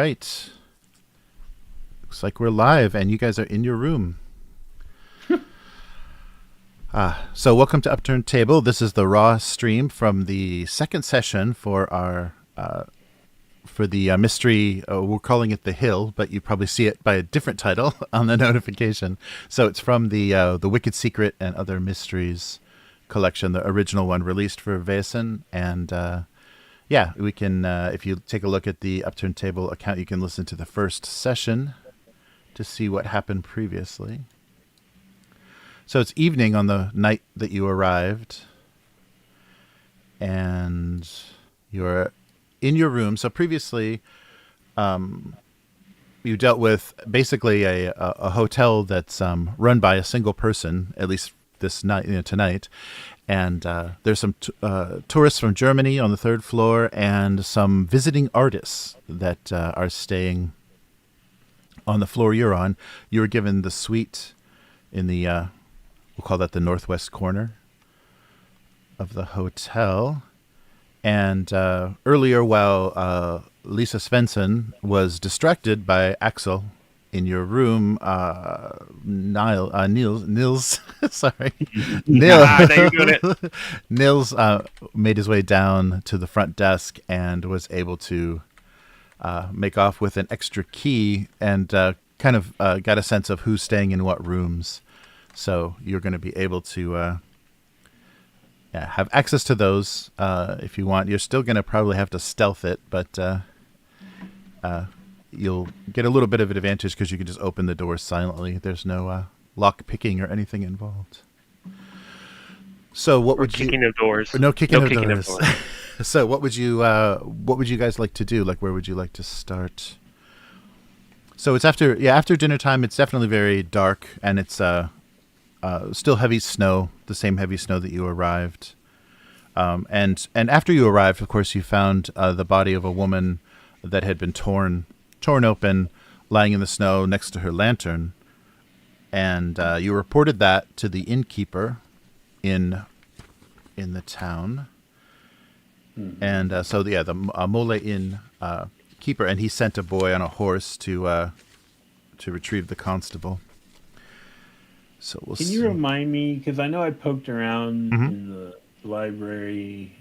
right. Looks like we're live and you guys are in your room. So welcome to Upturned Table. This is the raw stream from the second session for our mystery. We're calling it The Hill, but you probably see it by a different title on the notification. So it's from the Wicked Secret and Other Mysteries collection, the original one released for Vaesen. And we can, if you take a look at the Upturned Table account, you can listen to the first session to see what happened previously. So it's evening on the night that you arrived, and you're in your room. So previously, you dealt with basically a hotel that's run by a single person, at least this night, tonight. And there's some tourists from Germany on the third floor, and some visiting artists that are staying on the floor you're on. You were given the suite in the we'll call that the northwest corner of the hotel. And earlier, while Lisa Svensson was distracted by Axel in your room, Niels, sorry, Niels made his way down to the front desk and was able to make off with an extra key and kind of got a sense of who's staying in what rooms. So you're going to be able to have access to those if you want. You're still going to probably have to stealth it, but you'll get a little bit of an advantage because you can just open the doors silently. There's no lock picking or anything involved. So what would you? Kicking of doors. No kicking of doors. So what would you guys like to do? Like, where would you like to start? So it's after dinner time. It's definitely very dark, and it's still heavy snow, the same heavy snow that you arrived. And after you arrived, of course, you found the body of a woman that had been torn open, lying in the snow next to her lantern. And you reported that to the innkeeper in the town. Mm-hmm. And the Mole Inn keeper, and he sent a boy on a horse to retrieve the constable. So Can you remind me, because I know I poked around in the library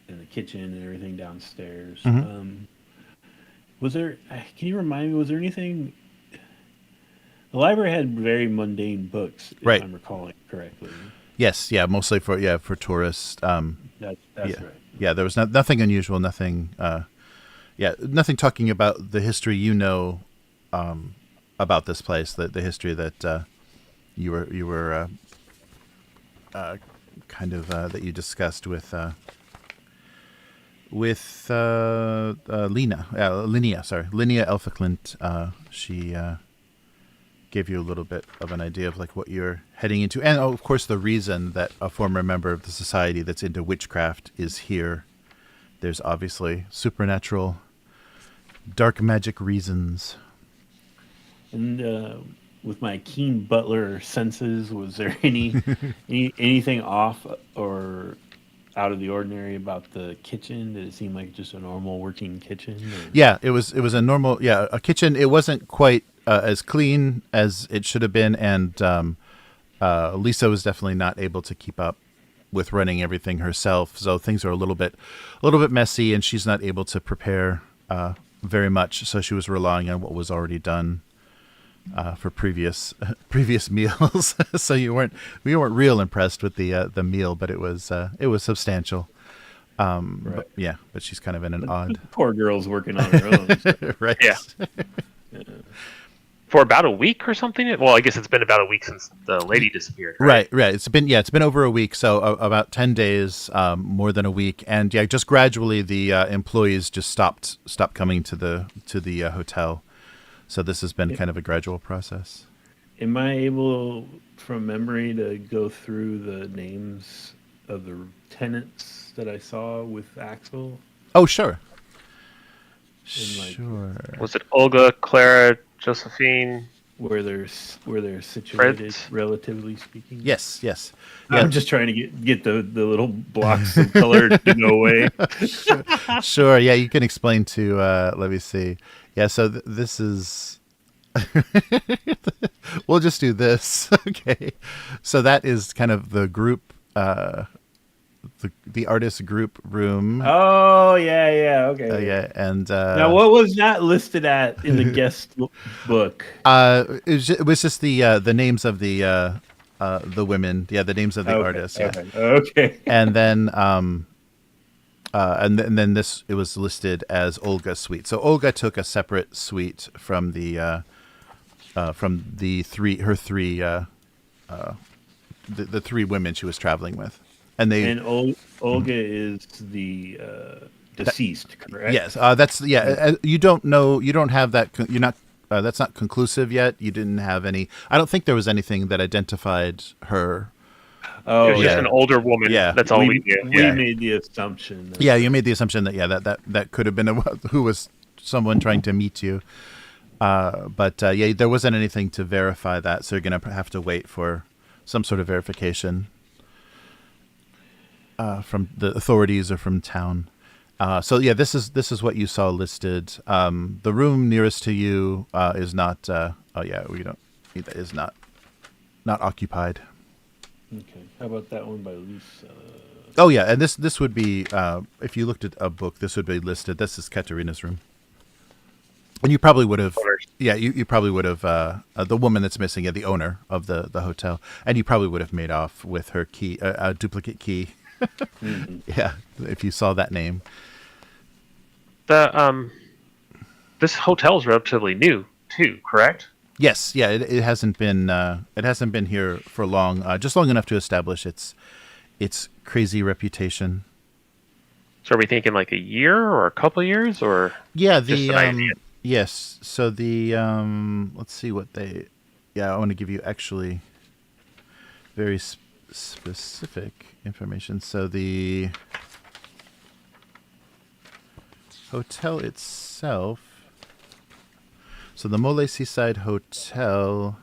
and the kitchen and everything downstairs. Can you remind me, was there anything? The library had very mundane books, if I'm recalling correctly. Yes, mostly for tourists. That's right. Yeah, there was nothing unusual, nothing talking about the history about this place, the history that you were kind of that you discussed with Linnea Elphiclint. She gave you a little bit of an idea of like what you're heading into, and of course the reason that a former member of the society that's into witchcraft is here. There's obviously supernatural, dark magic reasons. And with my keen butler senses, was there anything off or out of the ordinary about the kitchen? Did it seem like just a normal working kitchen? Or? Yeah, it was a normal a kitchen. It wasn't quite as clean as it should have been, and Lisa was definitely not able to keep up with running everything herself. So things are a little bit messy, and she's not able to prepare very much. So she was relying on what was already done for previous meals. So we weren't real impressed with the meal, but it was substantial. Right. But she's kind of in an odd. Poor girl's working on her own. So. Right. Yeah. For about a week or something. Well, I guess it's been about a week since the lady disappeared. Right. It's been over a week. So about 10 days, more than a week, and just gradually the employees just stopped coming to the hotel. So this has been kind of a gradual process. Am I able, from memory, to go through the names of the tenants that I saw with Axel? Oh, sure. Sure. Was it Olga, Clara, Josephine? Where they're situated, Fritz? relatively speaking? Yes. Yeah. I'm just trying to get the little blocks of color to go away. Sure. Yeah, you can explain to. Let me see. Yeah, so this is. We'll just do this. Okay. So that is kind of the group, the artist group room. Oh yeah, okay. Yeah, and Now, what was that listed at in the guest book? it was just the names of the women. Yeah, the names of the artists. Yeah. Okay. And then and then this it was listed as Olga's suite. So Olga took a separate suite from the three the three women she was traveling with, and Olga is the deceased, correct? Yes, that's you don't know, you don't have that. You're not. That's not conclusive yet. You didn't have any. I don't think there was anything that identified her. Oh, it was just an older woman. Yeah, that's all we knew. We made the assumption. You made the assumption that that could have been who was someone trying to meet you. But there wasn't anything to verify that, so you're gonna have to wait for some sort of verification from the authorities or from town. This is what you saw listed. The room nearest to you is not. We don't. That is not occupied. Okay. How about that one by Lisa? Oh yeah, and this would be if you looked at a book, this would be listed. This is Katerina's room, and you probably would have. Yeah, you probably would have the woman that's missing, the owner of the hotel, and you probably would have made off with her key, a duplicate key. Mm-hmm. Yeah, if you saw that name. This hotel is relatively new too, correct? Yes, yeah, it hasn't been here for long, just long enough to establish its crazy reputation. So are we thinking like a year or a couple of years, or just an idea? Yes. So let's see what they. Yeah, I want to give you actually very specific information. So the hotel itself. So the Mole Seaside Hotel.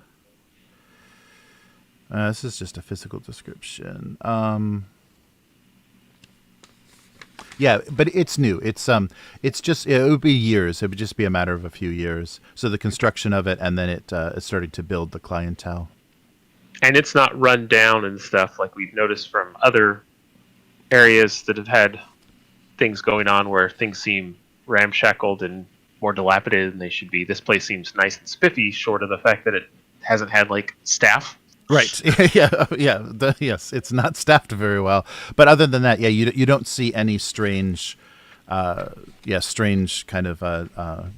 This is just a physical description. Yeah, but it's new. It's just it would be years. It would just be a matter of a few years. So the construction of it, and then it started to build the clientele. And it's not run down and stuff like we've noticed from other areas that have had things going on where things seem ramshackled and more dilapidated than they should be. This place seems nice and spiffy, short of the fact that it hasn't had like staff. Right. Yes, it's not staffed very well. But other than that, you don't see any strange kind of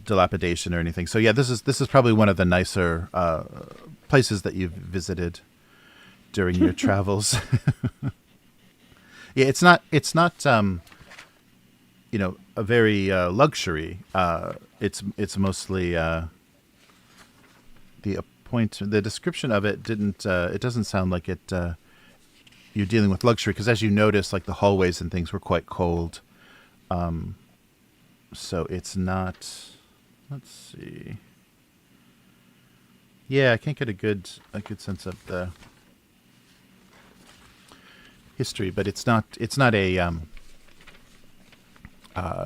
dilapidation or anything. So this is probably one of the nicer places that you've visited during your travels. Yeah, it's not a very luxury. It's mostly the description of it it doesn't sound like it you're dealing with luxury, because as you notice, like the hallways and things were quite cold. So it's not. Let's see. Yeah, I can't get a good sense of the history, but it's not a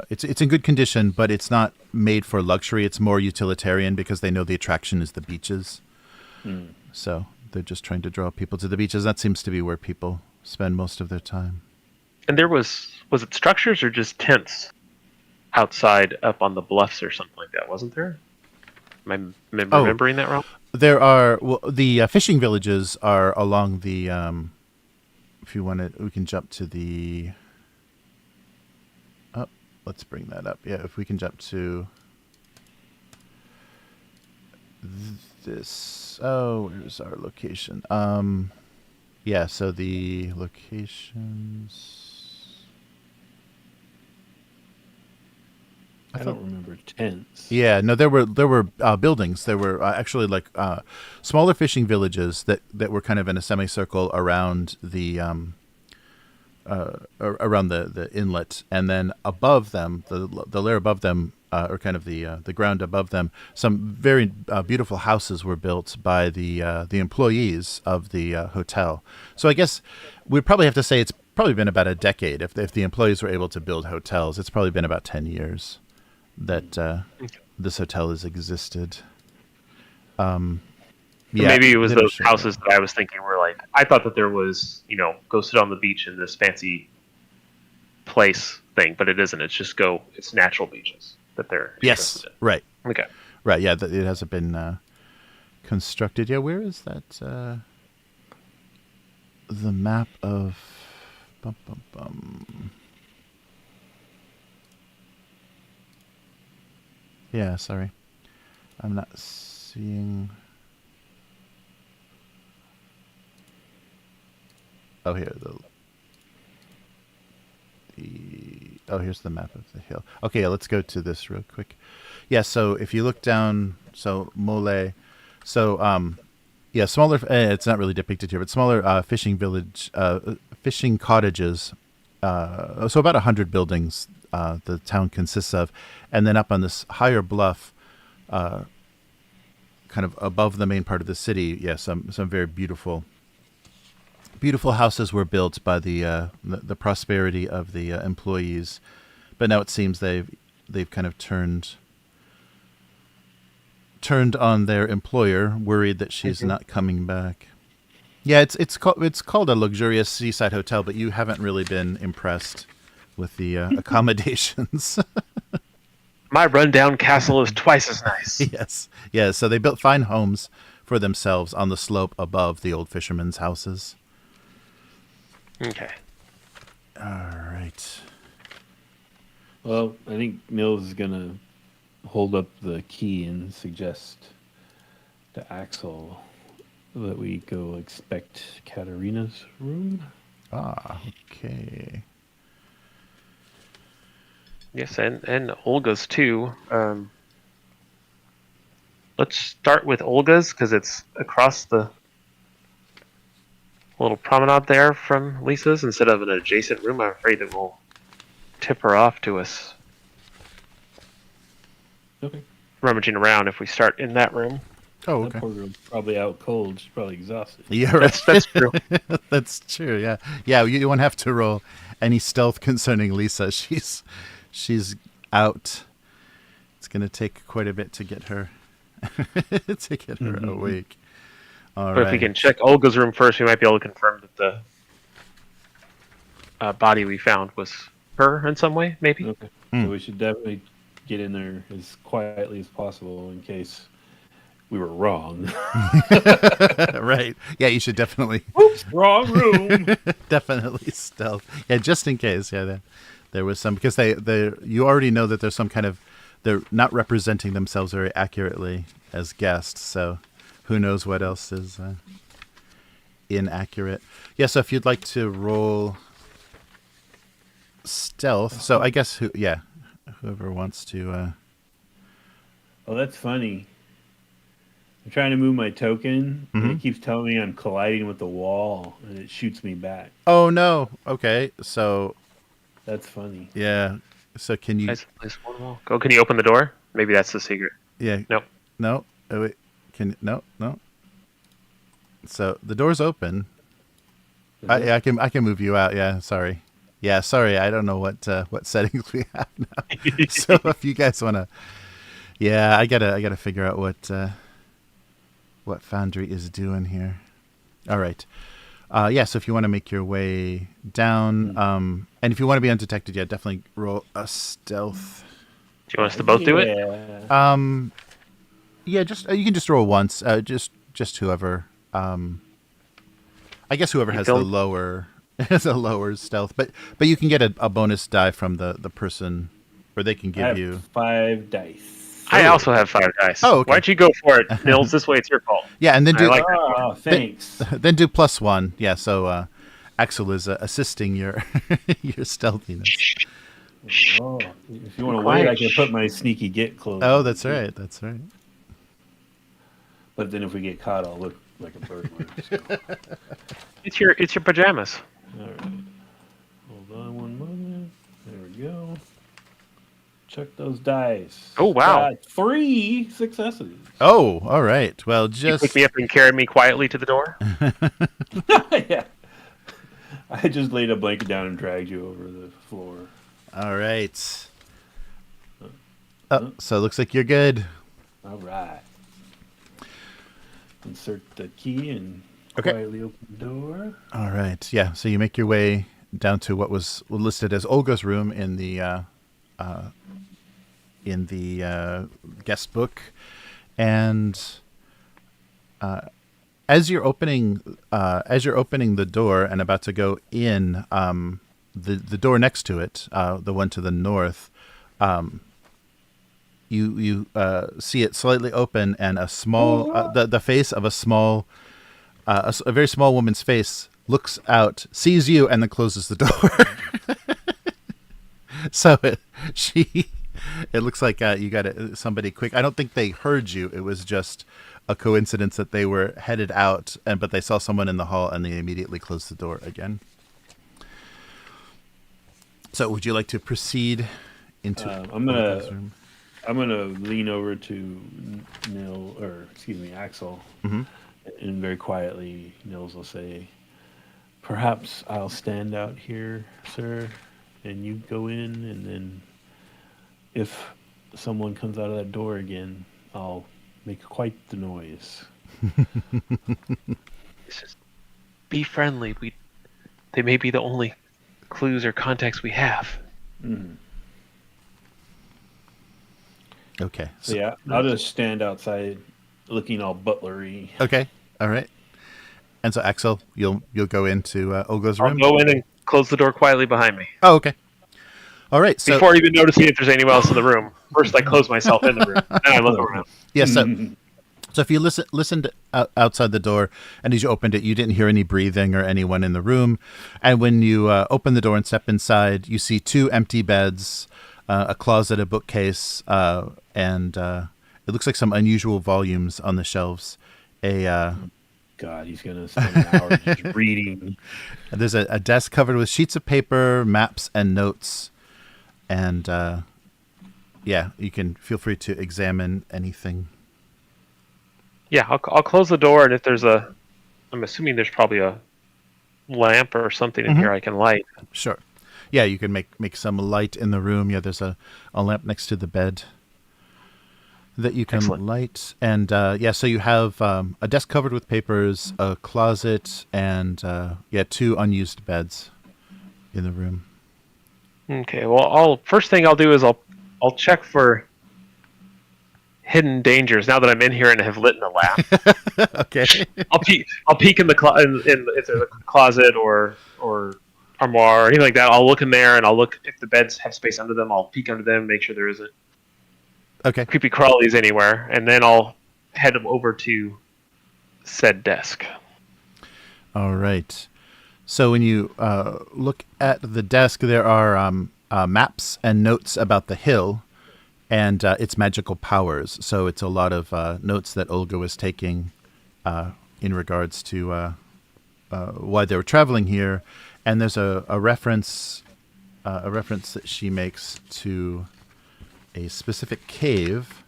it's in good condition, but it's not made for luxury. It's more utilitarian because they know the attraction is the beaches. So they're just trying to draw people to the beaches. That seems to be where people spend most of their time. And there was it structures or just tents outside up on the bluffs or something like that, wasn't there? Am I remembering that wrong? There are the fishing villages are along the. If you want to, we can jump to the. Oh, let's bring that up. Yeah, if we can jump to this. Oh, where's our location? Yeah. So the locations. I don't remember tents. Yeah, no, there were buildings. There were actually like smaller fishing villages that were kind of in a semicircle around the inlet, and then above them, the layer above them, or kind of the ground above them, some very beautiful houses were built by the employees of the hotel. So I guess we'd probably have to say it's probably been about a decade. If the employees were able to build hotels, it's probably been about 10 years that this hotel has existed. Maybe it was dinner those show. houses that I was thinking were like, I thought that there was, go sit on the beach in this fancy place thing, but it isn't. It's just it's natural beaches that they're Yes, interested right, in. Okay. right. Yeah, it hasn't been constructed. Yeah, where is that? The map of. Bum, bum, bum. Yeah, sorry, I'm not seeing. Oh, here here's the map of the hill. Okay, let's go to this real quick. Yeah, so if you look down, so Mole, so yeah, smaller. It's not really depicted here, but smaller fishing village, fishing cottages. So about 100 buildings the town consists of, and then up on this higher bluff, kind of above the main part of the city, yeah, some very beautiful houses were built by the prosperity of the employees, but now it seems they've kind of turned on their employer, worried that she's not coming back. Yeah, it's called a luxurious seaside hotel, but you haven't really been impressed with the accommodations. My rundown castle is twice as nice. Yes, yeah. So they built fine homes for themselves on the slope above the old fishermen's houses. Okay. All right. Well, I think Mills is gonna hold up the key and suggest to Axel that we go inspect Katarina's room. Ah, okay. Yes, and Olga's too. Let's start with Olga's because it's across the little promenade there from Lisa's instead of an adjacent room. I'm afraid that we'll tip her off to us Okay. rummaging around if we start in that room. Oh, That okay. poor girl's probably out cold. She's probably exhausted. Yeah, right. That's true. That's true. Yeah, yeah. You won't have to roll any stealth concerning Lisa. She's out. It's gonna take quite a bit to get her awake. All But right. if we can check Olga's room first, we might be able to confirm that the body we found was her in some way, maybe. Okay. Hmm. So we should definitely get in there as quietly as possible in case we were wrong. Right. Yeah, you should definitely Oops, wrong room. definitely stealth. Yeah, just in case. Yeah, there was some because they you already know that there's some kind of they're not representing themselves very accurately as guests. So who knows what else is inaccurate. Yeah, so if you'd like to roll stealth. So I guess whoever wants to Oh, that's funny. I'm trying to move my token, and it keeps telling me I'm colliding with the wall, and it shoots me back. Oh no. Okay. So That's funny. yeah. So can you Place one wall. Go. Can you open the door? Maybe that's the secret. Yeah. Nope. No. Oh, wait. No. So the door's open. I can move you out. Yeah. Sorry. Yeah. Sorry. I don't know what settings we have now. So if you guys want to, yeah, I gotta figure out what Foundry is doing here. All right. Yeah. So if you want to make your way down, and if you want to be undetected, yeah, definitely roll a stealth. Do you want us to both do it? Yeah. Yeah, just you can just roll once. Just whoever. I guess whoever has the lower stealth, but you can get a bonus die from the person, or they can I give have you. 5 dice. I also have 5 dice. Oh, okay. Why don't you go for it, Nils? This way it's your fault. Yeah, and then do Oh, thanks. then do +1. Yeah, so Axel is assisting your your stealthiness. Oh, if you want to wait, I can put my sneaky get clothes. Oh, that's right. That's right. But then if we get caught, I'll look like a burglar. So. It's your pajamas. All right. Hold on one moment. There we go. Check those dice. Oh, wow. 3 successes. Oh, all right. Well, You just pick me up and carry me quietly to the door. Yeah. I just laid a blanket down and dragged you over the floor. all right. Oh, so it looks like you're good. All right. Insert the key and Okay. quietly open the door. All right. Yeah. So you make your way down to what was listed as Olga's room in the guest book, and as you're opening the door and about to go in, the door next to it, the one to the north, you see it slightly open, and a small the face of a small a very small woman's face looks out, sees you, and then closes the door. So it looks like you got somebody quick. I don't think they heard you. It was just a coincidence that they were headed out, but they saw someone in the hall and they immediately closed the door again. So would you like to proceed into I'm Olga's gonna room? I'm gonna lean over to Axel, Mhm. and very quietly, Nils will say, "Perhaps I'll stand out here, sir, and you go in, and then if someone comes out of that door again, I'll make quite the noise." It's just be friendly. They may be the only clues or contacts we have. Mm. Okay. So yeah, I'll just stand outside, looking all butlery. Okay. All right. And so Axel, you'll go into Olga's I'll room. go in and close the door quietly behind me. Oh, okay. All right. So Before even noticing if there's anyone else in the room. First, I close myself in the room. Then I look around. yeah. So if you listened outside the door, and as you opened it, you didn't hear any breathing or anyone in the room. And when you open the door and step inside, you see 2 empty beds, a closet, a bookcase, and it looks like some unusual volumes on the shelves. God, he's gonna spend an hour just reading. There's a desk covered with sheets of paper, maps, and notes. And yeah, you can feel free to examine anything. Yeah, I'll close the door, and if there's I'm assuming there's probably a lamp or something in here I can light. Sure. Yeah, you can make some light in the room. Yeah, there's a lamp next to the bed that you can Excellent. light. And yeah, so you have a desk covered with papers, a closet, and 2 unused beds in the room. Okay. Well, first thing I'll do is I'll check for hidden dangers. Now that I'm in here and have lit in the lamp, Okay. I'll peek in the if there's a closet or armoire or anything like that. I'll look in there, and I'll look if the beds have space under them. I'll peek under them, make sure there isn't Okay. creepy crawlies anywhere, and then I'll head them over to said desk. All right. So when you look at the desk, there are maps and notes about the hill and its magical powers. So it's a lot of notes that Olga was taking in regards to why they were traveling here. And there's a reference that she makes to a specific cave,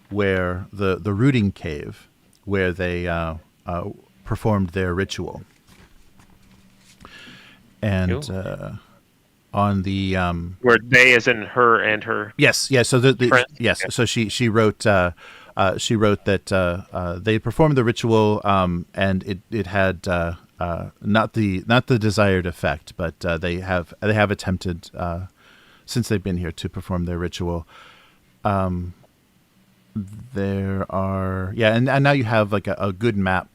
where the rooting cave, where they performed their ritual. And on the Where they, as in her and her. yes, yeah. So friend? yes. Yeah. So she wrote that they performed the ritual, and it had not the desired effect, but they have attempted since they've been here to perform their ritual. There are and now you have like a good map.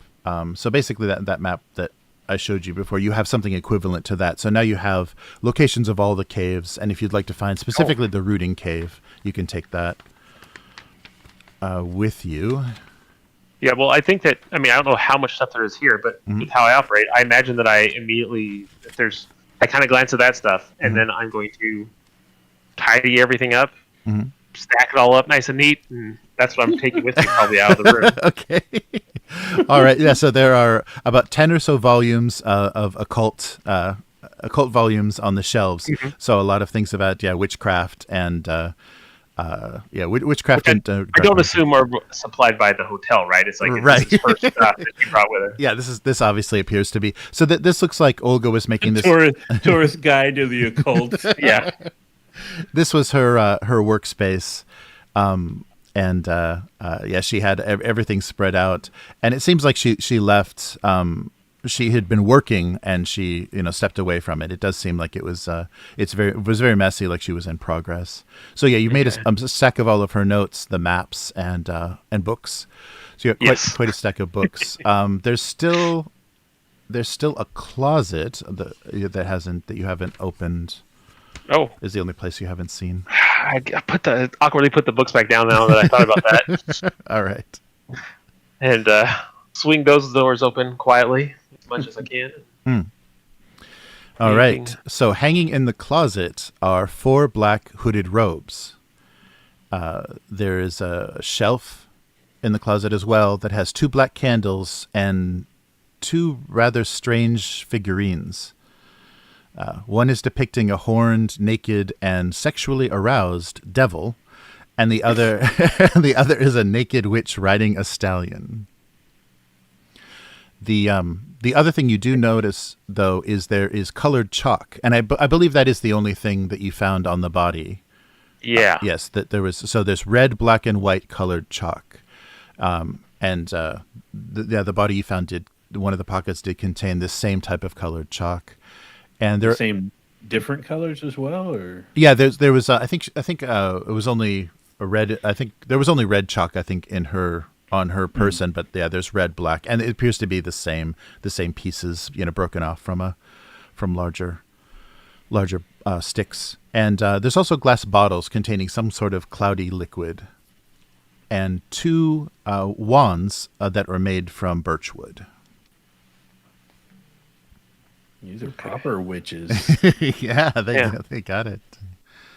So basically that map that I showed you before, you have something equivalent to that. So now you have locations of all the caves, and if you'd like to find specifically the rooting cave, you can take that with you. Yeah, well, I think that, I don't know how much stuff there is here, but with how I operate, I imagine that I immediately, I kind of glance at that stuff, and then I'm going to tidy everything up, stack it all up nice and neat, and that's what I'm taking with me probably out of the room. Okay. All right. Yeah. So there are about 10 or so volumes of occult volumes on the shelves. So a lot of things about witchcraft and witchcraft. I don't assume are supplied by the hotel, right? It's like right. This is her stuff that she brought with her. Yeah. This obviously appears to be. So this looks like Olga was making this tourist guide to the occult. Yeah. This was her workspace, And yeah, she had everything spread out, and it seems like she left. She had been working, and she stepped away from it. It does seem like it was very messy, like she was in progress. So yeah, you made a stack of all of her notes, the maps, and books. So you got quite a stack of books. There's still a closet that you haven't opened. Oh, is the only place you haven't seen. I awkwardly put the books back down now that I thought about that. All right. And swing those doors open quietly as much as I can. All right. So hanging in the closet are 4 black hooded robes. There is a shelf in the closet as well that has 2 black candles and 2 rather strange figurines. One is depicting a horned, naked, and sexually aroused devil, and the other is a naked witch riding a stallion. The other thing you do notice, though, is there is colored chalk, and I believe that is the only thing that you found on the body. Yeah. Yes, that there was. So there's red, black, and white colored chalk, and the body you found one of the pockets did contain the same type of colored chalk. And there same different colors as well, or there was I think it was only a red. I think there was only red chalk. I think on her person, but yeah, there's red, black, and it appears to be the same pieces, broken off from larger sticks. And there's also glass bottles containing some sort of cloudy liquid, and 2 wands that were made from birchwood. These are proper witches. Yeah, they got it.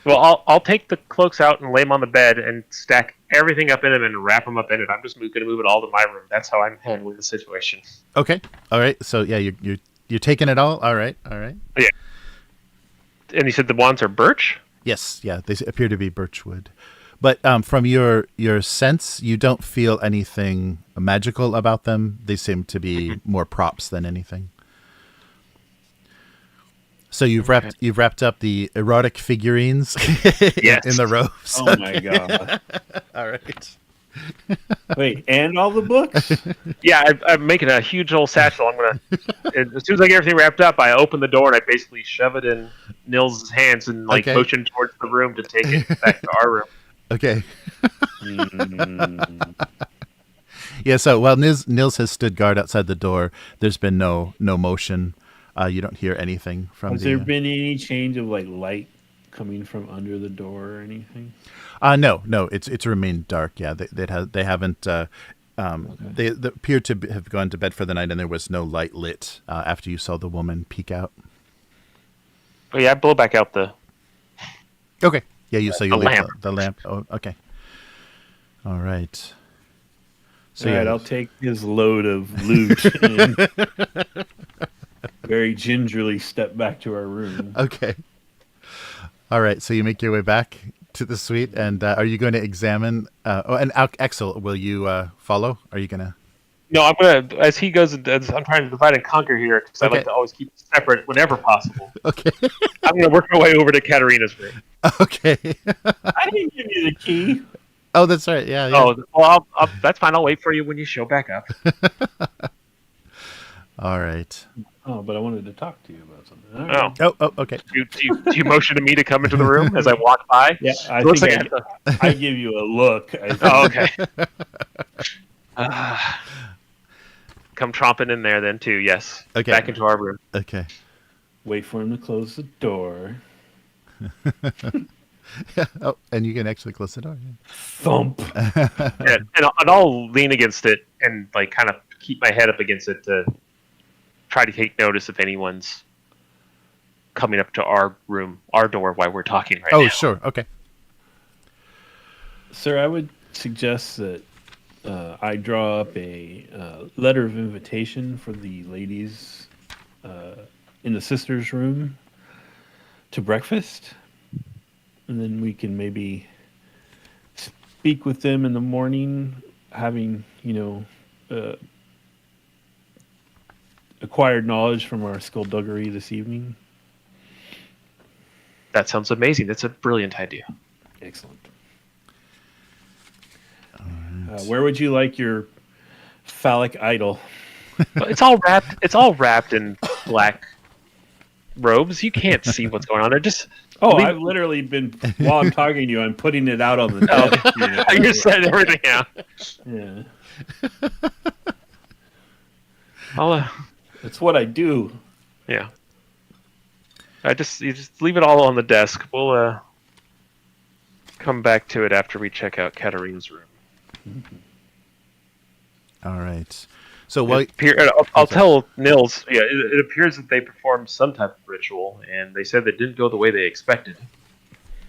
Well, I'll take the cloaks out and lay them on the bed and stack everything up in them and wrap them up in it. I'm just going to move it all to my room. That's how I'm handling the situation. Okay. All right. So yeah, you're taking it all. All right. Yeah. And you said the wands are birch? Yes. Yeah, they appear to be birchwood. But from your sense, you don't feel anything magical about them. They seem to be more props than anything. So you've wrapped up the erotic figurines in the robes. Oh my god! All right. Wait, and all the books? Yeah, I'm making a huge old satchel. I'm gonna as soon as I get everything wrapped up, I open the door and I basically shove it in Nils' hands and motion towards the room to take it back to our room. Okay. Yeah. So while Nils has stood guard outside the door, there's been no motion. You don't hear anything from. Has there been any change of light coming from under the door or anything? No. It's remained dark. Yeah, they haven't. They appear to have gone to bed for the night, and there was no light lit after you saw the woman peek out. Oh yeah, I blow back out the. Okay. Yeah, you leave lamp. The lamp. Oh, okay. All right. So all right, I'll take his load of loot and very gingerly step back to our room. Okay. All right. So you make your way back to the suite, and are you going to examine? And Axel, will you follow? Are you going to? No, I'm gonna. As he goes, as I'm trying to divide and conquer here, because I like to always keep it separate whenever possible. Okay. I'm gonna work my way over to Katarina's room. Okay. I didn't give you the key. Oh, that's right. Yeah. Oh, well, that's fine. I'll wait for you when you show back up. All right. Oh, but I wanted to talk to you about something. Oh. Oh, okay. Do you motion to me to come into the room as I walk by? Yeah, I give you a look. Oh, okay. Come tromping in there then too. Yes. Okay. Back into our room. Okay. Wait for him to close the door. Yeah. Oh, and you can actually close the door. Yeah. Thump. and I'll lean against it and kind of keep my head up against it to try to take notice if anyone's coming up to our room, our door while we're talking right now. Oh, sure. Okay. Sir, I would suggest that I draw up a letter of invitation for the ladies in the sisters' room to breakfast. And then we can maybe speak with them in the morning, having, acquired knowledge from our skullduggery this evening. That sounds amazing. That's a brilliant idea. Excellent. Where would you like your phallic idol? It's all wrapped. It's all wrapped in black robes. You can't see what's going on. They're just. I've literally been while I'm talking to you. I'm putting it out on the desk. You're setting everything out. Yeah, I'll, that's what I do. yeah. You just leave it all on the desk. We'll come back to it after we check out Katarina's room. All right. So what? I'll tell Nils. Yeah, it appears that they performed some type of ritual, and they said that didn't go the way they expected.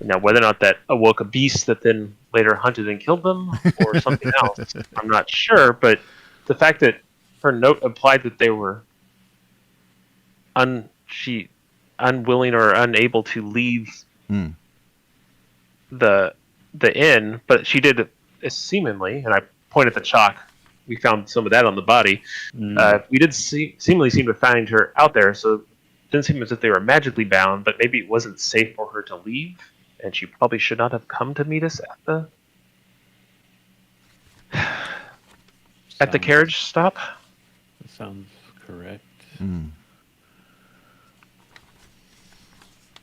Now, whether or not that awoke a beast that then later hunted and killed them, or something else, I'm not sure. But the fact that her note implied that they were unwilling or unable to leave the inn, but she did seemingly, and I pointed at the chalk. We found some of that on the body. We did seemingly seem to find her out there, so it didn't seem as if they were magically bound, but maybe it wasn't safe for her to leave, and she probably should not have come to meet us at the carriage stop. That sounds correct.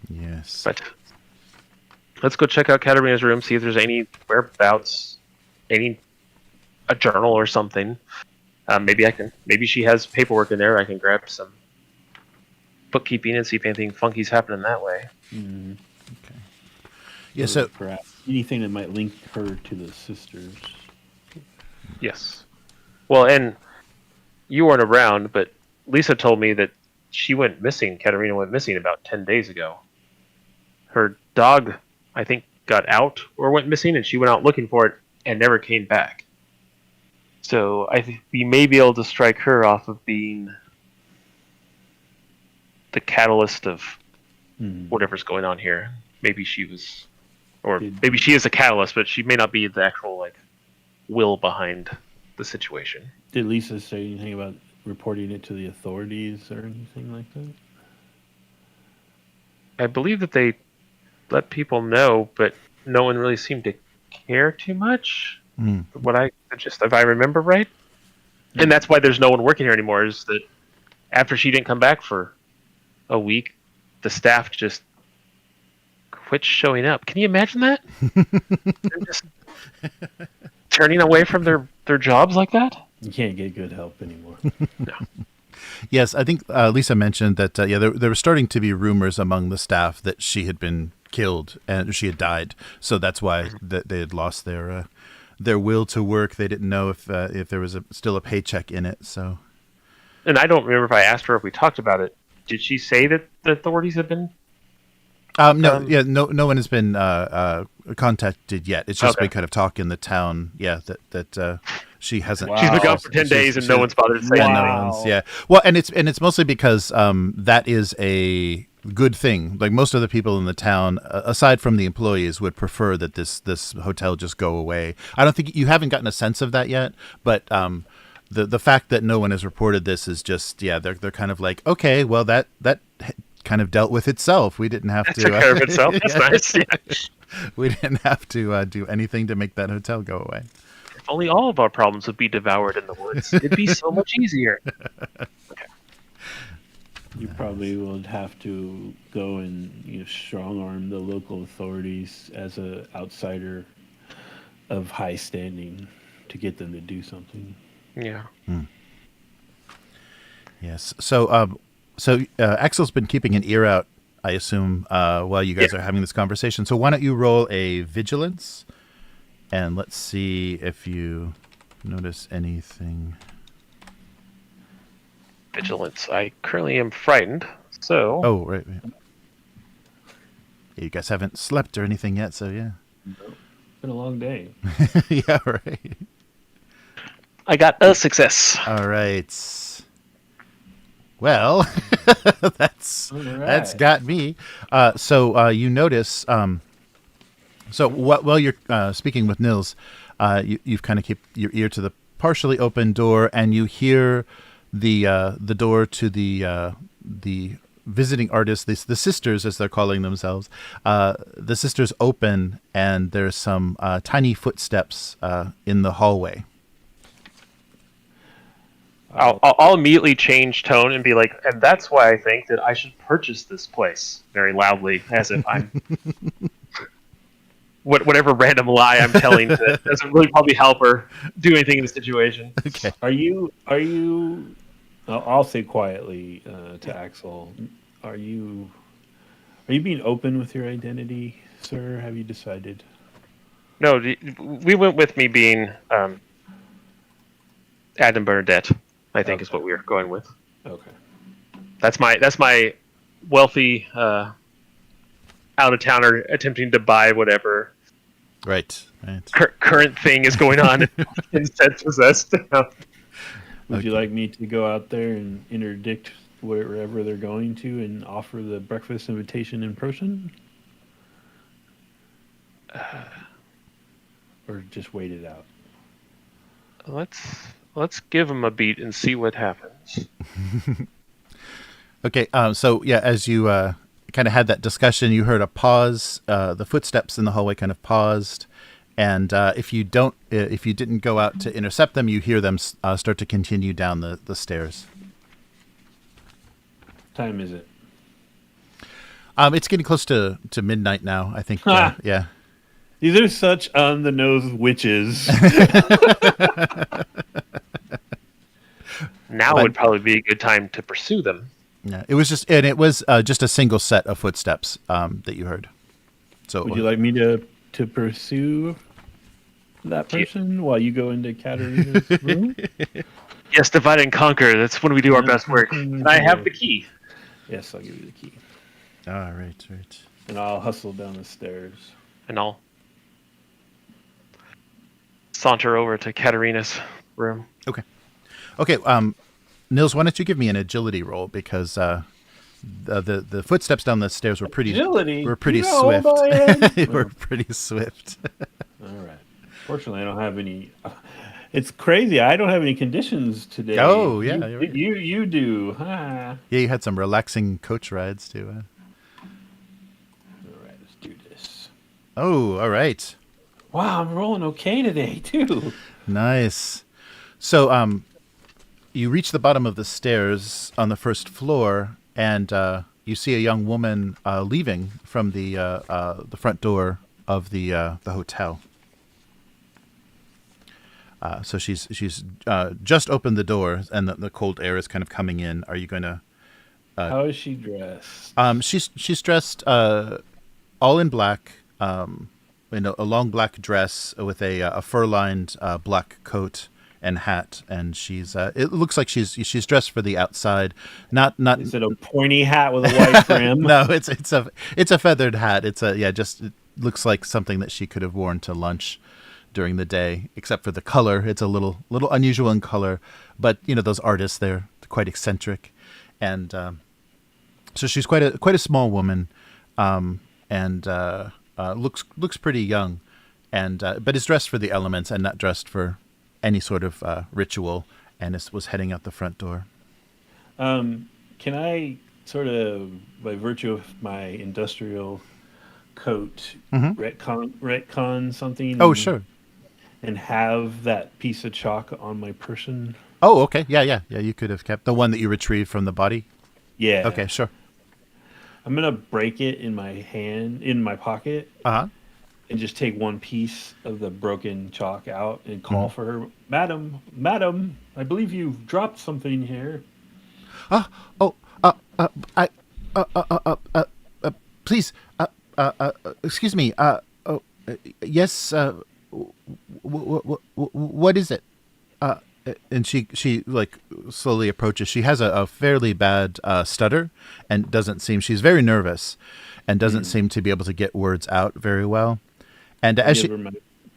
Yes. But let's go check out Katarina's room, see if there's any whereabouts, a journal or something. Maybe she has paperwork in there. I can grab some bookkeeping and see if anything funky's happening that way. Okay. Yeah. So perhaps anything that might link her to the sisters. Yes. Well, and you weren't around, but Lisa told me that she went missing. Katarina went missing about 10 days ago. Her dog, I think, got out or went missing, and she went out looking for it and never came back. So I think we may be able to strike her off of being the catalyst of whatever's going on here. Maybe she was, or maybe she is a catalyst, but she may not be the actual will behind the situation. Did Lisa say anything about reporting it to the authorities or anything like that? I believe that they let people know, but no one really seemed to care too much. If I remember right, and that's why there's no one working here anymore. Is that after she didn't come back for a week, the staff just quit showing up. Can you imagine that? They're just turning away from their jobs like that. You can't get good help anymore. No. Yes, I think Lisa mentioned that. There were starting to be rumors among the staff that she had been killed and she had died. So that's why they had lost their will to work. They didn't know if there was still a paycheck in it. So, and I don't remember if I asked her if we talked about it. Did she say that the authorities have been? No one has been contacted yet. It's just been kind of talk in the town. Yeah, that she hasn't. Wow. She's been gone for 10 days and no one's bothered to say anything. Yeah. Well, and it's mostly because that is a good thing. Like most of the people in the town, aside from the employees, would prefer that this hotel just go away. I don't think you haven't gotten a sense of that yet, but the fact that no one has reported this is just they're kind of like, okay, well that kind of dealt with itself. We didn't have to took care of itself. That's nice. Yeah. We didn't have to do anything to make that hotel go away. If only all of our problems would be devoured in the woods. It'd be so much easier. Okay. You probably would have to go and strong arm the local authorities as an outsider of high standing to get them to do something. Yeah. Yes. So Axel's been keeping an ear out, I assume, while you guys are having this conversation. So why don't you roll a vigilance, and let's see if you notice anything. Vigilance. I currently am frightened, so... Oh, right. You guys haven't slept or anything yet, so yeah. Nope. It's been a long day. Yeah, right. I got a success. All right. Well, that's got me. So you notice. So while you're speaking with Nils, you've kind of keep your ear to the partially open door, and you hear the door to the visiting artists, the sisters, as they're calling themselves, the sisters open, and there's some tiny footsteps in the hallway. I'll immediately change tone and be like, and that's why I think that I should purchase this place very loudly, as if I'm whatever random lie I'm telling that doesn't really probably help her do anything in the situation. Okay. Are you? I'll say quietly to Axel. Are you being open with your identity, sir? Have you decided? No, we went with me being Adam Bernadette. I think is what we were going with. Okay. That's my wealthy out of towner attempting to buy whatever Right. current thing is going on in said possessed. Would you like me to go out there and interdict wherever they're going to and offer the breakfast invitation in person? Or just wait it out? Let's give him a beat and see what happens. Okay. So yeah, as you kind of had that discussion, you heard a pause. The footsteps in the hallway kind of paused, and if you didn't go out to intercept them, you hear them start to continue down the stairs. What time is it? It's getting close to midnight now, I think. Yeah. These are such on the nose witches. Now would probably be a good time to pursue them. Yeah. It was just a single set of footsteps that you heard. So would you like me to pursue that person while you go into Katarina's room? Yes, divide and conquer. That's when we do our best work. And I have the key. Yes, I'll give you the key. All right. And I'll hustle down the stairs. And I'll saunter over to Katarina's room. Okay. Nils, why don't you give me an agility roll, because the footsteps down the stairs were pretty swift. They were pretty swift. All right. Fortunately, I don't have any. It's crazy. I don't have any conditions today. Oh yeah, you're right. You do. Huh? Yeah, you had some relaxing coach rides too. All right, let's do this. Oh, all right. Wow, I'm rolling okay today too. Nice. So, you reach the bottom of the stairs on the first floor, and you see a young woman leaving from the front door of the hotel. So she's just opened the door, and the cold air is kind of coming in. Are you going to? How is she dressed? She's dressed all in black, in a long black dress with a fur-lined black coat and hat, and she's it looks like she's dressed for the outside. Not Is it a pointy hat with a white brim? No, it's a feathered hat. It looks like something that she could have worn to lunch during the day, except for the color. It's a little unusual in color, but those artists, they're quite eccentric, and so she's quite a small woman, and looks pretty young, and but is dressed for the elements and not dressed for any sort of ritual, and was heading out the front door. Can I sort of, by virtue of my industrial coat, retcon something? Oh, sure. And have that piece of chalk on my person? Oh, okay. Yeah. You could have kept the one that you retrieved from the body. Yeah. Okay, sure. I'm gonna break it in my pocket. And just take one piece of the broken chalk out and call for her. Madam, I believe you've dropped something here. Please, excuse me. Yes. What is it? And she like slowly approaches. She has a fairly bad stutter, and she's very nervous, and doesn't seem to be able to get words out very well. And as she,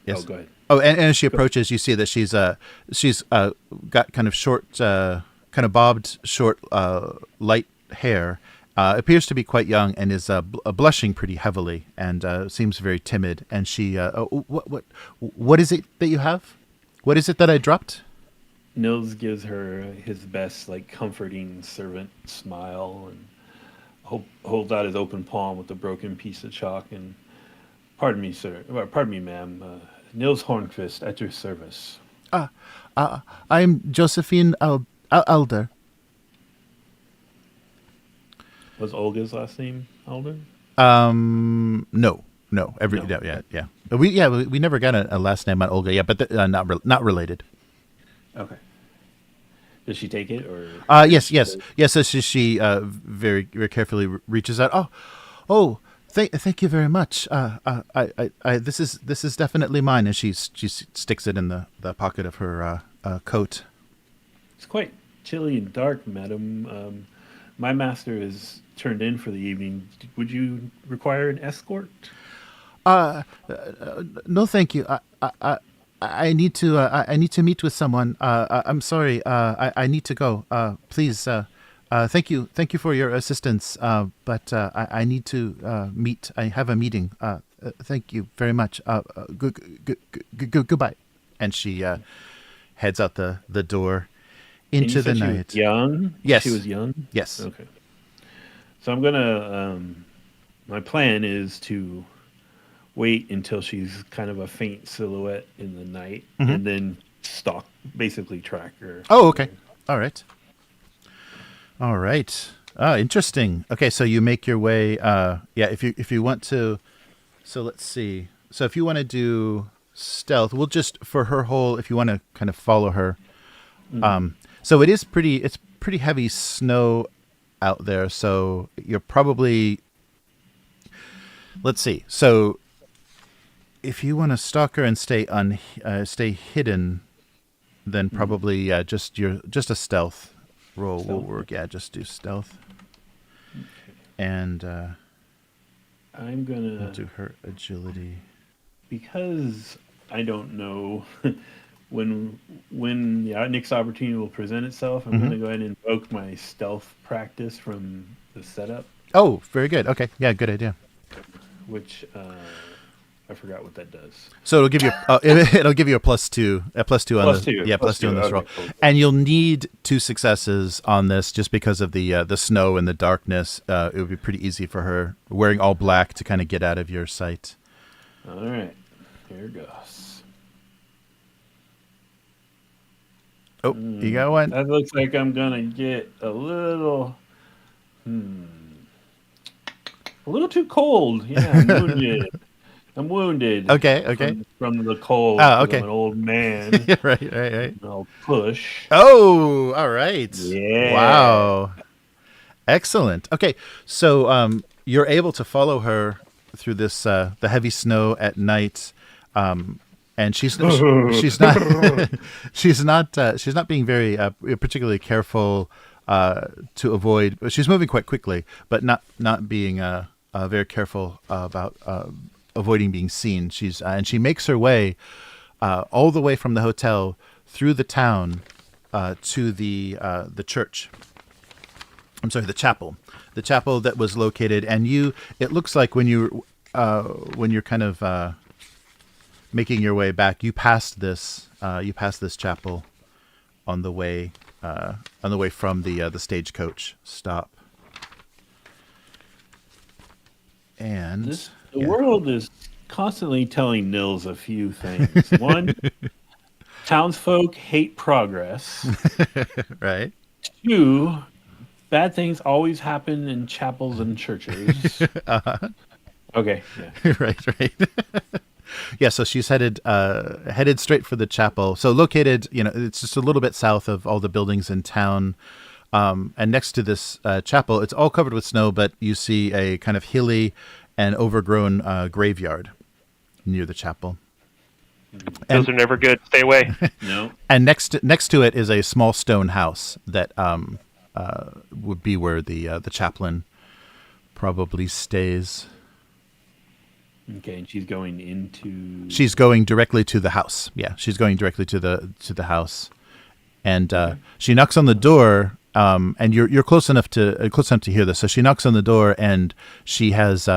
yes. Oh, go ahead. Oh, and as she approaches, you see that she's got kind of short, kind of bobbed short, light hair. Appears to be quite young, and is blushing pretty heavily, and seems very timid. And she, what is it that you have? What is it that I dropped? Nils gives her his best, like, comforting servant smile, holds out his open palm with a broken piece of chalk and, pardon me, sir. Pardon me, ma'am. Nils Hornquist at your service. I'm Josephine Elder. Was Olga's last name Elder? No. No. No. Yeah. We never got a last name on Olga. Yeah, but not related. Okay. Does she take it or? Yes. So she very very carefully reaches out. Thank you very much. This is definitely mine, and she sticks it in the pocket of her coat. It's quite chilly and dark, madam. My master is turned in for the evening. Would you require an escort? No, thank you. I need to meet with someone. I'm sorry. I need to go. Please. Thank you for your assistance. But I need to meet. I have a meeting. Thank you very much. Goodbye. And she heads out the door into the night. She was young. Yes. She was young. Yes. Okay. So I'm gonna. My plan is to wait until she's kind of a faint silhouette in the night, and then basically track her. Oh, okay. All right. Interesting. Okay, so you make your way. If you want to, so let's see. So if you want to do stealth, we'll just for her whole. If you want to kind of follow her, so it's pretty heavy snow out there. So you're probably. Let's see. So if you want to stalk her and stay hidden, then probably just a stealth roll will work. Yeah, just do stealth. Okay. And I'm gonna we'll do her agility. Because I don't know when the next opportunity will present itself. I'm gonna go ahead and invoke my stealth practice from the setup. Oh, very good. Okay, yeah, good idea. Which I forgot what that does. So it'll give you it'll give you a +2 on this roll, cool. And you'll need 2 successes on this just because of the snow and the darkness. It would be pretty easy for her wearing all black to kind of get out of your sight. All right, here goes. Oh, you got one. That looks like I'm gonna get a little too cold. Yeah, I'm wounded. Okay. From the cold. Oh, okay. I'm an old man. Right. I'll push. Oh, all right. Yeah. Wow. Excellent. Okay, so you're able to follow her through this the heavy snow at night, and she's not being very particularly careful to avoid. She's moving quite quickly, but not being very careful about avoiding being seen. And she makes her way all the way from the hotel through the town to the church. I'm sorry, the chapel that was located. And it looks like when you're kind of making your way back, you passed this chapel on the way from the stagecoach stop. And the world is constantly telling Nils a few things. One, townsfolk hate progress. Right. 2, bad things always happen in chapels and churches. Okay. Yeah. Right. Yeah. So she's headed straight for the chapel. So located, it's just a little bit south of all the buildings in town. And next to this chapel, it's all covered with snow, but you see a kind of hilly and overgrown graveyard near the chapel. Those are never good. Stay away. No. And next to it is a small stone house that would be where the chaplain probably stays. Okay, and she's going into. She's going directly to the house. Yeah, she's going directly to the house, and she knocks on the door. And you're close enough to hear this. So she knocks on the door, and she has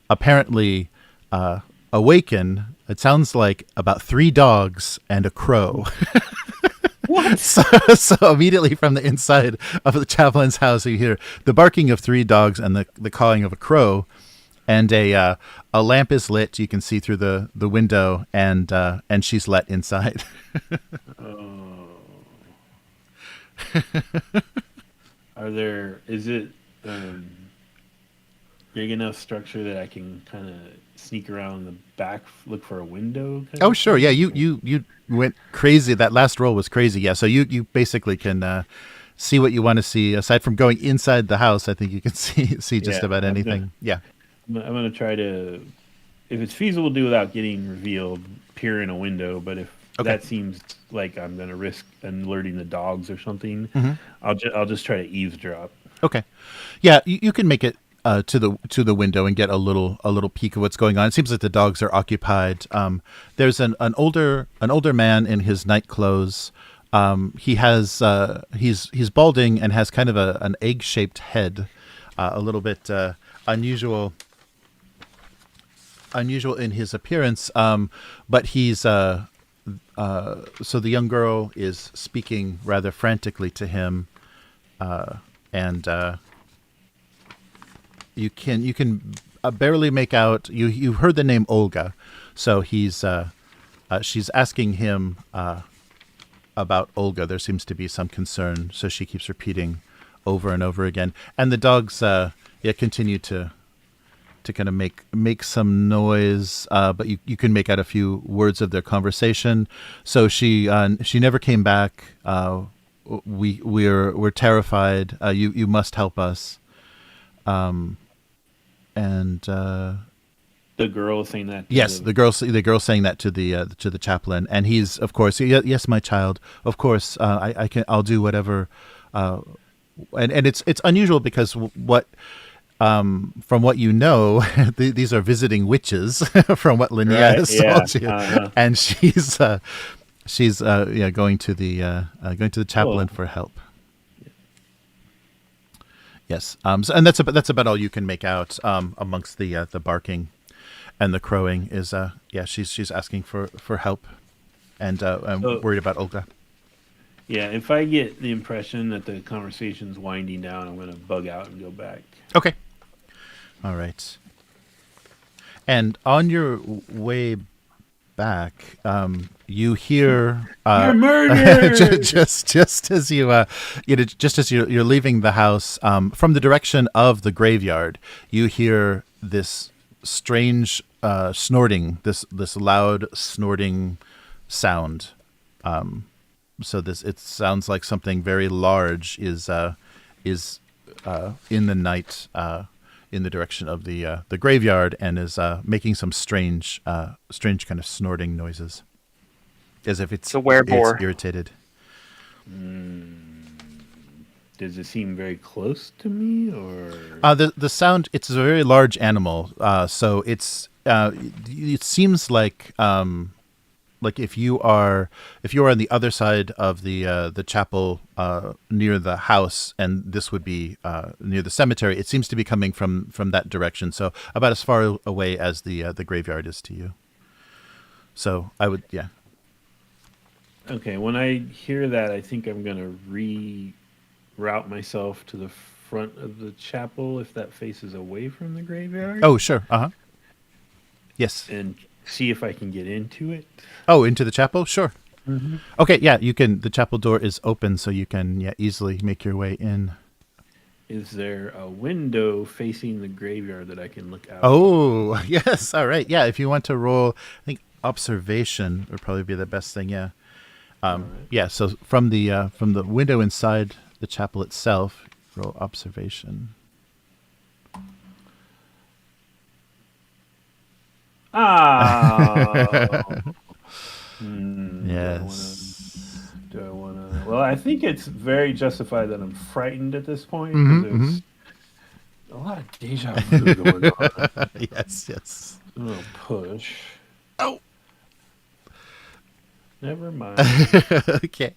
apparently awakened. It sounds like about 3 dogs and a crow. What? So immediately from the inside of the chaplain's house, you hear the barking of 3 dogs and the cawing of a crow, and a lamp is lit. You can see through the window, and she's let inside. Oh. Is it big enough structure that I can kind of sneak around the back, look for a window? Oh, sure. Yeah, you went crazy. That last roll was crazy. Yeah, so you basically can see what you want to see. Aside from going inside the house, I think you can see just about anything. I'm gonna try to, if it's feasible, do without getting revealed, peer in a window. But if that seems like I'm gonna risk alerting the dogs or something, I'll just try to eavesdrop. Okay. Yeah, you can make it to the window and get a little peek of what's going on. It seems like the dogs are occupied. There's an older man in his night clothes. He has he's balding and has kind of an egg-shaped head, a little bit unusual in his appearance. But he's so the young girl is speaking rather frantically to him, and you can barely make out. You heard the name Olga, so she's asking him about Olga. There seems to be some concern, so she keeps repeating over and over again. And the dogs continue to kind of make some noise, but you can make out a few words of their conversation. So she never came back. We're terrified. You must help us. And the girl saying that. Yes, the girl saying that to the chaplain, and he's, of course, yes, my child, of course, I'll do whatever. And it's unusual because from what you know, these are visiting witches from what Linnea has told you, and she's going to the chaplain for help. Yes, and that's about all you can make out amongst the barking and the crowing. Is she's asking for help and worried about Olga. Yeah, if I get the impression that the conversation's winding down, I'm going to bug out and go back. Okay. All right. And on your way back, you hear you're murdered. just as you're leaving the house, from the direction of the graveyard, you hear this strange snorting, this loud snorting sound. So it sounds like something very large is in the night, in the direction of the graveyard, and is making some strange kind of snorting noises, as if it's irritated. Does it seem very close to me, or the sound? It's a very large animal, so it's it seems like if you are on the other side of the chapel near the house, and this would be near the cemetery, it seems to be coming from that direction. So about as far away as the graveyard is to you. So I would, yeah. Okay, when I hear that, I think I'm going to reroute myself to the front of the chapel if that faces away from the graveyard. Oh, sure. Yes. And see if I can get into it. Oh, into the chapel? Sure. Mm-hmm. Okay, yeah, you can. The chapel door is open, so you can easily make your way in. Is there a window facing the graveyard that I can look out? Oh, yes. All right. Yeah, if you want to roll, I think observation would probably be the best thing. Yeah. Right. Yeah. So from the window inside the chapel itself, roll observation. Yes. Do I want to? Well, I think it's very justified that I'm frightened at this point. There's a lot of deja vu going on. Yes. A little push. Oh. Never mind. Okay.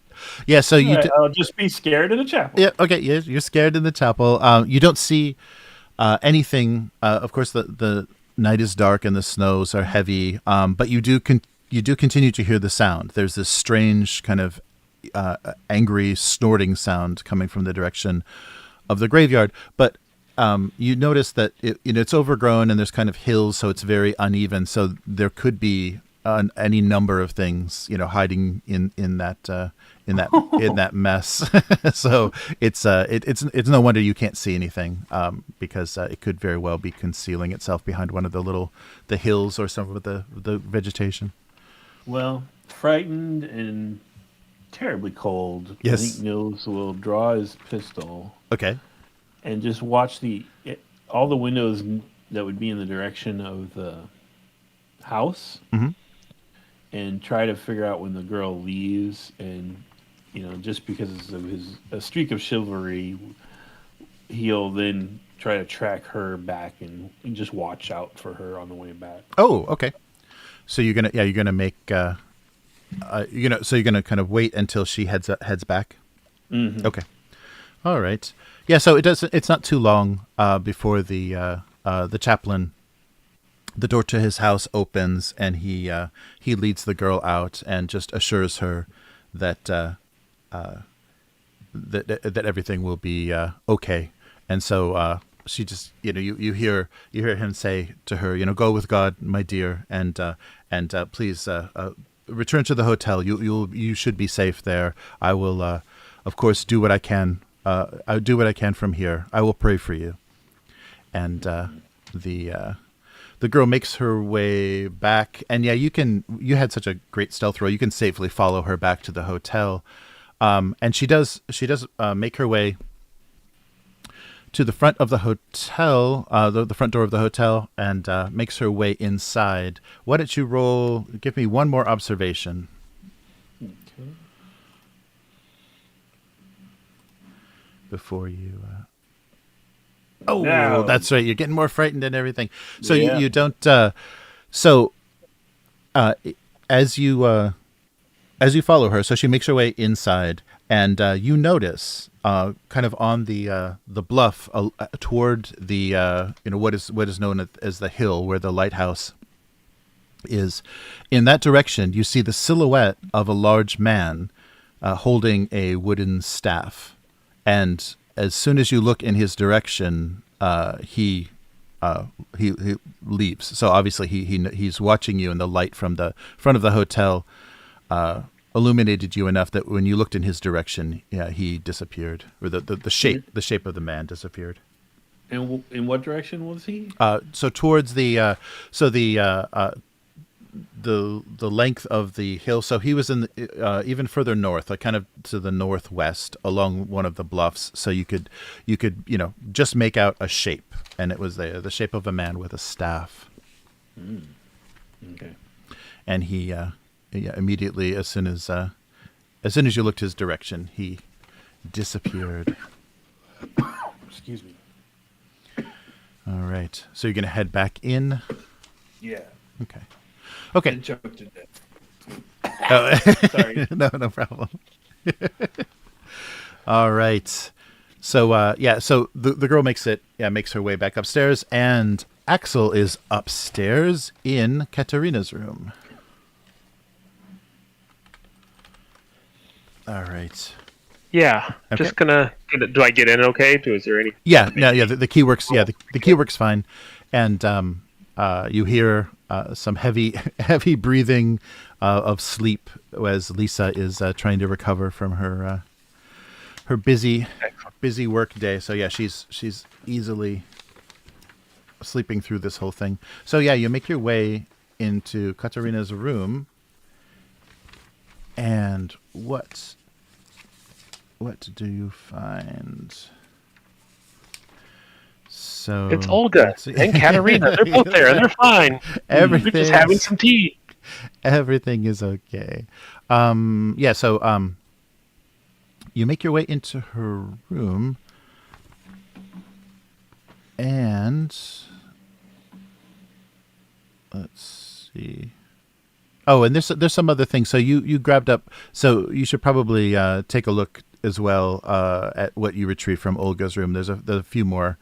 Yeah, so I'll just be scared in the chapel. Yeah, okay. Yeah, you're scared in the chapel. You don't see anything. Of course, the night is dark and the snows are heavy, but you do continue to hear the sound. There's this strange kind of angry snorting sound coming from the direction of the graveyard. But you notice that it's overgrown and there's kind of hills, so it's very uneven. So there could be any number of things, hiding in that mess. So it's no wonder you can't see anything, because it could very well be concealing itself behind one of the hills or some of the vegetation. Well, frightened and terribly cold, Yes. I think Nils will draw his pistol Okay. and just watch all the windows that would be in the direction of the house, Mm-hmm. and try to figure out when the girl leaves. And just because of a streak of chivalry, he'll then try to track her back and just watch out for her on the way back. Oh, okay. So you're gonna make so you're gonna kind of wait until she heads back. Mm-hmm. Okay. All right. Yeah. So it's not too long before the chaplain, the door to his house opens, and he leads the girl out and just assures her that that everything will be okay. And so she just you hear him say to her, go with God, my dear, and please return to the hotel. You should be safe there. I will of course do what I can. I'll do what I can from here. I will pray for you. And the girl makes her way back, and you had such a great stealth roll. You can safely follow her back to the hotel. And she does make her way to the front of the hotel, the front door of the hotel, and makes her way inside. Why don't you roll? Give me one more observation. Okay. Before you. Oh, No. That's right. You're getting more frightened and everything. So Yeah. you don't. As you follow her, so she makes her way inside, and you notice, kind of on the bluff toward the what is known as the hill where the lighthouse is. In that direction, you see the silhouette of a large man holding a wooden staff, and as soon as you look in his direction, he leaps. So obviously he's watching you, and the light from the front of the hotel illuminated you enough that when you looked in his direction, he disappeared, or the shape of the man disappeared. And in what direction was he? So towards the length of the hill. So he was in the, even further north, like kind of to the northwest along one of the bluffs. So you could just make out a shape, and it was the shape of a man with a staff. Okay. And he immediately, as soon as you looked his direction, he disappeared. Excuse me. All right. So you're gonna head back in. Yeah. Okay. Okay. And choked to death. Oh. Sorry. No problem. All right. So so the girl makes her way back upstairs, and Axel is upstairs in Katerina's room. All right. Yeah, Okay. just gonna. Do I get in okay? Is there any? Yeah. The key works. Yeah, the key works fine, and you hear some heavy breathing of sleep as Lisa is trying to recover from her busy work day. So yeah, she's easily sleeping through this whole thing. So yeah, you make your way into Katarina's room, and what do you find? So It's Olga and Katerina. They're both there. They're fine. They're just having some tea. Everything is okay. So you make your way into her room, and let's see. Oh, and there's some other things. So you grabbed up. So you should probably take a look as well at what you retrieved from Olga's room. There's a few more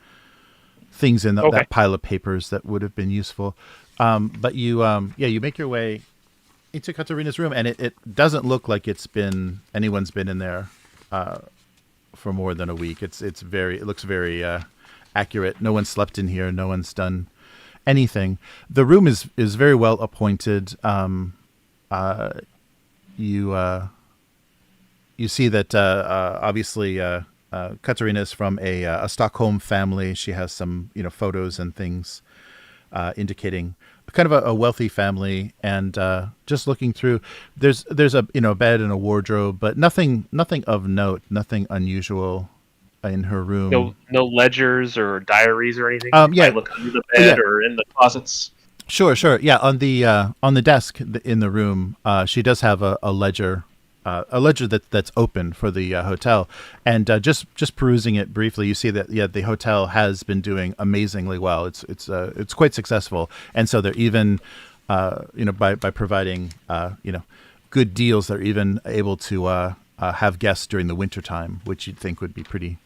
things in that pile of papers that would have been useful. But you make your way into Katarina's room, and it doesn't look like anyone's been in there for more than a week. It looks very accurate. No one slept in here. No one's done anything. The room is very well appointed. You see that obviously Katarina is from a Stockholm family. She has some photos and things indicating kind of a wealthy family. And just looking through, there's a bed and a wardrobe, but nothing of note, nothing unusual in her room. No ledgers or diaries or anything. Yeah, I look under the bed or in the closets. Sure. Yeah, on the desk in the room, she does have a ledger. A ledger that's open for the hotel, and just perusing it briefly, you see that the hotel has been doing amazingly well. It's quite successful, and so they're even by providing good deals, they're even able to have guests during the winter time, which you'd think would be pretty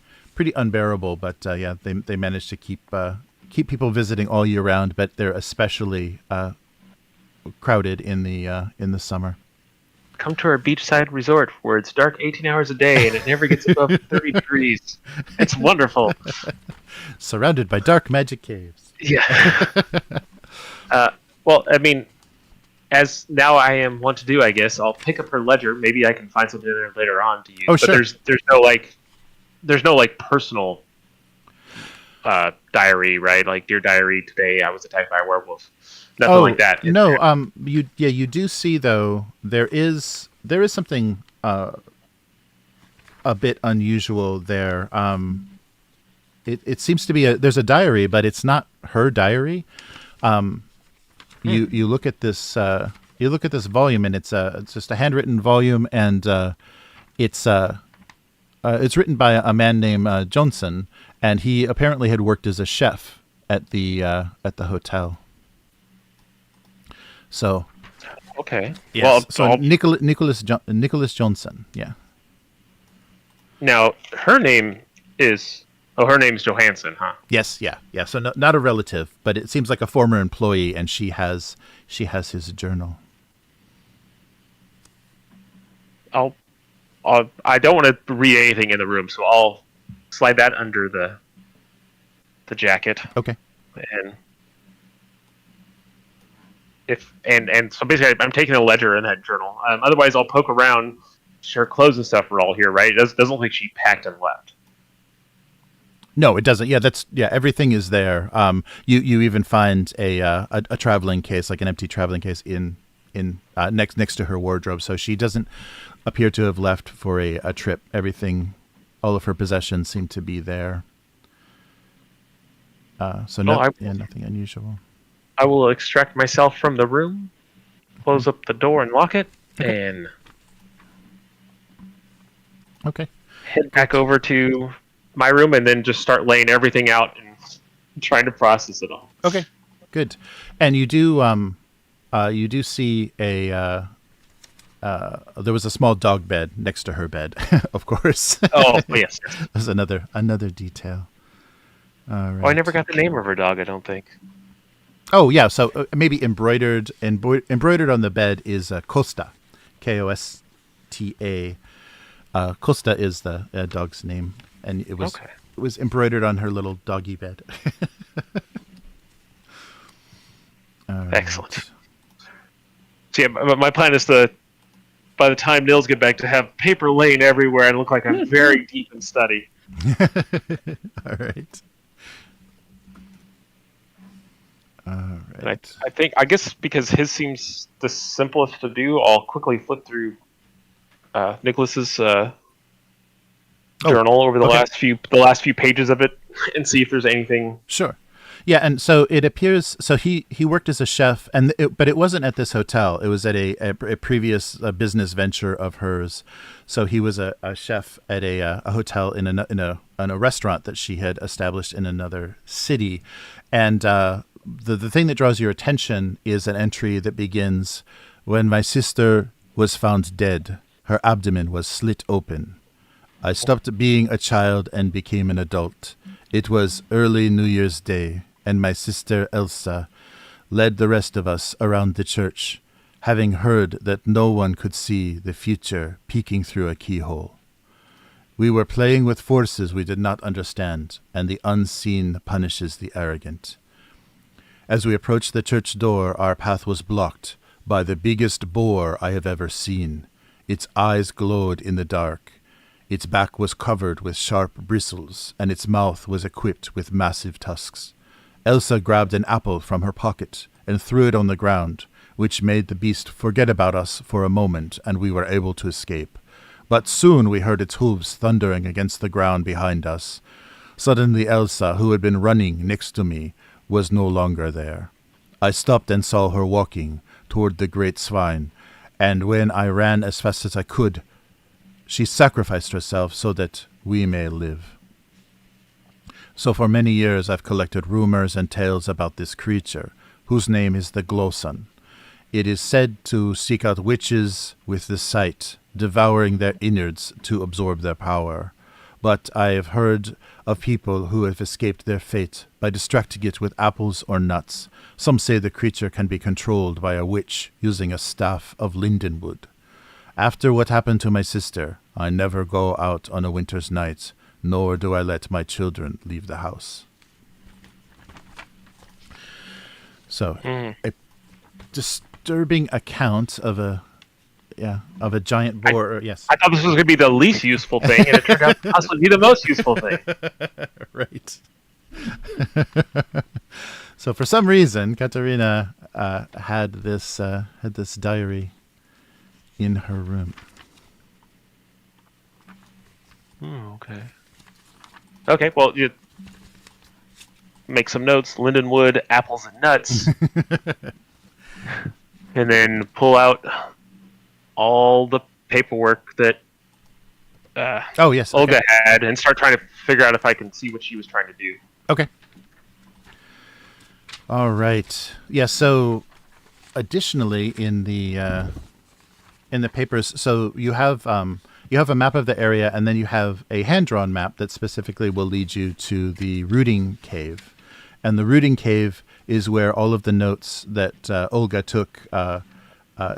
unbearable. But they manage to keep people visiting all year round, but they're especially crowded in the summer. Come to our beachside resort where it's dark 18 hours a day and it never gets above 30 degrees. It's wonderful. Surrounded by dark magic caves. Yeah. Well, I mean, as now I am want to do, I guess I'll pick up her ledger. Maybe I can find something in there later on to use. Oh, but sure. There's no like personal diary, right? Like, dear diary, today I was attacked by a werewolf. Nothing like that. No, you do see though there is something a bit unusual there. It seems to be there's a diary, but it's not her diary. You look at this volume, and it's just a handwritten volume, and it's written by a man named Johnson, and he apparently had worked as a chef at the hotel. So, okay. Yes. Well, so Nicholas Johnson. Yeah. Now her name is Johansson, huh? Yes. Yeah. So not a relative, but it seems like a former employee, and she has his journal. I don't want to read anything in the room, so I'll slide that under the jacket. Okay. And so basically, I'm taking a ledger in that journal. Otherwise, I'll poke around. Her clothes and stuff are all here, right? It doesn't look like she packed and left. No, it doesn't. Yeah, everything is there. You even find a traveling case, like an empty traveling case, in next to her wardrobe. So she doesn't appear to have left for a trip. Everything, all of her possessions seem to be there. Nothing unusual. I will extract myself from the room, close up the door and lock it, and head back over to my room, and then just start laying everything out and trying to process it all. Okay, good. And you do see there was a small dog bed next to her bed, of course. Oh, yes. There's another detail. All right. Oh, I never got the name of her dog, I don't think. Oh, yeah. So maybe embroidered on the bed is Costa, Kosta. Costa is the dog's name, and it was embroidered on her little doggy bed. Excellent. So yeah, my plan is to, by the time Nils get back, to have paper laying everywhere and look like I'm very deep in study. All right. And I guess because his seems the simplest to do, I'll quickly flip through Nicholas's journal over the last few pages of it and see if there's anything. Sure. Yeah, and so it appears. So he worked as a chef, but it wasn't at this hotel. It was at a previous business venture of hers. So he was a chef at a hotel in a restaurant that she had established in another city, and the thing that draws your attention is an entry that begins, "When my sister was found dead, her abdomen was slit open. I stopped being a child and became an adult. It was early New Year's Day, and my sister Elsa led the rest of us around the church. having heard that no one could see the future peeking through a keyhole. We were playing with forces we did not understand, and the unseen punishes the arrogant. As we approached the church door, our path was blocked by the biggest boar I have ever seen. Its eyes glowed in the dark. Its back was covered with sharp bristles, and its mouth was equipped with massive tusks. Elsa grabbed an apple from her pocket and threw it on the ground, which made the beast forget about us for a moment, and we were able to escape. But soon we heard its hooves thundering against the ground behind us. Suddenly Elsa, who had been running next to me, was no longer there. I stopped and saw her walking toward the great swine, and when I ran as fast as I could, she sacrificed herself so that we may live. So for many years I've collected rumors and tales about this creature, whose name is the Glowsun. It is said to seek out witches with the sight, devouring their innards to absorb their power. But I have heard of people who have escaped their fate by distracting it with apples or nuts. Some say the creature can be controlled by a witch using a staff of lindenwood. After what happened to my sister, I never go out on a winter's night, nor do I let my children leave the house. So, a disturbing account of a giant boar. Yes. I thought this was going to be the least useful thing, and it turned out to possibly be the most useful thing. Right. So for some reason, Katerina had this diary in her room. Okay. Okay, well, you make some notes, lindenwood, apples, and nuts. And then pull out all the paperwork that Yes. Olga Okay. had and start trying to figure out if I can see what she was trying to do. Okay. All right. Yeah. So, additionally, in the papers, so you have a map of the area, and then you have a hand-drawn map that specifically will lead you to the rooting cave, and the rooting cave is where all of the notes that Olga took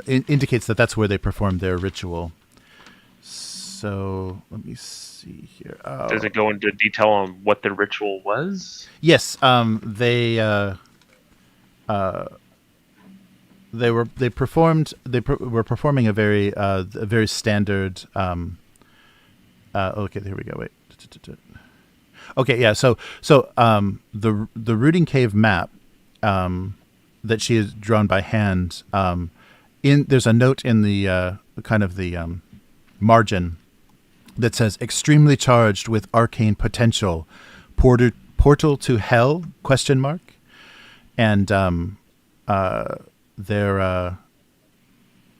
indicates that that's where they performed their ritual. So let me see here. Does it go into detail on what the ritual was? Yes, they were performing a very standard. Okay, here we go. Wait. Okay, yeah. So the rooting cave map that she has drawn by hand. There's a note in the kind of the margin that says extremely charged with arcane potential, portal to hell ? And there are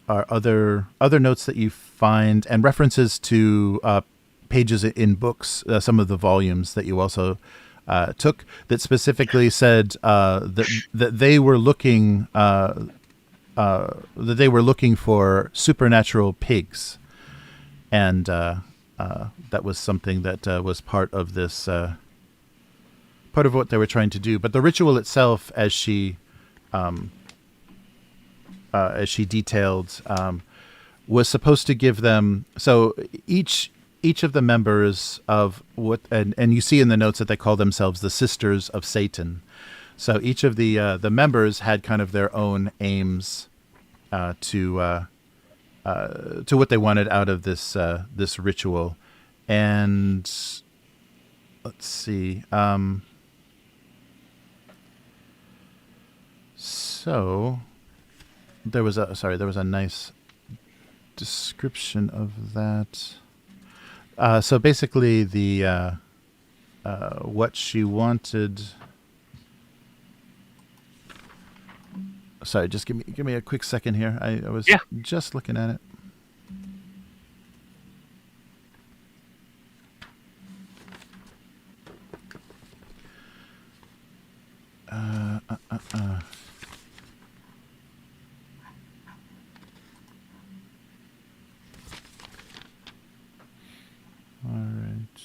other notes that you find and references to pages in books, some of the volumes that you also took, that specifically said that they were looking for supernatural pigs, and that was something that was part of this part of what they were trying to do. But the ritual itself, as she detailed, was supposed to give them, so each of the members of what, and you see in the notes that they call themselves the Sisters of Satan. So each of the members had kind of their own aims to what they wanted out of this ritual. And let's see. So there was a nice description of that. So basically, the what she wanted. Sorry, just give me a quick second here. I was just looking at it. All right.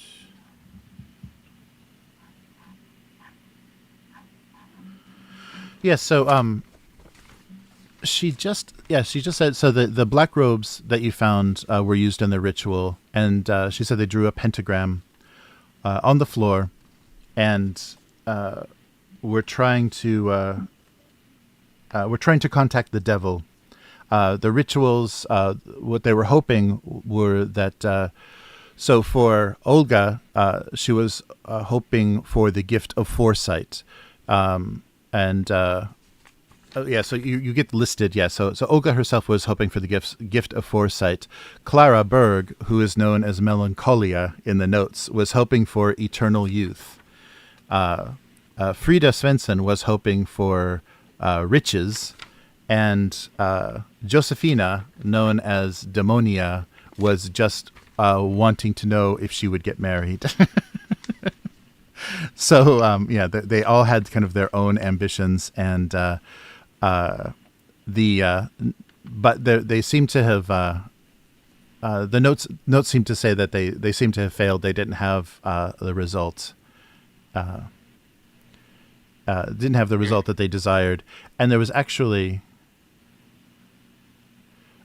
Yeah, so She just said so. The black robes that you found were used in the ritual, and she said they drew a pentagram on the floor, and we're trying to contact the devil. The rituals, what they were hoping were that. So for Olga, she was hoping for the gift of foresight, and. So you get listed, yeah. So Olga herself was hoping for the gift of foresight. Clara Berg, who is known as Melancholia in the notes, was hoping for eternal youth. Frida Svensson was hoping for riches, and Josefina, known as Demonia, was just wanting to know if she would get married. So they all had kind of their own ambitions, and but they seem to have the notes seem to say that they seem to have failed. They didn't have the result. Didn't have the result that they desired, and there was actually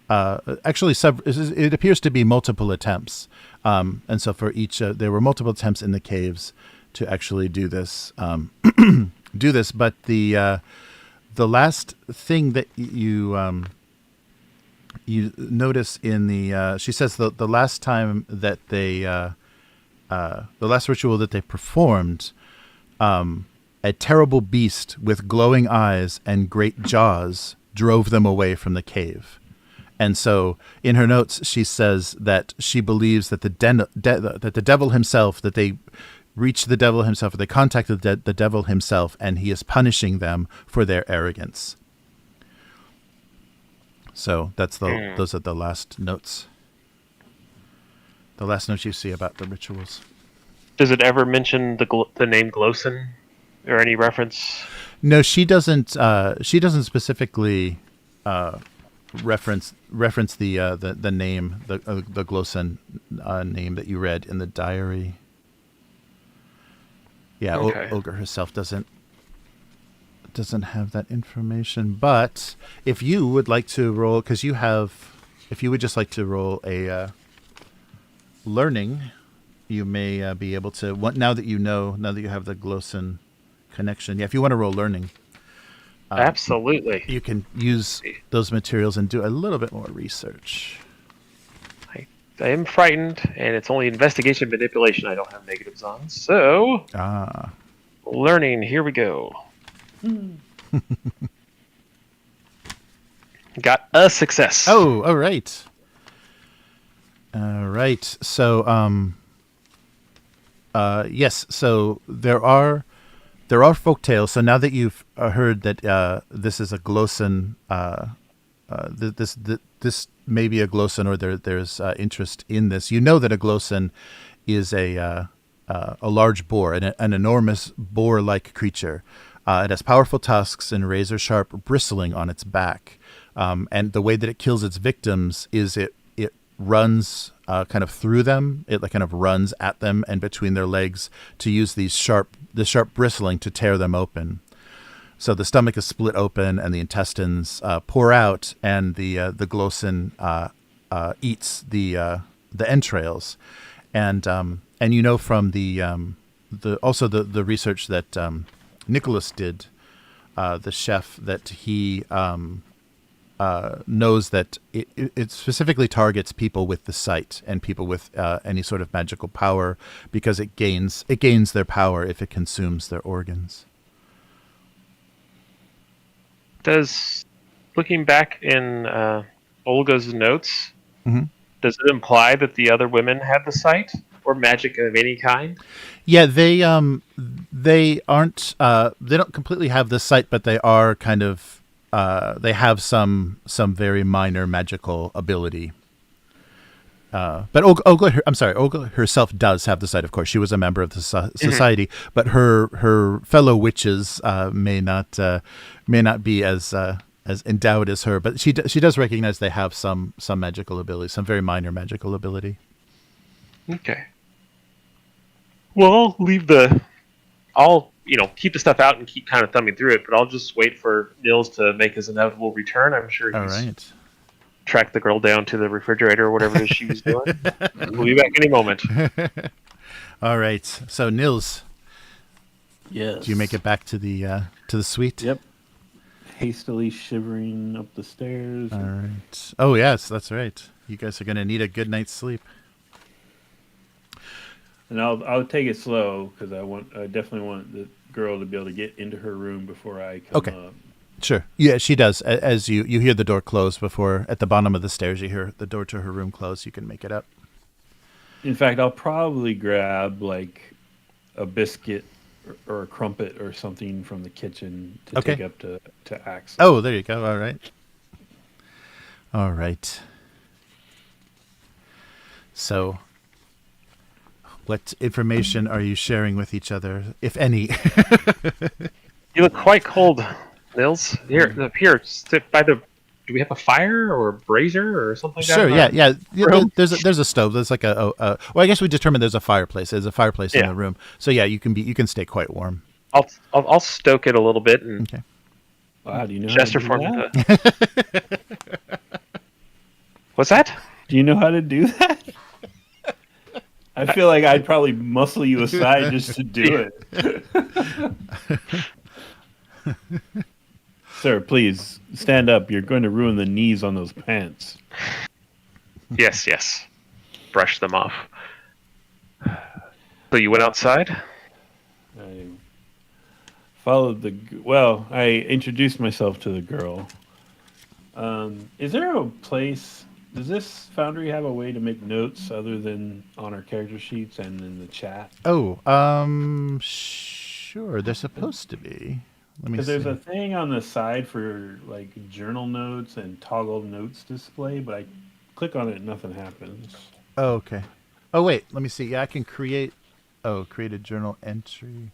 it appears to be multiple attempts, and so for each there were multiple attempts in the caves to actually do this. But the last thing that you notice in the she says the last time that they the last ritual that they performed, a terrible beast with glowing eyes and great jaws drove them away from the cave. And so in her notes she says that she believes that the devil himself, that they reached the devil himself, or they contacted the devil himself, and he is punishing them for their arrogance. So that's those are the last notes. The last notes you see about the rituals. Does it ever mention the name Glosen or any reference? No, she doesn't. She doesn't specifically reference the name, the Glosen name that you read in the diary. Yeah, okay. Olga herself doesn't have that information. But if you would like to roll, if you would just like to roll a learning, you may be able to. Now that you have the Glosen connection. Yeah, if you want to roll learning, absolutely, you can use those materials and do a little bit more research. I am frightened, and it's only investigation manipulation I don't have negatives on. So, learning, here we go. Got a success. Oh, all right. All right. So, yes. So there are folktales. So now that you've heard that this is a Glosen, this may be a Glosen, or there's interest in this. You know that a Glosen is a large boar, an enormous boar-like creature. It has powerful tusks and razor-sharp bristling on its back. And the way that it kills its victims is it runs kind of through them. It kind of runs at them and between their legs to use the sharp bristling to tear them open. So the stomach is split open and the intestines pour out, and the Glosen eats the entrails, and you know from the research that Nicholas did, the chef, that he knows that it specifically targets people with the sight and people with any sort of magical power, because it gains their power if it consumes their organs. Does, looking back in Olga's notes, mm-hmm. does it imply that the other women had the sight or magic of any kind? Yeah, they aren't. They don't completely have the sight, but they are kind of. They have some very minor magical ability. But Olga herself does have the sight. Of course, she was a member of the society, mm-hmm. but her fellow witches may not be as endowed as her. But she does recognize they have some magical ability, some very minor magical ability. Okay. Well, I'll keep the stuff out and keep kind of thumbing through it. But I'll just wait for Nils to make his inevitable return. I'm sure All he's right. tracked the girl down to the refrigerator or whatever it is she was doing. We'll be back any moment. All right. So Nils, Yes. do you make it back to the suite? Yep. Hastily shivering up the stairs. All right. Oh yes, that's right. You guys are gonna need a good night's sleep. And I'll take it slow because I definitely want the girl to be able to get into her room before I come Okay. up. Sure. Yeah, she does. As you hear the door close before at the bottom of the stairs, you hear the door to her room close. You can make it up. In fact, I'll probably grab like a biscuit or a crumpet or something from the kitchen to Okay. take up to Axel. Oh, there you go. All right. All right. So, what information are you sharing with each other, if any? You look quite cold, Nils. Here, sit by the. Do we have a fire or a brazier or something like Sure. that? Yeah. room? There's a stove. There's like well, I guess we determined there's a fireplace. There's a fireplace in Yeah. the room. So yeah, you can stay quite warm. I'll stoke it a little bit and Okay. Wow, do you know gesture how to for do me. that? What's that? Do you know how to do that? I feel like I'd probably muscle you aside just to do it. Sir, please stand up. You're going to ruin the knees on those pants. Yes. Brush them off. So you went outside? I followed I introduced myself to the girl. Is there a place? Does this Foundry have a way to make notes other than on our character sheets and in the chat? Oh, sure. They're supposed to be. Let me Because see. there's a thing on the side for like journal notes and toggle notes display, but I click on it and nothing happens. Oh, okay. Oh, wait. Let me see. Yeah, I can create a journal entry.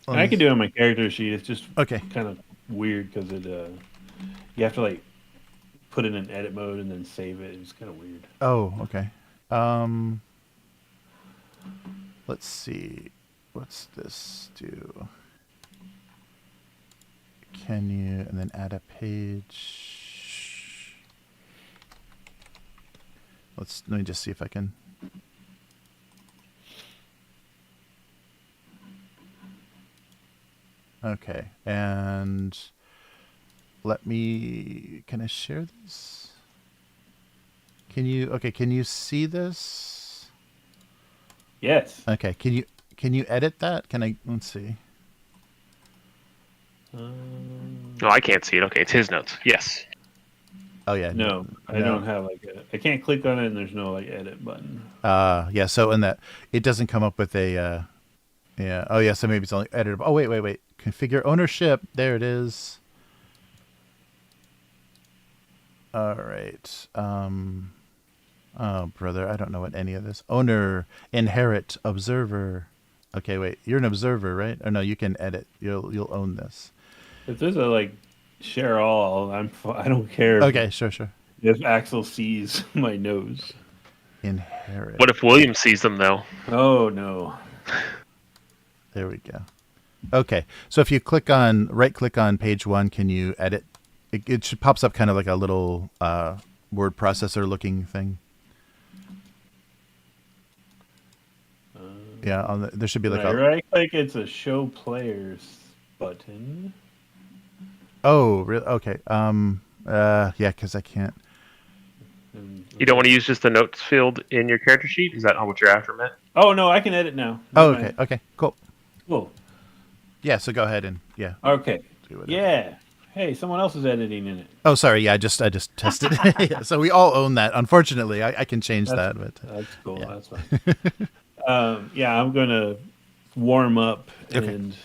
I can do it on my character sheet. It's just Okay. kind of weird because you have to like put it in edit mode and then save it. It's kind of weird. Oh, okay. Let's see. What's this do? Can you, and then add a page. Let me just see if I can. Okay, and can I share this? Can you see this? Yes. Okay, can you edit that? Let's see. No, I can't see it. Okay, it's his notes. Yes. Oh yeah. No, I don't have I can't click on it and there's no like edit button. Yeah, so in that it doesn't come up with a yeah. Oh yeah, so maybe it's only editable. Oh wait. Configure ownership. There it is. All right. Oh brother, I don't know what any of this. Owner, inherit, observer. Okay, wait. You're an observer, right? Or no, you can edit. You'll own this. If there's a like share all, I don't care. Okay, sure. If Axel sees my nose. Inherit. What if William sees them though? Oh no. There we go. Okay, so if you right click on page 1, can you edit? It pops up kind of like a little word processor looking thing. Yeah, there should be like When I right click, it's a show players button. Oh, really? Okay. Yeah, because I can't. You don't want to use just the notes field in your character sheet? Is that not what you're after, Matt? Oh no, I can edit now. Oh, Never okay. mind. Okay, cool. Cool. Yeah, so go ahead and Okay. do whatever. Yeah. Hey, someone else is editing in it. Oh, sorry. Yeah, I just tested. Yeah, so we all own that. Unfortunately, I can change that, but That's cool. yeah. That's fine. Yeah, I'm gonna warm up Okay. and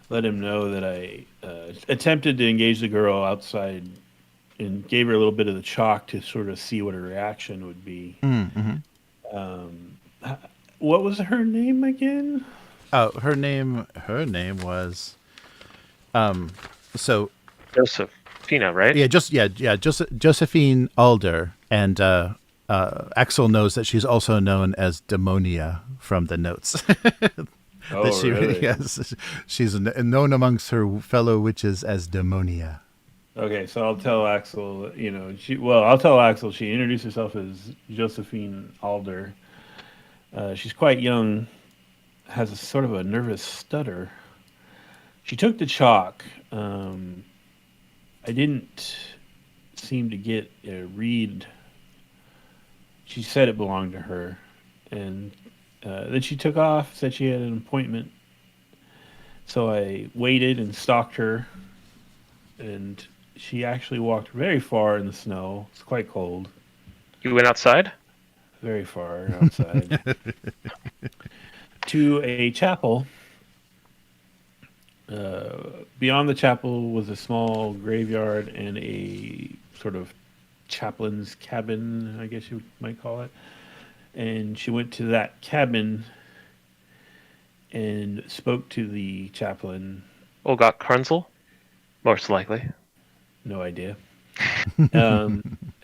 let him know that I attempted to engage the girl outside and gave her a little bit of the chalk to sort of see what her reaction would be. Mm-hmm. What was her name again? Oh, her name was so Josephina, right? Josephine Alder, and Axel knows that she's also known as Demonia from the notes. That Oh, she really? yes, she's known amongst her fellow witches as Demonia. Okay, so I'll tell Axel. I'll tell Axel. She introduced herself as Josephine Alder. She's quite young, has a sort of a nervous stutter. She took the chalk. I didn't seem to get a read. She said it belonged to her, and then she took off. Said she had an appointment. So I waited and stalked her, and she actually walked very far in the snow. It's quite cold. You went outside? Very far outside to a chapel. Beyond the chapel was a small graveyard and a sort of chaplain's cabin, I guess you might call it. And she went to that cabin and spoke to the chaplain. Olga Krunzel? Most likely. No idea.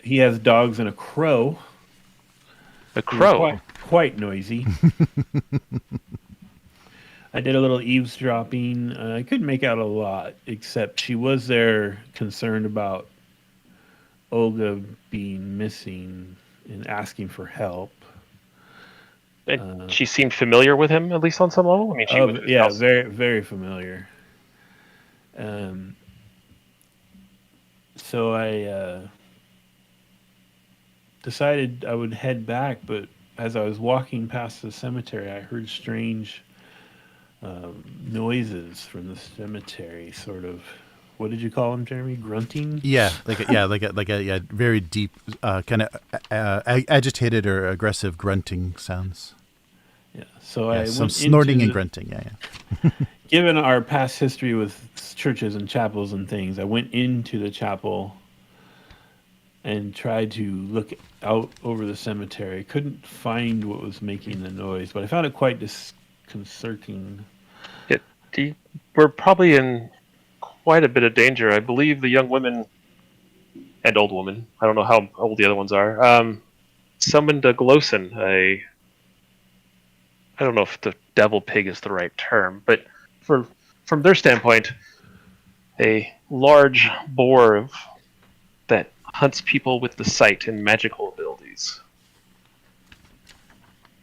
He has dogs and a crow. A crow? Quite noisy. I did a little eavesdropping. I couldn't make out a lot, except she was there concerned about Olga being missing and asking for help. She seemed familiar with him, at least on some level? I mean, she was yeah, very, very familiar. So I decided I would head back, but as I was walking past the cemetery, I heard strange noises from the cemetery. Sort of, what did you call them, Jeremy? Grunting? Yeah, like a very deep, kind of agitated or aggressive grunting sounds. Yeah. So Yeah, I some went snorting and into grunting. Yeah. given our past history with churches and chapels and things, I went into the chapel and tried to look out over the cemetery. Couldn't find what was making the noise, but I found it quite disconcerting. We're probably in quite a bit of danger. I believe the young women and old woman, I don't know how old the other ones are, summoned a Glosen, I don't know if the devil pig is the right term, but from their standpoint, a large boar that hunts people with the sight and magical abilities.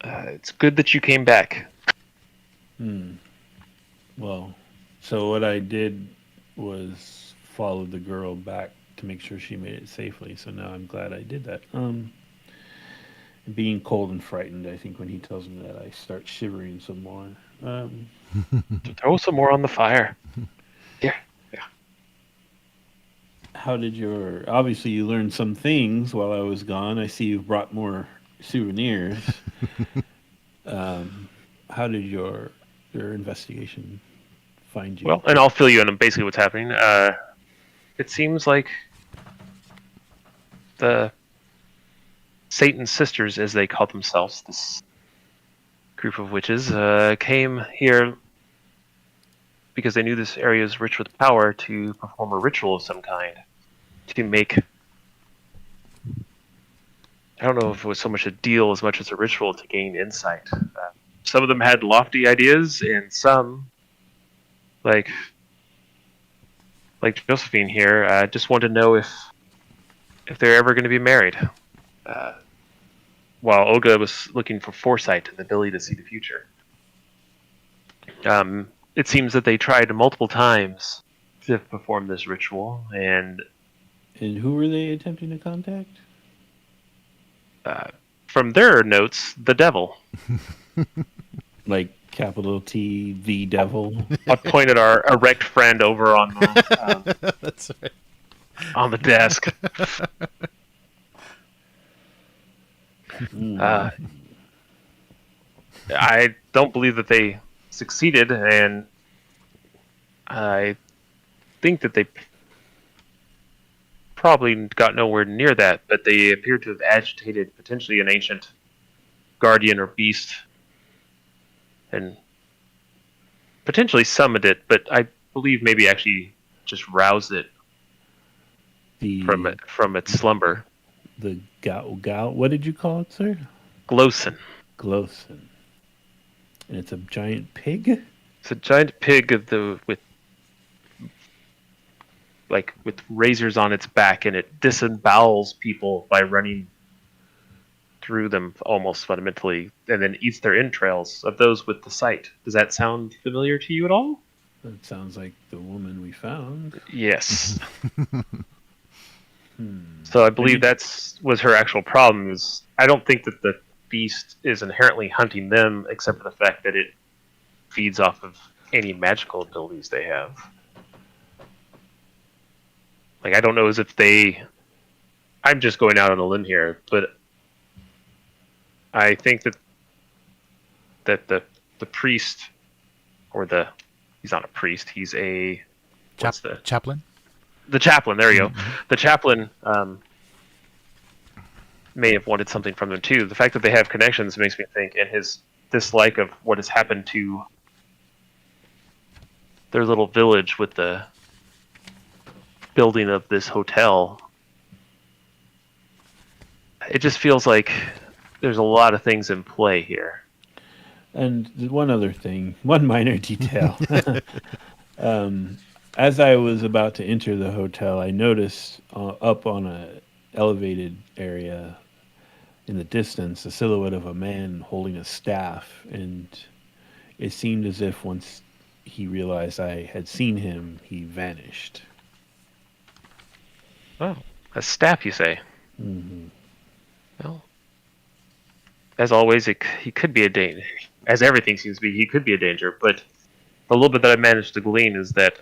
It's good that you came back. Well, so what I did was follow the girl back to make sure she made it safely. So now I'm glad I did that. Being cold and frightened, I think when he tells me that, I start shivering some more. Throw some more on the fire. Yeah. How did obviously you learned some things while I was gone. I see you've brought more souvenirs. How did your investigation find you? Well, and I'll fill you in on basically what's happening. It seems like the Satan's sisters, as they call themselves, this group of witches, came here because they knew this area is rich with power to perform a ritual of some kind. To make, I don't know if it was so much a deal as much as a ritual to gain insight. Some of them had lofty ideas, and some, like Josephine here, just wanted to know if they're ever going to be married. While Olga was looking for foresight and the ability to see the future. It seems that they tried multiple times to perform this ritual, and who were they attempting to contact? from their notes, the devil. Like capital T, the devil. I pointed our erect friend over on the, That's right. on the desk. I don't believe that they succeeded, and I think that they probably got nowhere near that, but they appear to have agitated potentially an ancient guardian or beast and potentially summoned it, but I believe maybe actually just roused it from its slumber. The Gal, what did you call it, sir? Glosen. Glosen. And it's a giant pig? It's a giant pig with razors on its back, and it disembowels people by running through them almost fundamentally, and then eats their entrails of those with the sight. Does that sound familiar to you at all? That sounds like the woman we found. Yes. So I believe was her actual problem. Is I don't think that the beast is inherently hunting them, except for the fact that it feeds off of any magical abilities they have. Like, I don't know as if I'm just going out on a limb here, but I think that the priest, he's not a priest, he's a chaplain. The chaplain, there you go. The chaplain may have wanted something from them too. The fact that they have connections makes me think, and his dislike of what has happened to their little village with the building of this hotel. It just feels like there's a lot of things in play here. And one other thing, one minor detail. As I was about to enter the hotel, I noticed up on a elevated area in the distance a silhouette of a man holding a staff, and it seemed as if once he realized I had seen him, he vanished. Oh, a staff, you say? Mm-hmm. Well, as always, he could be a danger. As everything seems to be, he could be a danger. But the little bit that I managed to glean is that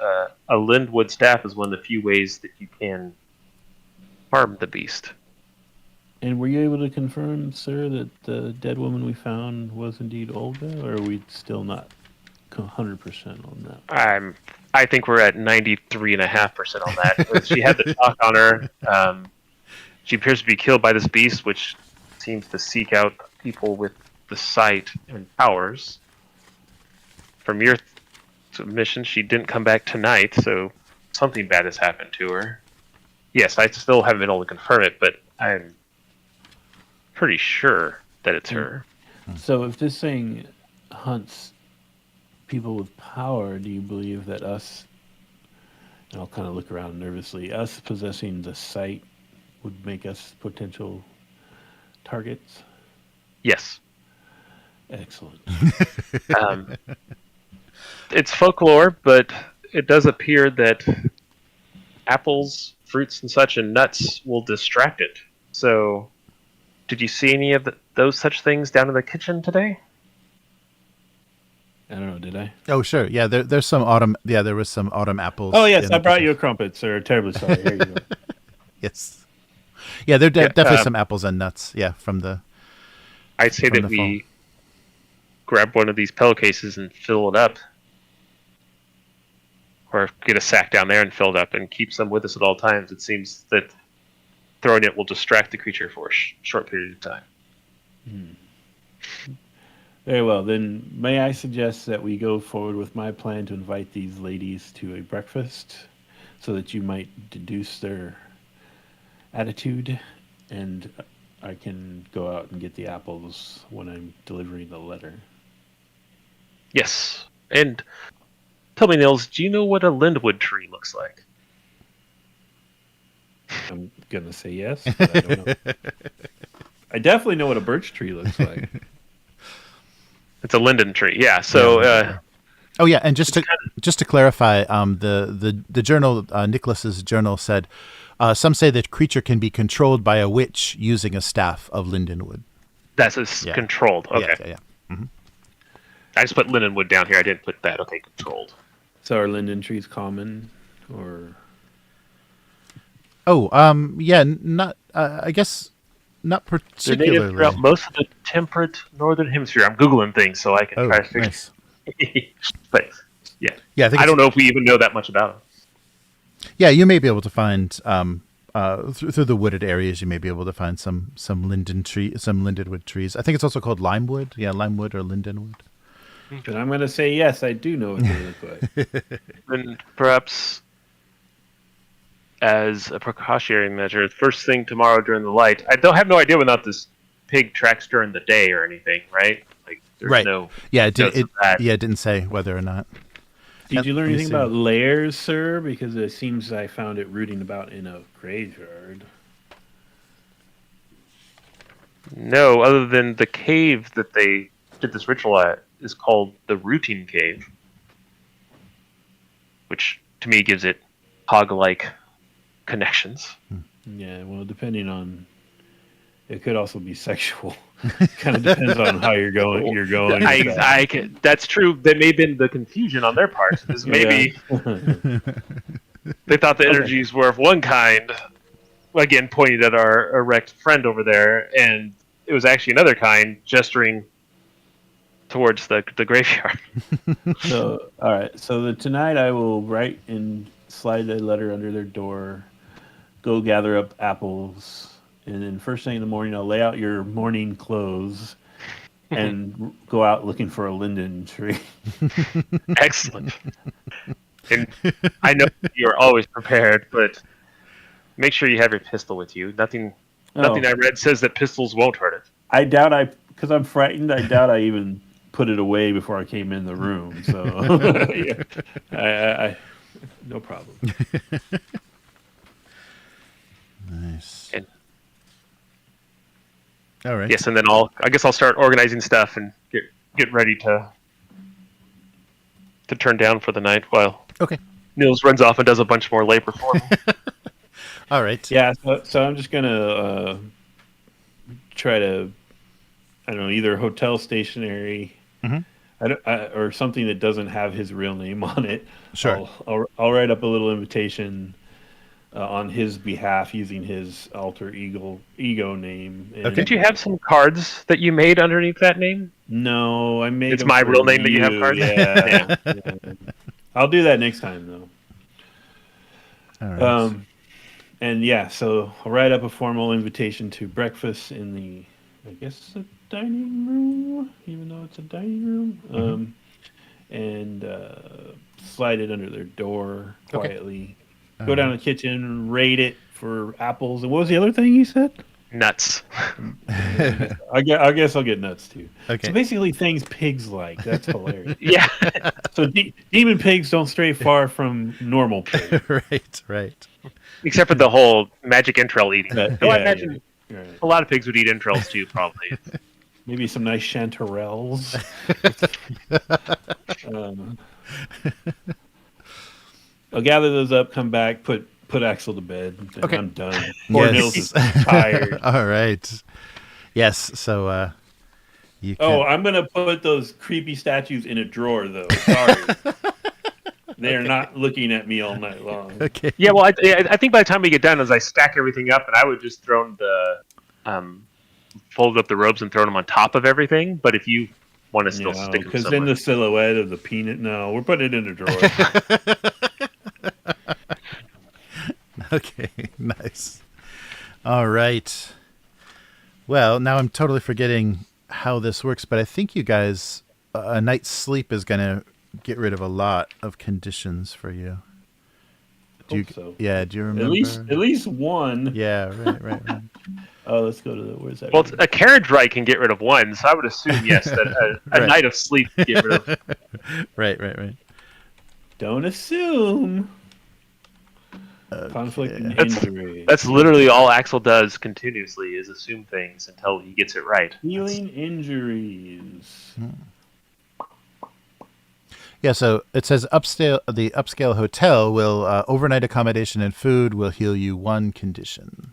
a lindwood staff is one of the few ways that you can harm the beast. And were you able to confirm, sir, that the dead woman we found was indeed Olga, or are we still not 100% on that? I think we're at 93.5% on that. She had the talk on her. She appears to be killed by this beast, which seems to seek out people with the sight and powers. From your submission, she didn't come back tonight, so something bad has happened to her. Yes, I still haven't been able to confirm it, but I'm pretty sure that it's her. So if this thing hunts people with power, do you believe that us, and I'll kind of look around nervously, us possessing the sight would make us potential targets? Yes. Excellent. It's folklore, but it does appear that apples, fruits, and such, and nuts will distract it. So, did you see any of those such things down in the kitchen today? I don't know, did I? Oh, sure. Yeah, there's some autumn. Yeah, there was some autumn apples. Oh, yes, I brought you a crumpet, sir. Terribly sorry. Here you go. Yes. Yeah, there definitely some apples and nuts. Yeah, from the. I'd say that we grab one of these pillowcases and fill it up. Or get a sack down there and fill it up and keep some with us at all times. It seems that throwing it will distract the creature for a short period of time. Very well. Then may I suggest that we go forward with my plan to invite these ladies to a breakfast so that you might deduce their attitude, and I can go out and get the apples when I'm delivering the letter. Yes. And tell me, Nils, do you know what a lindwood tree looks like? I'm going to say yes, but I don't know. I definitely know what a birch tree looks like. It's a linden tree, yeah. So, oh yeah, and just to clarify, the journal, Nicholas's journal said, some say that creature can be controlled by a witch using a staff of lindenwood. That's controlled. Okay. Yeah. Mm-hmm. I just put lindenwood down here. I didn't put that. Okay, controlled. So are linden trees common, or? Oh, yeah, not. I guess not particularly. They're native throughout most of the temperate northern hemisphere. I'm googling things so I can try to figure. Nice. But yeah, I don't know if we even know that much about them. Yeah, you may be able to find through the wooded areas. You may be able to find some lindenwood trees. I think it's also called limewood. Yeah, limewood or lindenwood. But I'm going to say yes. I do know what they look like. Then perhaps, as a precautionary measure, first thing tomorrow during the light. I don't have no idea whether or not this pig tracks during the day or anything, right? Like, There's Right. no Yeah, it notes did. of that. Yeah, it didn't say whether or not. Did you learn Let me anything see. about layers, sir? Because it seems I found it rooting about in a graveyard. No, other than the cave that they did this ritual at is called the Rooting Cave, which to me gives it hog-like connections. Yeah, well, depending on, it could also be sexual. Kind of depends on how you're going. You're going. with that. That's true. That may have been the confusion on their part. Is maybe they thought the energies were of one kind. Again, pointed at our erect friend over there, and it was actually another kind, gesturing towards the graveyard. So, all right. So tonight I will write and slide a letter under their door. Go gather up apples, and then first thing in the morning I'll lay out your morning clothes and go out looking for a linden tree. Excellent. And I know you're always prepared, but make sure you have your pistol with you. Nothing I read says that pistols won't hurt it. I doubt because I'm frightened. I doubt I even put it away before I came in the room. So, yeah, I no problem. Nice. And, All right. yes, and then I guess I'll start organizing stuff and get ready to turn down for the night while Okay. Nils runs off and does a bunch more labor for me. All right. Yeah. So I'm just gonna try to, I don't know, either hotel stationery, or something that doesn't have his real name on it. Sure. I'll write up a little invitation on his behalf using his alter ego name. And Okay. Did you have some cards that you made underneath that name? No, I made. It's them my for real name that you have cards? Yeah. Yeah. I'll do that next time though. All right. And yeah, so I'll write up a formal invitation to breakfast in the, I guess, a dining room, even though it's a dining room, and slide it under their door quietly. Go down to the kitchen, raid it for apples. And what was the other thing you said? Nuts. I guess I'll get nuts too. Okay. So basically, things pigs like. That's hilarious. Yeah. So demon pigs don't stray far from normal pigs. Right. Except for the whole magic entrail eating. But, Though I yeah, imagine yeah. Right. a lot of pigs would eat entrails too, probably. Maybe some nice chanterelles. I'll gather those up, come back, put Axel to bed, and Okay. I'm done. Poor Nils is tired. All right. Yes. So you can. Oh, I'm gonna put those creepy statues in a drawer, though. Sorry, they're not looking at me all night long. Okay. Yeah, well, I think by the time we get done, as I stack everything up, and I would just throw the fold up the robes and throw them on top of everything. But if you want to still stick them because somewhere, then the silhouette of the peanut. No, we're putting it in a drawer. Okay. Nice. All right. Well, now I'm totally forgetting how this works, but I think you guys, a night's sleep is going to get rid of a lot of conditions for you. Hope so. Yeah. Do you remember? At least one. Yeah. Right. Oh, let's go to where's that? well, a carriage ride can get rid of one, so I would assume yes that a Right. night of sleep can get rid of. Right. Don't assume. Conflict and injury. That's literally all Axel does continuously is assume things until he gets it right. Healing injuries. Yeah, so it says the upscale hotel will overnight accommodation and food will heal you one condition.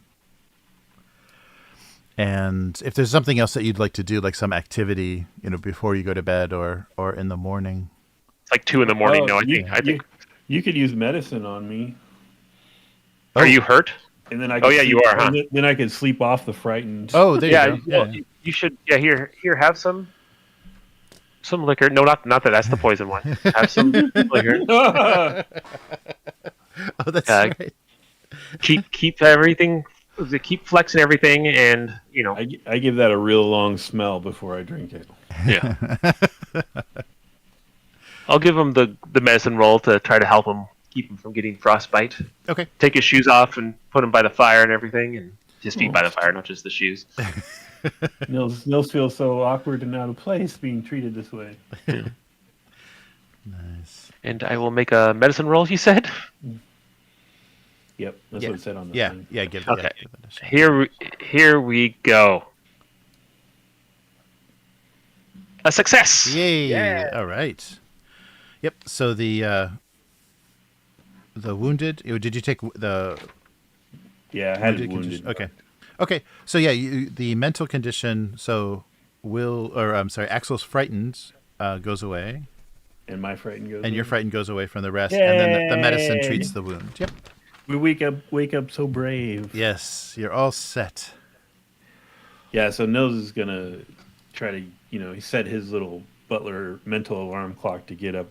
And if there's something else that you'd like to do, like some activity, before you go to bed or in the morning. It's like 2 a.m. No, I think. You could use medicine on me, Are you hurt? and then I. Oh, yeah, you are, huh? Then I could sleep off the frightened. Oh, there Yeah, you go. well, you should. Yeah, here, have some liquor. No, not that. That's the poison one. Have some liquor. Oh, that's right. Keep everything. Keep flexing everything, and I give that a real long smell before I drink it. Yeah. I'll give him the medicine roll to try to help him keep him from getting frostbite. Okay. Take his shoes off and put him by the fire and everything, and his feet by the fire, not just the shoes. Nils feels so awkward and out of place being treated this way. Nice. And I will make a medicine roll, you said? Yep, that's Yeah. what it said on the Yeah, thing. yeah, give Okay. that a shot. Here we go. A success. Yay! Yeah. All right. Yep. So the wounded. Did you take the Yeah, I had it wounded wounded. condition? Okay. Okay. So yeah, the mental condition. So I'm sorry, Axel's frightened goes away, And my frightened goes and your away. frightened goes away from the rest, and then the medicine Yay! treats the wound. Yep. We wake up so brave. Yes, you're all set. Yeah, so Nils is gonna try to, he set his little butler mental alarm clock to get up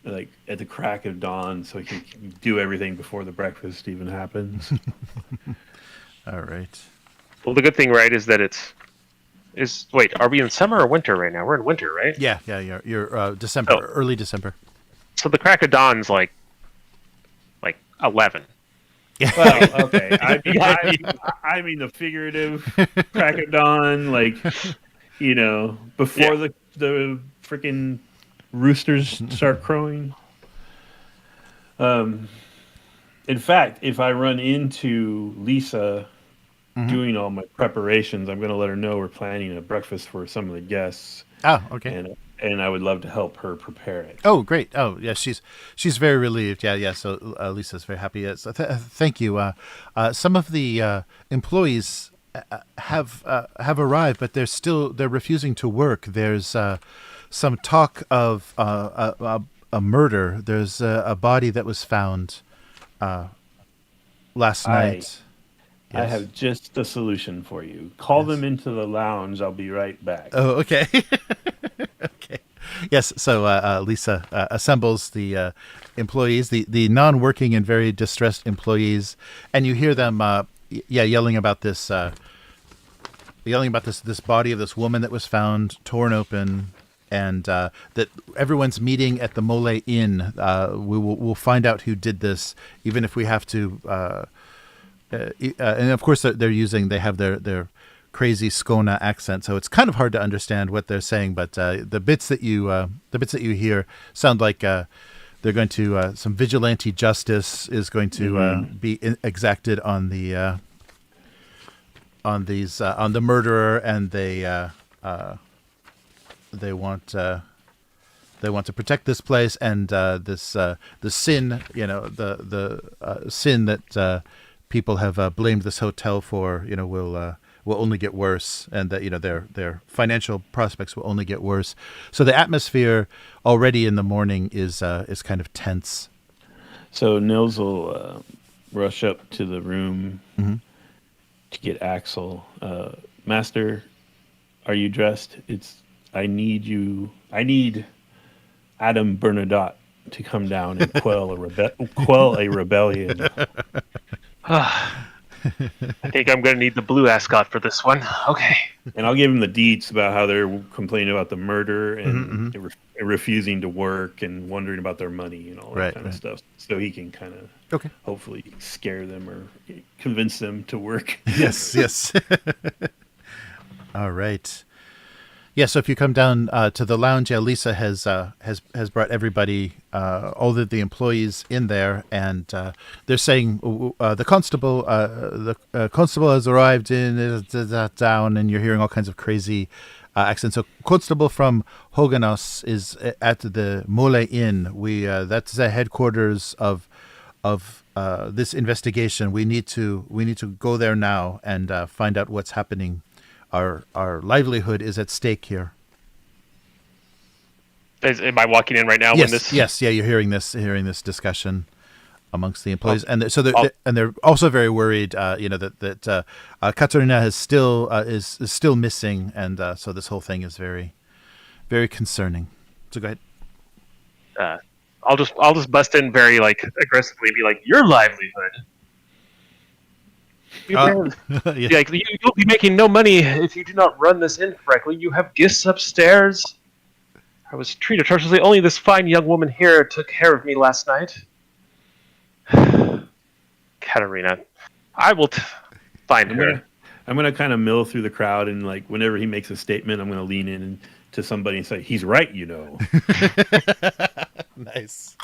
like at the crack of dawn so he can do everything before the breakfast even happens. All right. Well, the good thing, right, is that wait, are we in summer or winter right now? We're in winter, right? Yeah, yeah. You're December, Oh. early December. So the crack of dawn's like 11. Well, okay. I mean the figurative crack of dawn, like, before the freaking roosters start crowing. In fact, if I run into Lisa doing all my preparations, I'm going to let her know we're planning a breakfast for some of the guests, Oh, okay. and I would love to help her prepare it. Oh, great. Oh, yeah. She's very relieved. Yeah, yeah. So Lisa's very happy. So thank you. Some of the employees have arrived, but they're refusing to work. There's some talk of a murder. There's a body that was found last night. I Yes. have just the solution for you. Call them into the lounge. I'll be right back. Oh, okay. Okay. Yes. So Lisa assembles the employees, the non-working and very distressed employees, and you hear them, yelling about this this body of this woman that was found torn open, and that everyone's meeting at the Mole Inn. We'll find out who did this, even if we have to. And of course, they have their crazy Skåne accent, so it's kind of hard to understand what they're saying. But the bits that you hear sound like they're going to some vigilante justice is going to be exacted on the murderer, and they want to protect this place, and the sin, the sin that people have blamed this hotel for, will only get worse, and that their financial prospects will only get worse. So the atmosphere already in the morning is kind of tense. So Nils will rush up to the room to get Axel. Master, are you dressed? I need Adam Bernadotte to come down and quell a rebellion. I think I'm going to need the blue ascot for this one. Okay. And I'll give him the deets about how they're complaining about the murder and refusing to work and wondering about their money and all that kind of stuff. So he can kind of hopefully scare them or convince them to work. Yes. All right. Yeah, so if you come down to the lounge, Lisa has brought everybody, all of the employees in there, and they're saying the constable has arrived in town, and you're hearing all kinds of crazy accents. So constable from Höganäs is at the Mole Inn. That's the headquarters of this investigation. We need to go there now and find out what's happening. Our livelihood is at stake here. Am I walking in right now? Yes, you're hearing this discussion amongst the employees, and they're also very worried. That Katarina is still missing, and so this whole thing is very, very concerning. So go ahead. I'll just bust in very aggressively and be like, your livelihood. You'll be making no money if you do not run this inn correctly. You have guests upstairs. I was treated atrociously. Only this fine young woman here took care of me last night. Katarina, I will find her. I'm gonna kind of mill through the crowd, and like whenever he makes a statement, I'm gonna lean in to somebody and say, "He's right," you know. Nice.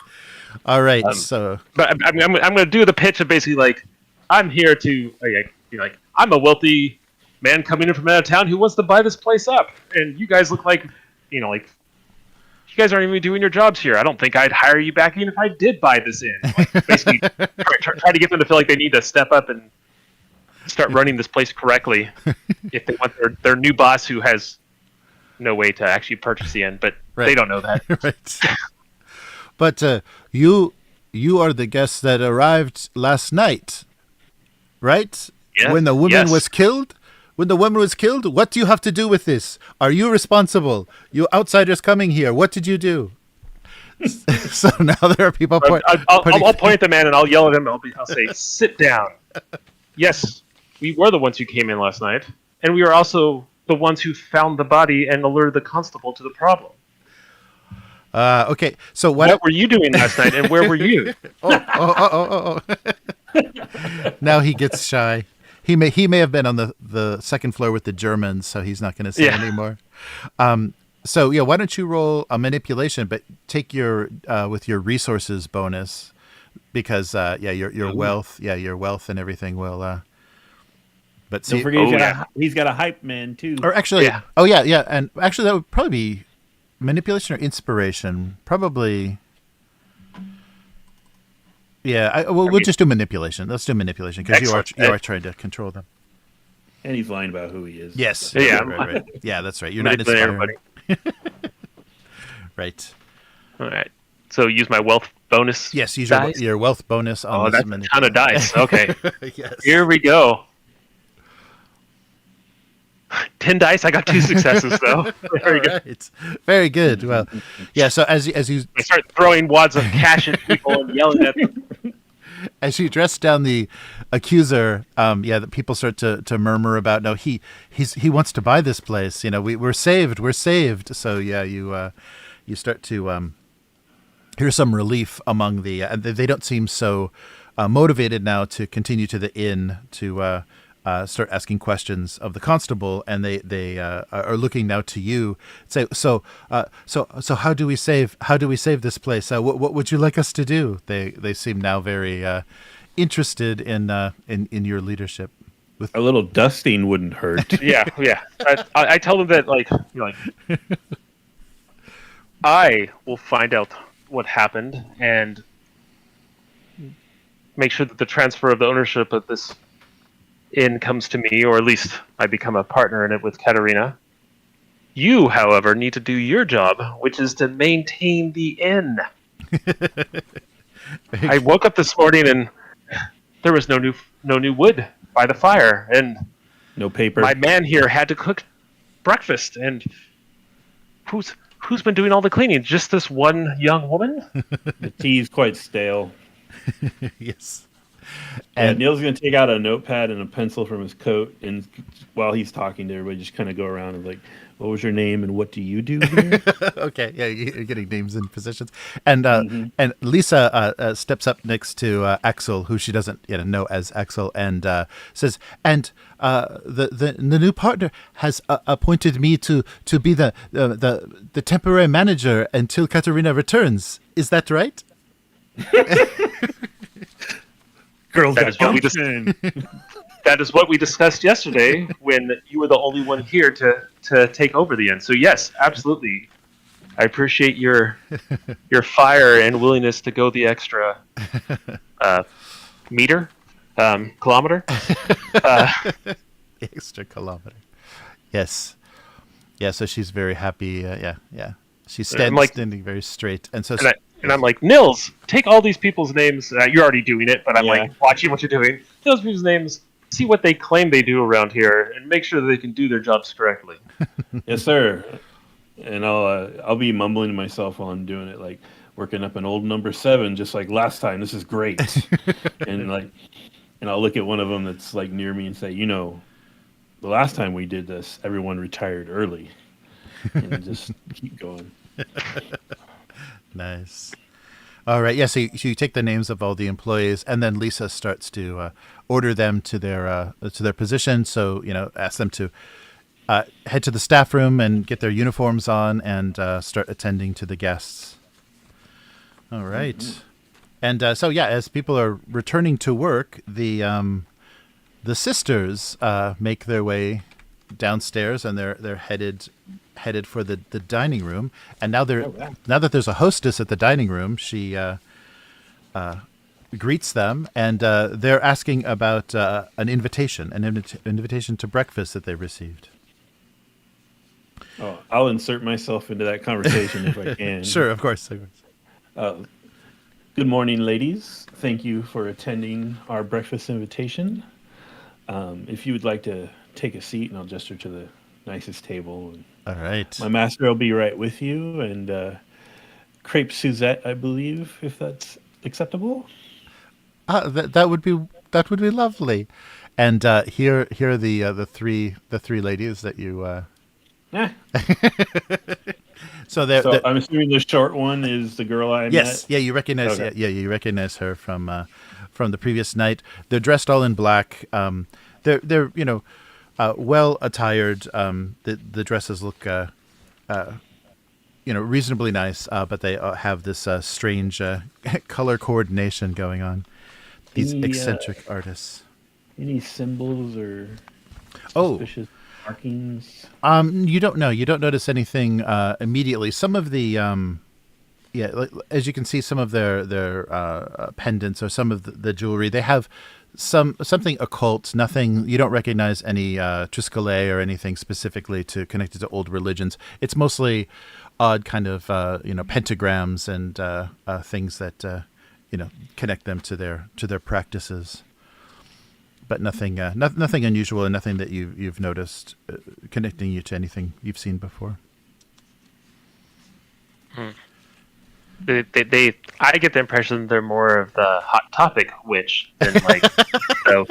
All right. Um, So but I'm going to do the pitch of basically like, I'm here to be like, I'm a wealthy man coming in from out of town who wants to buy this place up, and you guys look like, like you guys aren't even doing your jobs here. I don't think I'd hire you back even if I did buy this in. Like, basically, try to get them to feel like they need to step up and start running this place correctly if they want their new boss who has no way to actually purchase the end, but they don't know that. Right. But you are the guest that arrived last night, right? Yeah, When the woman yes. was killed? When the woman was killed? What do you have to do with this? Are you responsible? You outsiders coming here. What did you do? So now there are people I'll point at the man and I'll yell at him. I'll say, sit down. Yes, we were the ones who came in last night, and we were also the ones who found the body and alerted the constable to the problem. Okay, so what were you doing last night, and where were you? Oh. Now he gets shy. He may have been on the second floor with the Germans, so he's not going to say anymore. So yeah, why don't you roll a manipulation, but take your with your resources bonus, because your wealth, your wealth and everything will. But see, don't forget he's got a hype man too. Or actually, and actually that would probably be manipulation or inspiration, probably. Yeah, we'll just do manipulation. Let's do manipulation because you are trying to control them. And he's lying about who he is. Yes. So. Yeah. Right. Yeah, that's right. You're not inspiring. Everybody. Right. All right. So use my wealth bonus. Yes, use dice? your wealth bonus on this. That's a ton of dice. Okay. Yes. Here we go. 10 dice. I got 2 successes though. Very good. Right. Very good. Well, yeah. So as you I start throwing wads of cash at people and yelling at them. As you dress down the accuser, the people start to murmur about, no, he wants to buy this place. We're saved. So yeah, you start to hear some relief among the. They don't seem so motivated now to continue to the inn to start asking questions of the constable, and they are looking now to you. Say, so how do we save this place? What would you like us to do? They seem now very interested in your leadership. A little dusting wouldn't hurt. Yeah. I tell them that I will find out what happened and make sure that the transfer of the ownership of this inn comes to me, or at least I become a partner in it with Katerina. You, however, need to do your job, which is to maintain the inn. I woke up this morning and there was no new wood by the fire, and no paper. My man here had to cook breakfast, and who's been doing all the cleaning? Just this one young woman? The tea's quite stale. Yes. And Neil's going to take out a notepad and a pencil from his coat, and while he's talking to everybody, just kind of go around and like, what was your name and what do you do here? Okay, yeah, you're getting names and positions. And and Lisa steps up next to Axel, who she doesn't know as Axel, and says, and the new partner has appointed me to be the temporary manager until Katerina returns. Is that right? Girls that is what we discussed yesterday when you were the only one here to take over the inn. So yes, absolutely. I appreciate your fire and willingness to go the extra kilometer. Extra kilometer. Yes. Yeah, so she's very happy. Yeah. She's standing very straight. And I'm like, Nils, take all these people's names. You're already doing it, but I'm like watching what you're doing. Those people's names, see what they claim they do around here, and make sure that they can do their jobs correctly. Yes, sir. And I'll be mumbling to myself while I'm doing it, like working up an old number 7, just like last time. This is great. and I'll look at one of them that's like near me and say, the last time we did this, everyone retired early, and just keep going. Nice. All right. Yeah. So you take the names of all the employees, and then Lisa starts to order them to their position. So ask them to head to the staff room and get their uniforms on and start attending to the guests. All right. Mm-hmm. And so as people are returning to work, the sisters make their way downstairs, and they're headed for the dining room. And now now that there's a hostess at the dining room, she greets them, and they're asking about an invitation to breakfast that they received. Oh, I'll insert myself into that conversation if I can. Sure, of course. Good morning, ladies. Thank you for attending our breakfast invitation. If you would like to take a seat, and I'll gesture to the nicest table. All right. My master will be right with you, and crepe Suzette, I believe, if that's acceptable. That would be lovely. And here are the three ladies that you. So I'm assuming the short one is the girl I met. Yes, yeah, you recognize. Okay. Yeah, you recognize her from the previous night. They're dressed all in black. They're well attired. The dresses look reasonably nice, but they have this strange color coordination going on. These eccentric artists. Any symbols or suspicious markings? You don't know. You don't notice anything immediately. Some of the as you can see, some of their pendants or some of the jewelry, they have something occult. Nothing. You don't recognize any Triscale or anything specifically connected to old religions. It's mostly odd kind of pentagrams and things that connect them to their practices. But nothing unusual, and nothing that you've noticed connecting you to anything you've seen before. I get the impression they're more of the Hot Topic witch than like the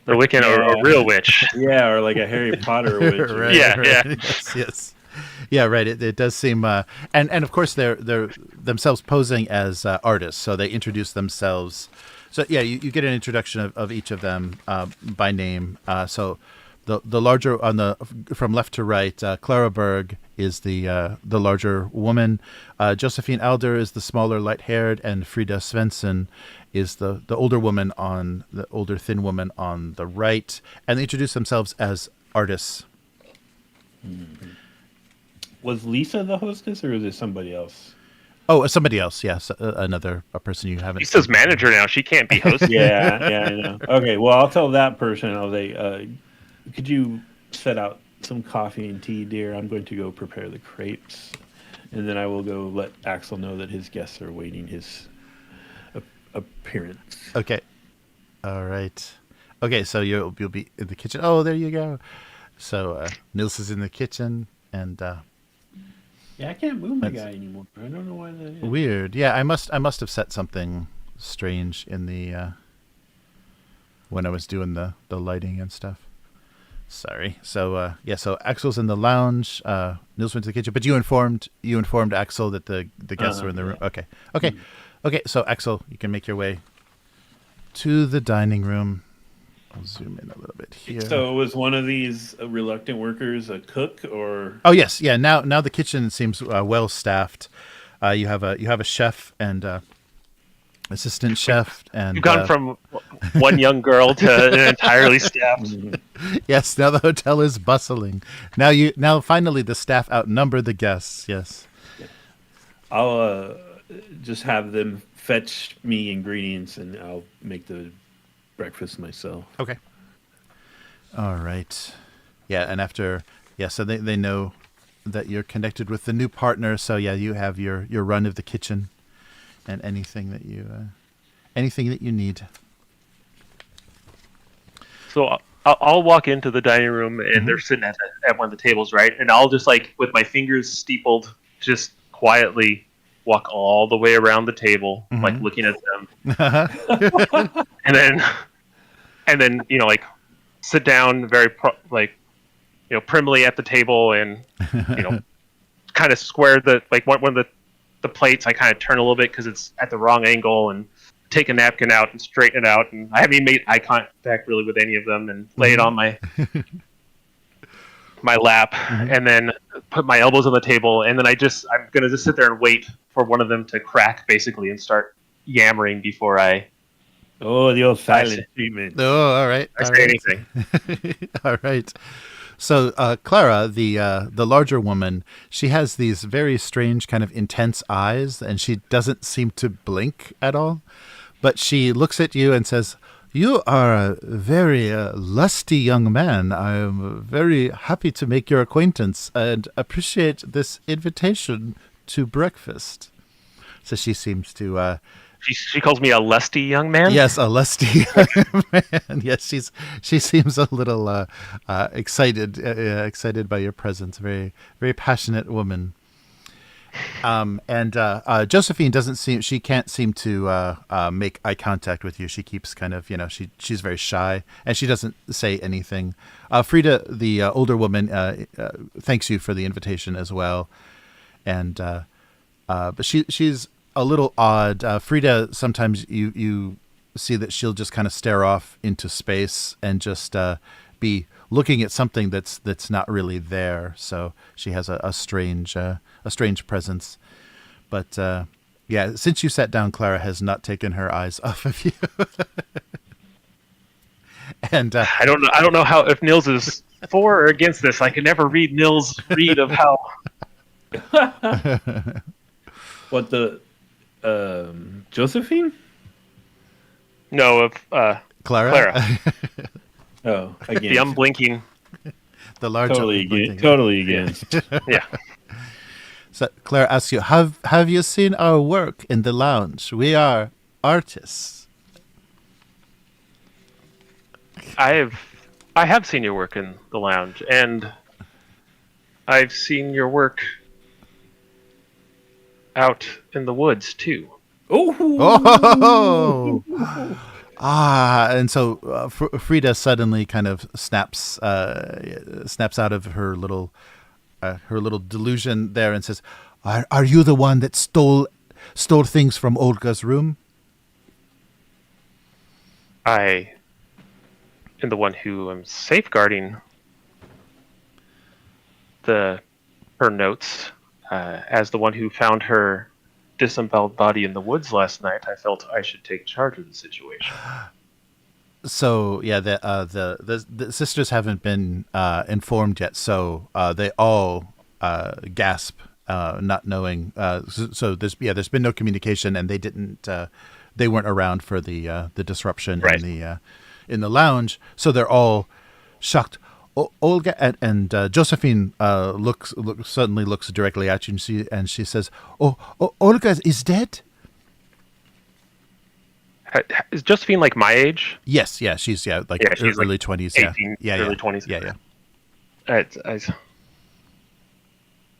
Wiccan or real witch. Yeah, or like a Harry Potter witch. Right, yeah, right. yeah. Yes. Yeah, right. It does seem, and of course they're themselves posing as artists, so they introduce themselves. So yeah, you get an introduction of each of them by name. So the larger from left to right, Clara Berg is the larger woman. Josephine Alder is the smaller, light-haired, and Frida Svensson is the older woman the older thin woman on the right, and they introduce themselves as artists. Mm-hmm. Was Lisa the hostess, or is it somebody else? Oh, somebody else. Yes, a person you haven't. Lisa's manager now. She can't be hosting. yeah, I know. Okay, well, I'll tell that person. I'll say, could you set out some coffee and tea, dear? I'm going to go prepare the crepes, and then I will go let Axel know that his guests are waiting his appearance. Okay. All right. Okay, so you'll be in the kitchen. Oh, there you go. So Nils is in the kitchen, and. Yeah, I can't move my guy anymore. I don't know why that is. Weird. Yeah, I must have set something strange in the when I was doing the lighting and stuff. Sorry. So so Axel's in the lounge. Nils went to the kitchen, but you informed Axel that the guests were in the room. Okay. Mm-hmm. Okay. So Axel, you can make your way to the dining room. I'll zoom in a little bit here. So was one of these reluctant workers a cook, or? Oh yes, yeah. Now the kitchen seems well staffed. You have a chef and assistant chef, and you've gone from one young girl to an entirely staffed. Yes, now the hotel is bustling. Now finally the staff outnumber the guests. Yes. I'll just have them fetch me ingredients, and I'll make the breakfast myself. Okay. All right. Yeah, and after so they know that you're connected with the new partner, so you have your run of the kitchen and anything that you need. So I'll walk into the dining room, and Mm-hmm. they're sitting at one of the tables, right? And I'll just with my fingers steepled, just quietly walk all the way around the table, Mm-hmm. looking at them. and then sit down very primly at the table, and kind of square one of the the plates, I kind of turn a little bit because it's at the wrong angle, and take a napkin out and straighten it out. And I haven't even made eye contact really with any of them, and lay it on my lap, and then put my elbows on the table, and then I'm gonna just sit there and wait for one of them to crack, basically, and start yammering before I. Oh, the old silent treatment. Oh, all right. I say anything. All right. So Clara, the larger woman, she has these very strange, kind of intense eyes, and she doesn't seem to blink at all. But she looks at you and says, "You are a very lusty young man. I am very happy to make your acquaintance and appreciate this invitation to breakfast." So she seems to. She calls me a lusty young man. Yes, a lusty young man. Yes, she seems a little excited by your presence. Very, very passionate woman. And Josephine she can't seem to make eye contact with you. She keeps kind of, she's very shy, and she doesn't say anything. Frida, the older woman, thanks you for the invitation as well. And but she's a little odd. Frida, sometimes you see that she'll just kind of stare off into space and just be looking at something that's not really there. So she has a strange presence. But yeah, since you sat down, Clara has not taken her eyes off of you. And I don't know how if Nils is for or against this. I can never read Nils' read of how. What the Josephine? No, of Clara. Oh, against. the unblinking. The large totally against. Yeah. So Claire asks you, have you seen our work in the lounge? We are artists. I have seen your work in the lounge, and I've seen your work out in the woods too. Oh! And so Frida suddenly kind of snaps out of her little delusion there and says, "Are you the one that stole things from Olga's room?" I am the one who am safeguarding her notes. As the one who found her disemboweled body in the woods last night, I felt I should take charge of the situation. So yeah, the sisters haven't been informed yet, so they all gasp, not knowing. So there's been no communication, and they weren't around for the disruption in the lounge, so they're all shocked. Olga and Josephine suddenly looks directly at you, and she says, "Oh, Olga is dead." Is Josephine like my age? Yes, yeah, she's early 20s, 18, early 20s. Yeah.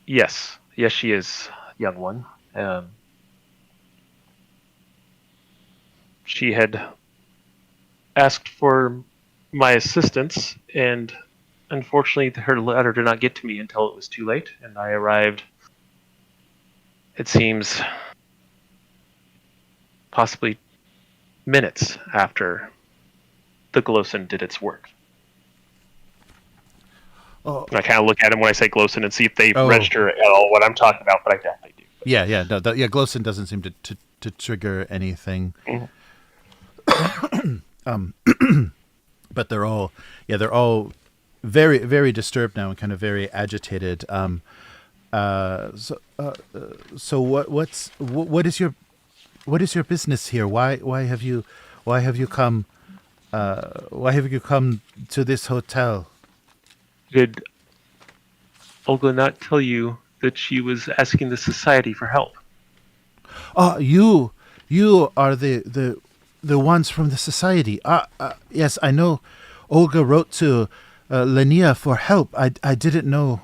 Yes, she is, young one. She had asked for my assistance, and unfortunately, her letter did not get to me until it was too late, and I arrived, it seems, possibly minutes after the Glosen did its work. Oh. And I kind of look at him when I say Glosen and see if they register at all what I'm talking about, but I definitely do. Yeah. No, Glosen doesn't seem to trigger anything. Mm-hmm. But they're all very, very disturbed now and kind of very agitated. So what is your business here? Why have you come to this hotel? Did Olga not tell you that she was asking the society for help? You are the ones from the society. Yes, I know. Olga wrote to Lenia for help. I didn't know.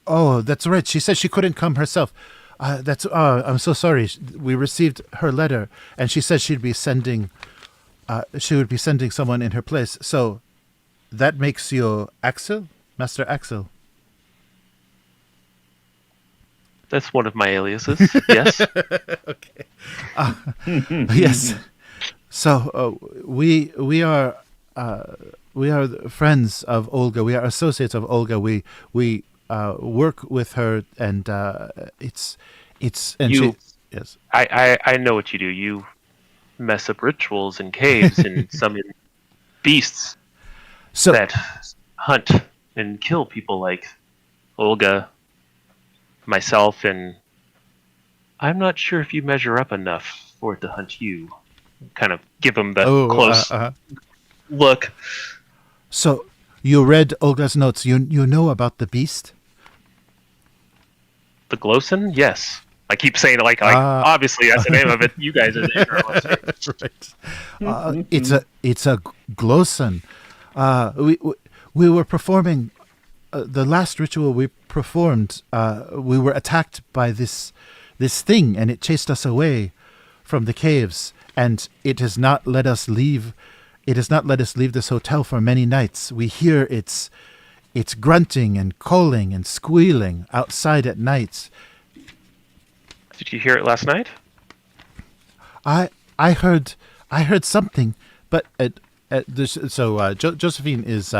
Oh, that's right. She said she couldn't come herself. I'm so sorry. We received her letter, and she said she would be sending someone in her place. So that makes you Axel, Master Axel. That's one of my aliases. Yes. Okay. Yes. So we are the friends of Olga. We are associates of Olga. We work with her, and it's and You, she yes. I know what you do. You mess up rituals in caves and summon beasts So that hunt and kill people like Olga, myself, and I'm not sure if you measure up enough for it to hunt you. Kind of give him the close look. so you read Olga's notes. You know about the beast. The Glowson? Yes. I keep saying it like obviously that's the name of it. You guys are the ignorant ones. Right. It's a glowson. We were performing the last ritual we performed. We were attacked by this thing, and it chased us away from the caves. And it has not let us leave. It has not let us leave this hotel for many nights. We hear its grunting and calling and squealing outside at night. Did you hear it last night? I heard something, but Josephine is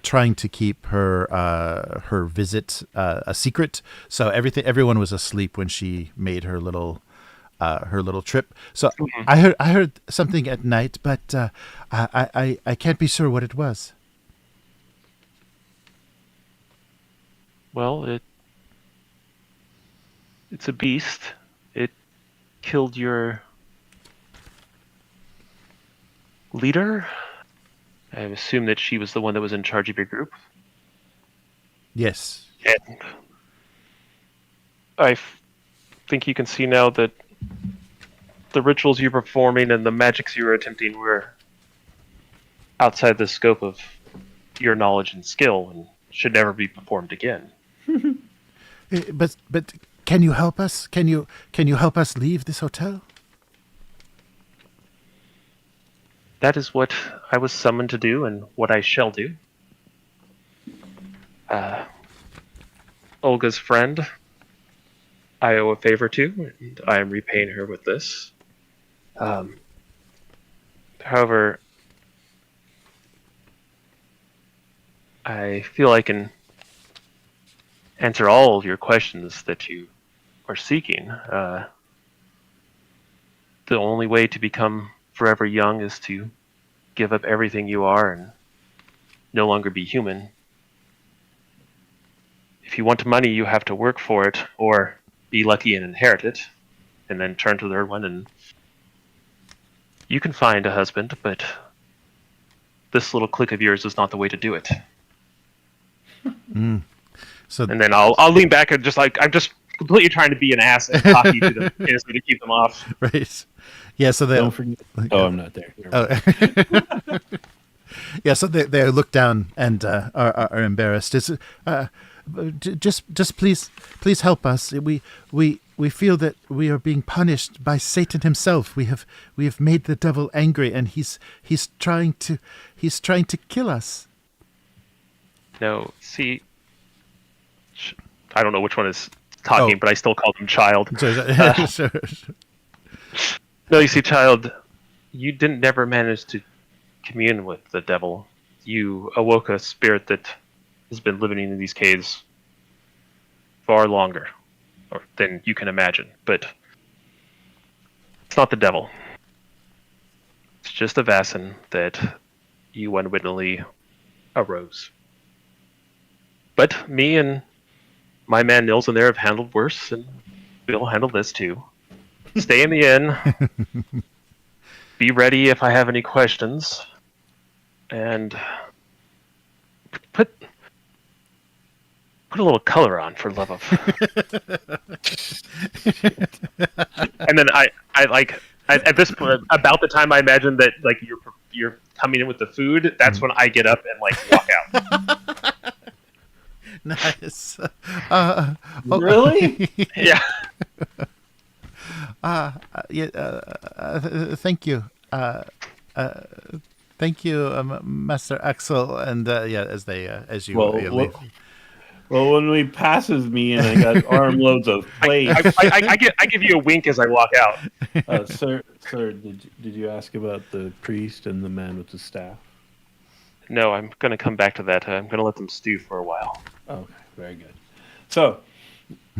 trying to keep her visit a secret. So everyone was asleep when she made her little trip. So I heard something at night, but I can't be sure what it was. Well, it's a beast. It killed your leader. I assume that she was the one that was in charge of your group. Yes. And I think you can see now that the rituals you're performing and the magics you were attempting were outside the scope of your knowledge and skill and should never be performed again. But can you help us? Can you help us leave this hotel? That is what I was summoned to do and what I shall do. Olga's friend, I owe a favor to, and I am repaying her with this. However, I feel I can answer all your questions that you are seeking. The only way to become forever young is to give up everything you are and no longer be human. If you want money, you have to work for it or be lucky and inherit it, and then turn to the third one, and you can find a husband, but this little clique of yours is not the way to do it. So, and then I'll lean back and just like I'm just completely trying to be an ass and talk you to them to keep them off. Right. Yeah. So they don't forget. Oh, I'm not there. Oh. Yeah. So they look down and are embarrassed. It's just please help us. We feel that we are being punished by Satan himself. We have made the devil angry, and he's trying to kill us. No, see, I don't know which one is talking, but I still call them child. Sure. No, you see, child, you didn't never manage to commune with the devil. You awoke a spirit that has been living in these caves far longer than you can imagine. But it's not the devil. It's just a Vaesen that you unwittingly arose. But me and my man Nils in there have handled worse, and we'll handle this too. Stay in the inn. Be ready if I have any questions. And put a little color on, for love of. And then I at this point, about the time I imagine that like you're coming in with the food, that's when I get up and like walk out. Nice. Really? Yeah. Thank you. Thank you, Master Axel. And as you leave. Well, when he passes me and I got armloads of plates, I give you a wink as I walk out. sir, did you ask about the priest and the man with the staff? No, I'm going to come back to that. I'm going to let them stew for a while. Okay, very good. So,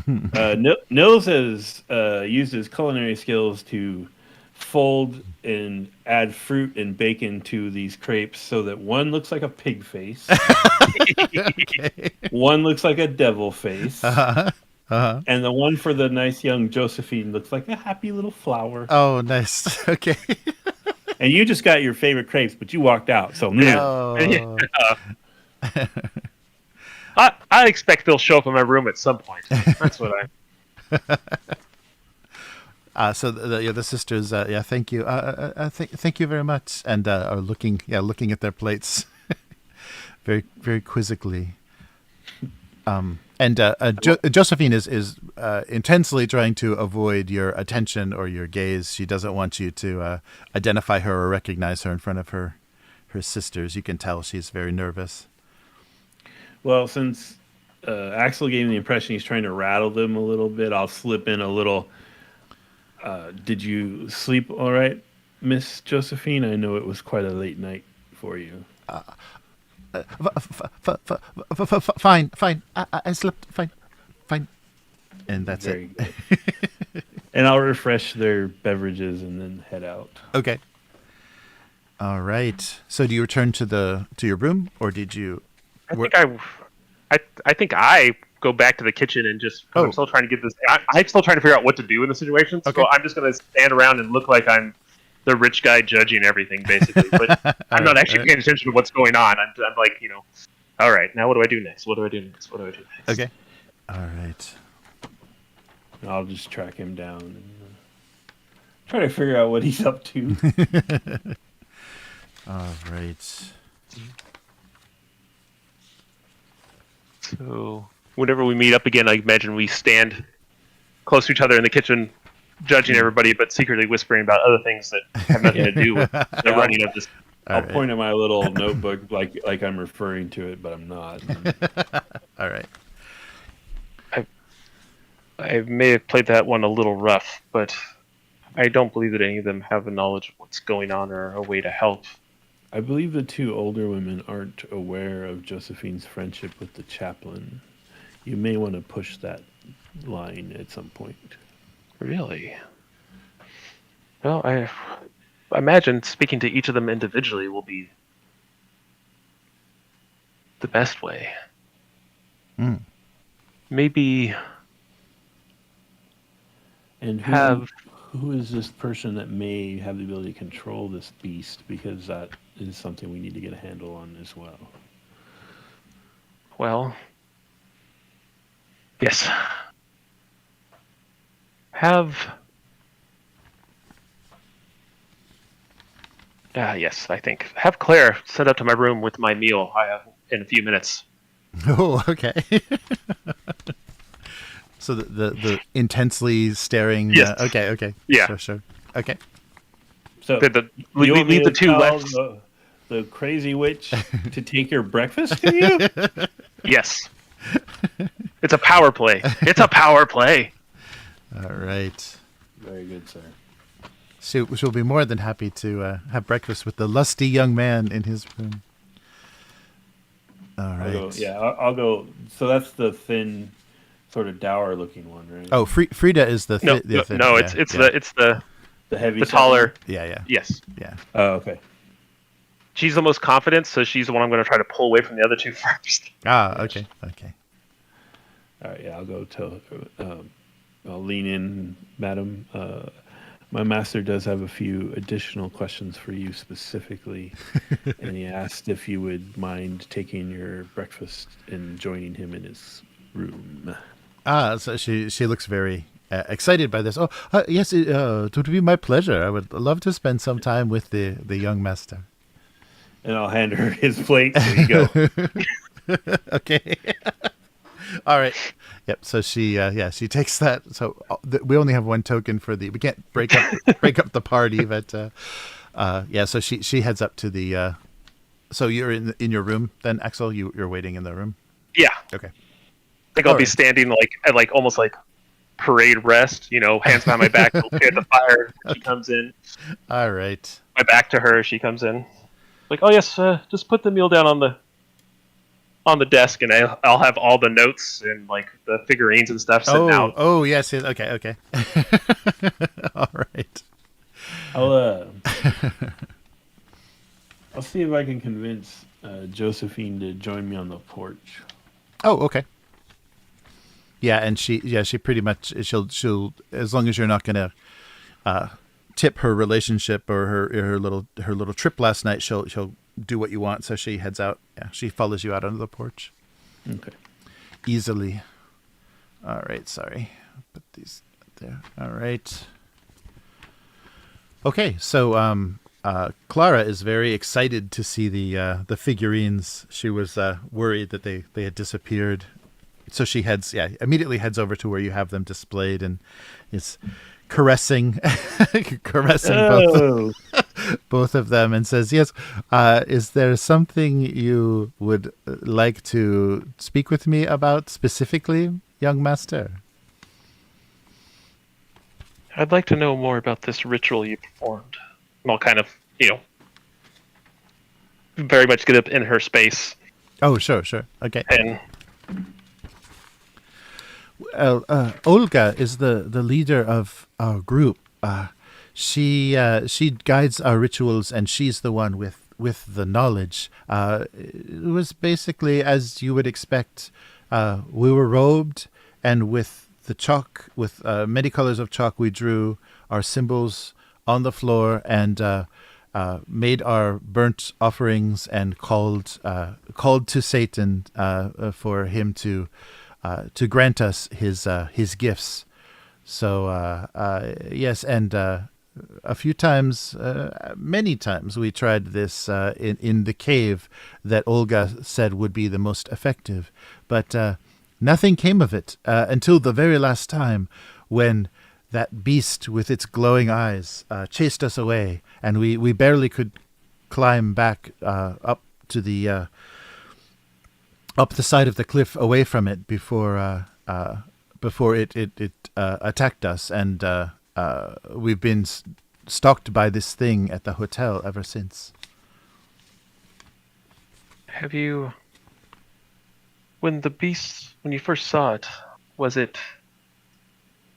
Nils has used his culinary skills to fold and add fruit and bacon to these crepes so that one looks like a pig face, one looks like a devil face, and the one for the nice young Josephine looks like a happy little flower. Oh, nice. Okay. And you just got your favorite crepes, but you walked out. So, Oh. I expect they'll show up in my room at some point. That's what So the sisters, thank you, thank you very much, and are looking at their plates, very very quizzically. Josephine is intensely trying to avoid your attention or your gaze. She doesn't want you to identify her or recognize her in front of her sisters. You can tell she's very nervous. Well, since Axel gave me the impression he's trying to rattle them a little bit, I'll slip in a little. Did you sleep all right, Miss Josephine? I know it was quite a late night for you. Fine. I slept fine. And that's Very it. good. And I'll refresh their beverages and then head out. Okay. All right. So do you return to your room, or did you? I think I go back to the kitchen and just. I'm still trying to get this. I'm still trying to figure out what to do in the situation. So I'm just going to stand around and look like I'm the rich guy judging everything, basically. But I'm not actually paying attention to what's going on. I'm like, all right, now what do I do next? Okay. All right. I'll just track him down and try to figure out what he's up to. All right. So whenever we meet up again, I imagine we stand close to each other in the kitchen, judging everybody, but secretly whispering about other things that have nothing to do with the running of this. I'll point at my little notebook like I'm referring to it, but I'm not. All right. I may have played that one a little rough, but I don't believe that any of them have a knowledge of what's going on or a way to help. I believe the two older women aren't aware of Josephine's friendship with the chaplain. You may want to push that line at some point. Really? Well, I imagine speaking to each of them individually will be the best way. Maybe and who is this person that may have the ability to control this beast? Because that is something we need to get a handle on as well. Well, yes. Yes, I think. Have Claire sent up to my room with my meal in a few minutes. Oh, okay. So the intensely staring. Yes. Okay. Yeah. Sure. Okay. So leave the two left. The crazy witch to take your breakfast to you? Yes. It's a power play. All right. Very good, sir. She'll be more than happy to have breakfast with the lusty young man in his room. All right. I'll go. So that's the thin, sort of dour-looking one, right? Oh, Frida is the thin. It's the heavy, the taller. Yeah. Yes. Yeah. Oh, okay. She's the most confident, so she's the one I'm going to try to pull away from the other two first. Okay. All right. Yeah, I'll go tell. I'll lean in, madam. My master does have a few additional questions for you specifically, and he asked if you would mind taking your breakfast and joining him in his room. So she looks very excited by this. Oh, yes, it would be my pleasure. I would love to spend some time with the young master. And I'll hand her his plate. There you go. Okay. All right. Yep. So she takes that. So we only have one token for we can't break up the party, but so she heads up to the. So you're in your room then, Axel. You're waiting in the room. Yeah. Okay. think I'll be Alright. standing like at like almost like parade rest, hands behind my back, looking at the fire. She comes in, All right. my back to her. She comes in, like, oh yes, just put the meal down on the desk, and I'll have all the notes and like the figurines and stuff sitting out. Oh, yes, yes. Okay, okay. All right. I'll I'll see if I can convince Josephine to join me on the porch. Oh, okay. Yeah, and she pretty much she'll as long as you're not gonna tip her relationship or her little trip last night, she'll do what you want. So she heads out. Yeah, she follows you out onto the porch Okay. easily. All right, sorry. Put these there. All right. Okay, so Clara is very excited to see the figurines. She was worried that they had disappeared, so she immediately heads over to where you have them displayed and is caressing Oh, both of them and says, "Yes, is there something you would like to speak with me about specifically, young master?" I'd like to know more about this ritual you performed. And I'll kind of, very much get up in her space. Oh, sure. Okay. And Olga is the leader of our group. She guides our rituals, and she's the one with the knowledge. It was basically as you would expect. We were robed, and with the chalk, with many colors of chalk, we drew our symbols on the floor and made our burnt offerings and called to Satan for him to grant us his gifts. So yes, and a few times, many times, we tried this in the cave that Olga said would be the most effective, but nothing came of it until the very last time, when that beast with its glowing eyes chased us away, and we barely could climb back up to the up the side of the cliff away from it before it attacked us, and we've been stalked by this thing at the hotel ever since. have you, when you first saw it,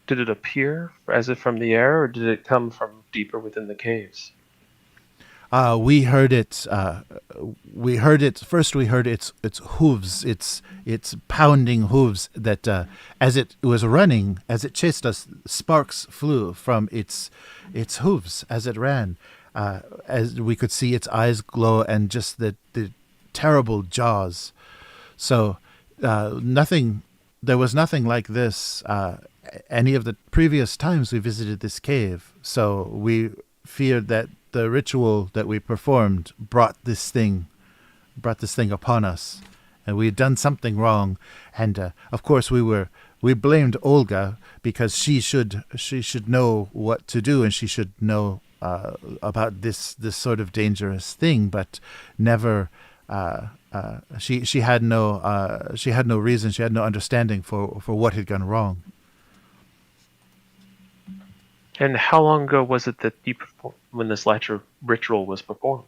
did it appear as if from the air, or did it come from deeper within the caves? We heard it. First, we heard its hooves, its pounding hooves. That as it was running, as it chased us, sparks flew from its hooves as it ran. As we could see its eyes glow, and just the terrible jaws. So nothing. There was nothing like this any of the previous times we visited this cave. So we feared that the ritual that we performed brought this thing upon us, and we had done something wrong. And of course we blamed Olga, because she should know what to do, and she should know about this sort of dangerous thing, but never. She had no reason, she had no understanding for what had gone wrong. And how long ago was it that you performed, when this ritual was performed?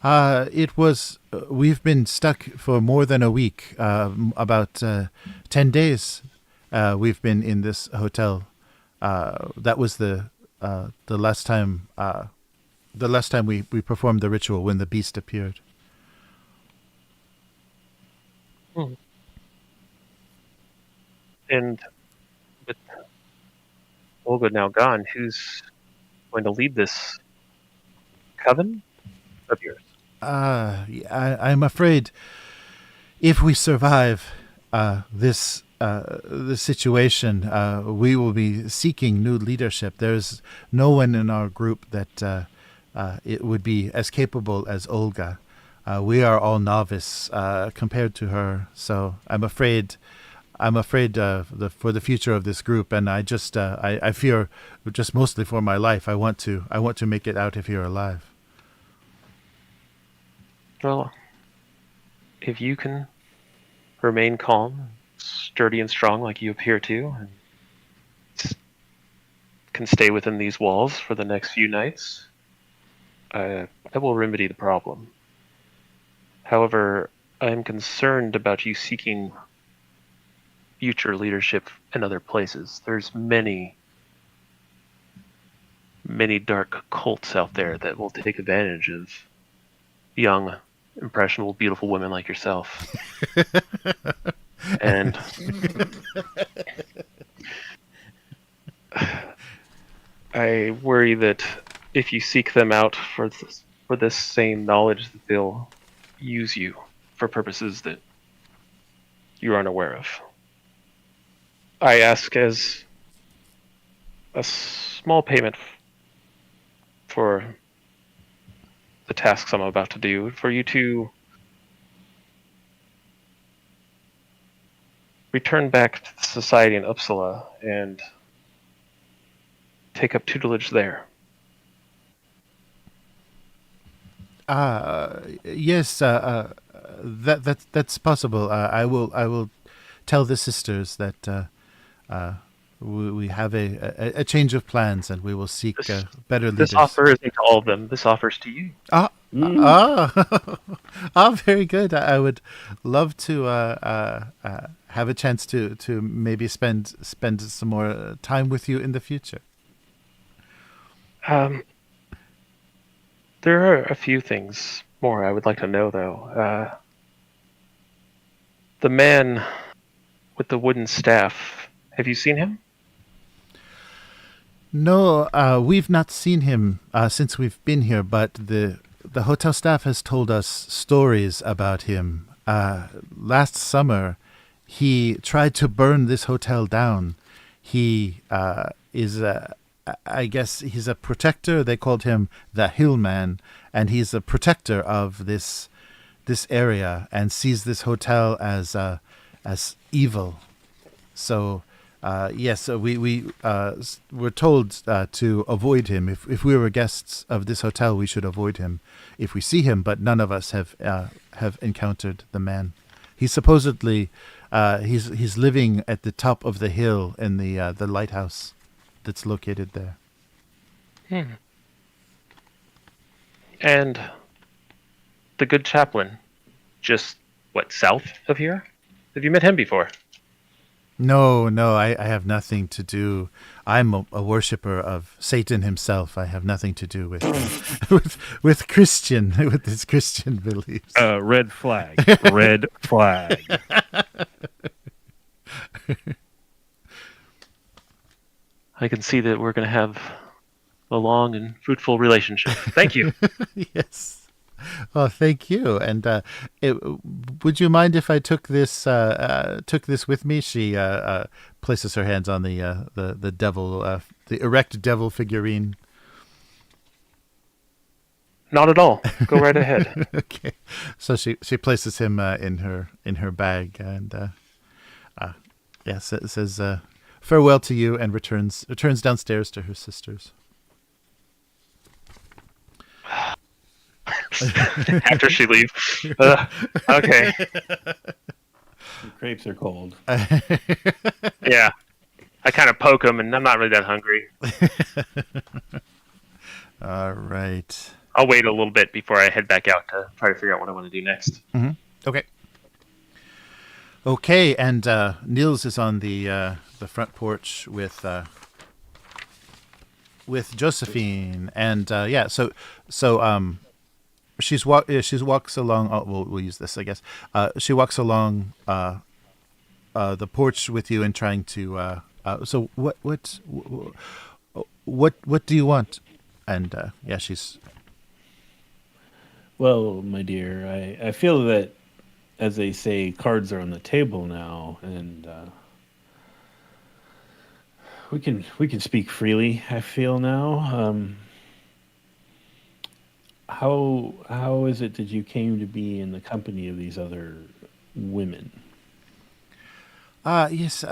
It was. We've been stuck for more than a week. About 10 days. We've been in this hotel. That was the last time. The last time we performed the ritual, when the beast appeared. Hmm. And with Olga now gone, who's going to lead this coven of yours? I'm afraid if we survive this situation, we will be seeking new leadership. There's no one in our group that it would be as capable as Olga. We are all novice compared to her, so I'm afraid for the future of this group, and I just I fear, just mostly for my life. I want to make it out of here alive. Well, if you can remain calm, sturdy and strong like you appear to, and can stay within these walls for the next few nights, I will remedy the problem. However, I am concerned about you seeking future leadership in other places. There's many dark cults out there that will take advantage of young, impressionable, beautiful women like yourself. And I worry that if you seek them out for this same knowledge, that they'll use you for purposes that you aren't aware of. I ask as a small payment for the tasks I'm about to do, for you to return back to the society in Uppsala and take up tutelage there. Yes, that's possible. I will tell the sisters that we have a change of plans, and we will seek better leaders. This offer isn't to all of them. This offers to you. Very good. I would love to have a chance to maybe spend some more time with you in the future. There are a few things more I would like to know, though. The man with the wooden staff, have you seen him? No, we've not seen him since we've been here, but the hotel staff has told us stories about him. Last summer, he tried to burn this hotel down. He is I guess he's a protector. They called him the Hillman, and he's a protector of this area and sees this hotel as evil. So yes, we were told to avoid him. If we were guests of this hotel, we should avoid him if we see him. But none of us have encountered the man. He's supposedly he's living at the top of the hill in the lighthouse that's located there. And the good chaplain, just south of here? Have you met him before? No, I have nothing to do. I'm a worshipper of Satan himself. I have nothing to do with with his Christian beliefs. Red flag. Red flag. I can see that we're going to have a long and fruitful relationship. Thank you. Yes. Oh, thank you. And would you mind if I took this with me? She places her hands on the devil, the erect devil figurine. Not at all. Go right ahead. Okay. So she places him in her bag, and yes, it says farewell to you, and returns downstairs to her sisters. After she leaves. Okay. The grapes are cold. Yeah. I kind of poke them, and I'm not really that hungry. All right. I'll wait a little bit before I head back out to try to figure out what I want to do next. Mm-hmm. Okay. Okay, and Niels is on the front porch with Josephine, and so she walks along. Oh, we'll use this, I guess. She walks along the porch with you and trying to. So what do you want? And she's. Well, my dear, I feel that, as they say, cards are on the table now, and we can speak freely. I feel now. How is it that you came to be in the company of these other women? Yes.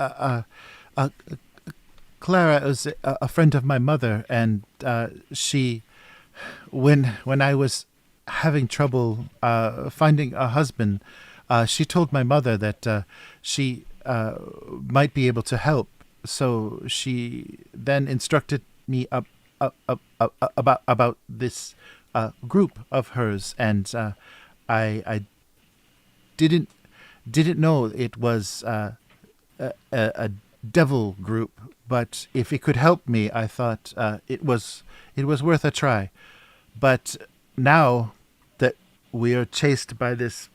Clara is a friend of my mother, and she, when I was having trouble finding a husband, she told my mother that she might be able to help. So she then instructed me about this group of hers, and I didn't know it was a devil group, but if it could help me, I thought it was worth a try. But now that we are chased by this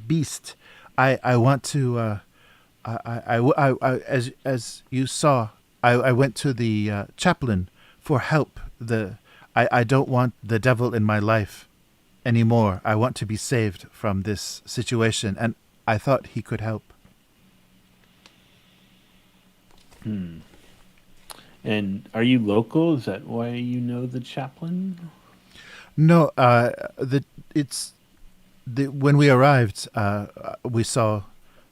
beast, I want to. As you saw, I went to the chaplain for help. I don't want the devil in my life anymore. I want to be saved from this situation, and I thought he could help. And are you local? Is that why you know the chaplain? No, when we arrived, we saw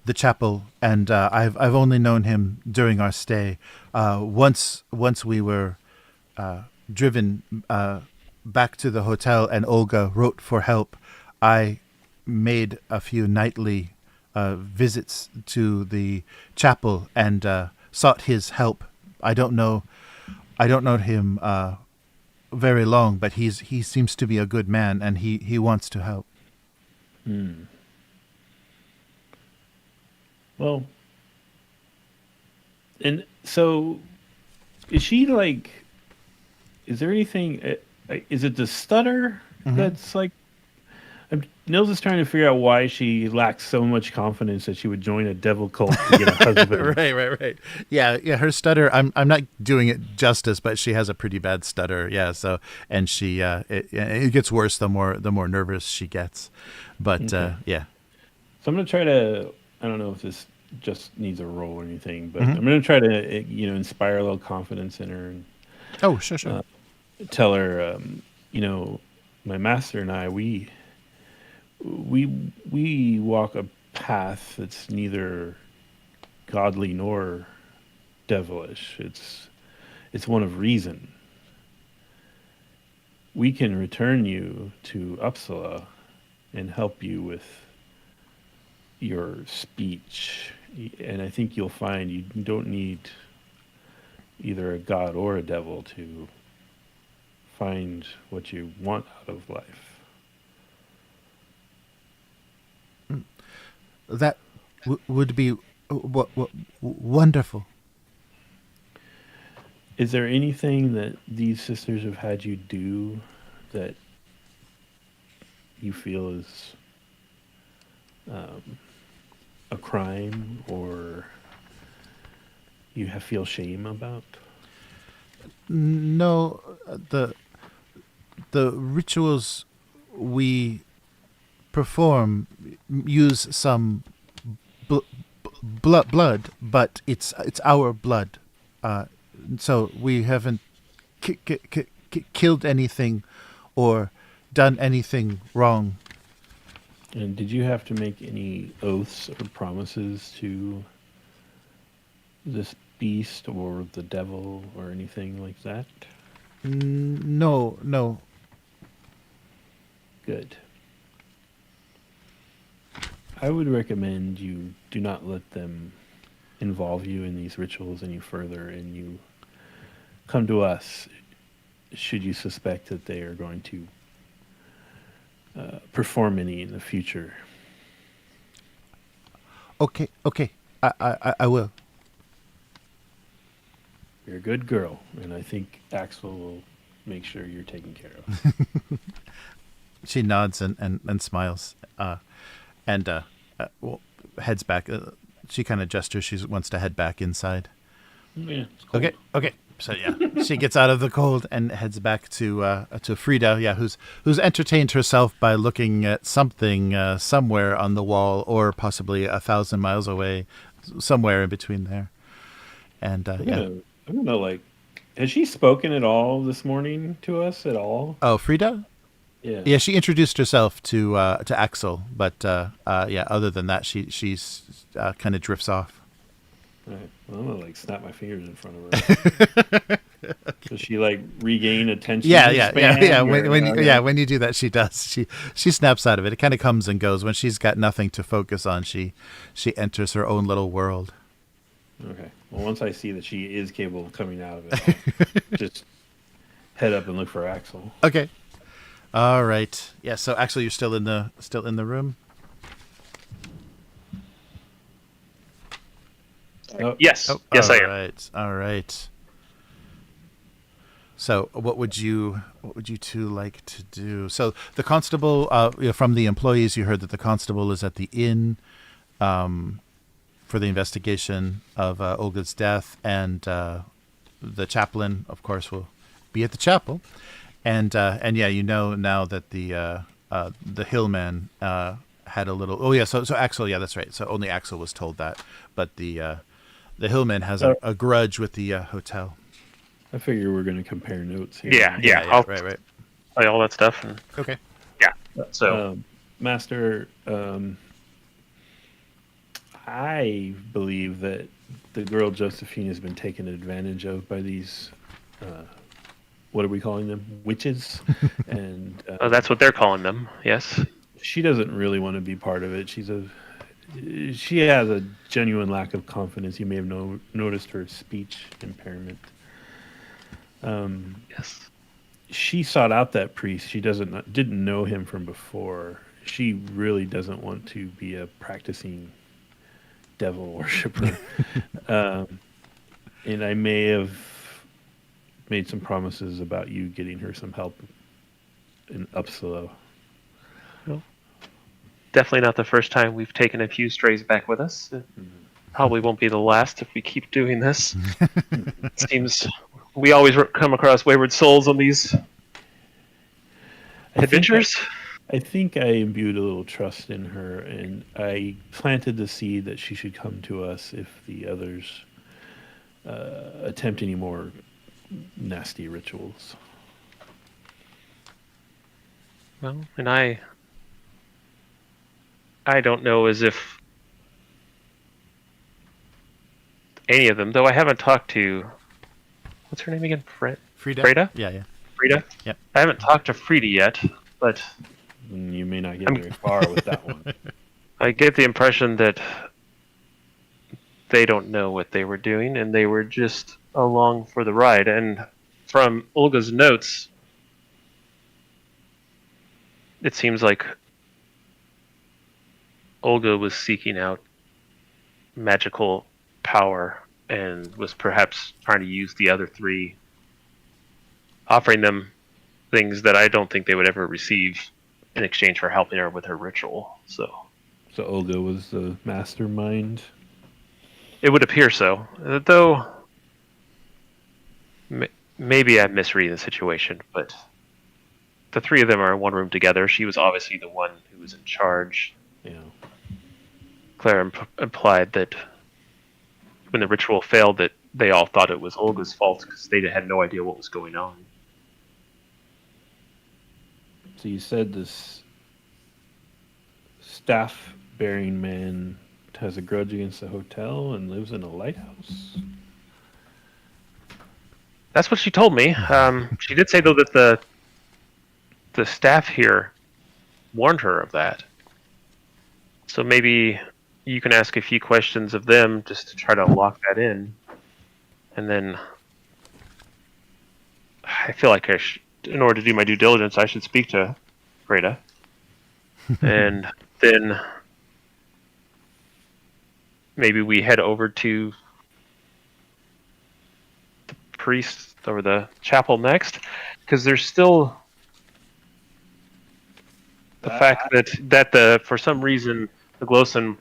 the chapel, and I've only known him during our stay. Once we were driven back to the hotel, and Olga wrote for help, I made a few nightly visits to the chapel and sought his help. I don't know him very long, but he seems to be a good man, and he wants to help. Well, and so is she like? Is there anything? Is it the stutter that's like? Nils is trying to figure out why she lacks so much confidence that she would join a devil cult to get a husband. Right. Yeah. Her stutter. I'm not doing it justice, but she has a pretty bad stutter. Yeah. So, and she it gets worse the more nervous she gets. But yeah. So I'm gonna try to. I don't know if this just needs a roll or anything, but I'm gonna try to inspire a little confidence in her. And, sure. Tell her, my master and I, we walk a path that's neither godly nor devilish. It's one of reason. We can return you to Uppsala and help you with your speech, and I think you'll find you don't need either a god or a devil to find what you want out of life. That would be wonderful. Is there anything that these sisters have had you do that you feel is a crime or you feel shame about? No, the rituals we perform use some blood, but it's our blood. So we haven't killed anything or done anything wrong. And did you have to make any oaths or promises to this beast or the devil or anything like that? No. Good. I would recommend you do not let them involve you in these rituals any further, and you come to us should you suspect that they are going to perform any in the future. Okay. I will. You're a good girl, and I think Axel will make sure you're taken care of. She nods and smiles, and heads back. She kind of gestures. She wants to head back inside. Yeah. It's cool. Okay. So yeah, she gets out of the cold and heads back to Frida. Yeah, who's entertained herself by looking at something somewhere on the wall, or possibly 1,000 miles away, somewhere in between there. And I don't know. Like, has she spoken at all this morning to us at all? Oh, Frida. Yeah. Yeah, she introduced herself to Axel, but other than that, she's kind of drifts off. Right. Well, I'm gonna like snap my fingers in front of her. Does she like regain attention? Yeah. Or, When you do that, she does. She snaps out of it. It kind of comes and goes. When she's got nothing to focus on, she enters her own little world. Okay. Well, once I see that she is capable of coming out of it, I'll just head up and look for Axel. Okay. All right. Yeah. So Axel, you're still in the room. Yes. Oh, Yes, I am. All right. So, what would you two like to do? So, the constable, from the employees, you heard that the constable is at the inn, for the investigation of Olga's death, and the chaplain, of course, will be at the chapel, and yeah, you know now that the hillman had a little. Oh yeah, so Axel, yeah, that's right. So only Axel was told that, but the hillman has a grudge with the hotel. I figure we're going to compare notes here. Yeah. I'll right. Play all that stuff. And, okay. Yeah. So, Master, I believe that the girl Josephine has been taken advantage of by these, what are we calling them? Witches. And that's what they're calling them. Yes. She doesn't really want to be part of it. She has a genuine lack of confidence. You may have noticed her speech impairment. Yes. She sought out that priest. She didn't know him from before. She really doesn't want to be a practicing devil worshiper. And I may have made some promises about you getting her some help in Uppsala. Well, definitely not the first time we've taken a few strays back with us. Probably won't be the last if we keep doing this. It seems we always come across wayward souls on these adventures. I think I imbued a little trust in her, and I planted the seed that she should come to us if the others attempt any more nasty rituals. Well, and I don't know as if any of them, though I haven't talked to, what's her name again? Frida? Yeah. Frida? Yep. I haven't talked to Frida yet, but You may not get very far with that one. I get the impression that they don't know what they were doing and they were just along for the ride. And from Olga's notes, it seems like Olga was seeking out magical power and was perhaps trying to use the other three, offering them things that I don't think they would ever receive in exchange for helping her with her ritual. So Olga was the mastermind? it would appear so. Though maybe I'm misreading the situation, but the three of them are in one room together. She was obviously the one who was in charge. Yeah. Claire implied that when the ritual failed, that they all thought it was Olga's fault because they had no idea what was going on. So you said this staff-bearing man has a grudge against the hotel and lives in a lighthouse? That's what she told me. She did say, though, that the staff here warned her of that. So maybe you can ask a few questions of them just to try to lock that in. And then I feel like in order to do my due diligence, I should speak to Freda. And then maybe we head over to the priest or the chapel next, because there's still the fact that for some reason the Glowson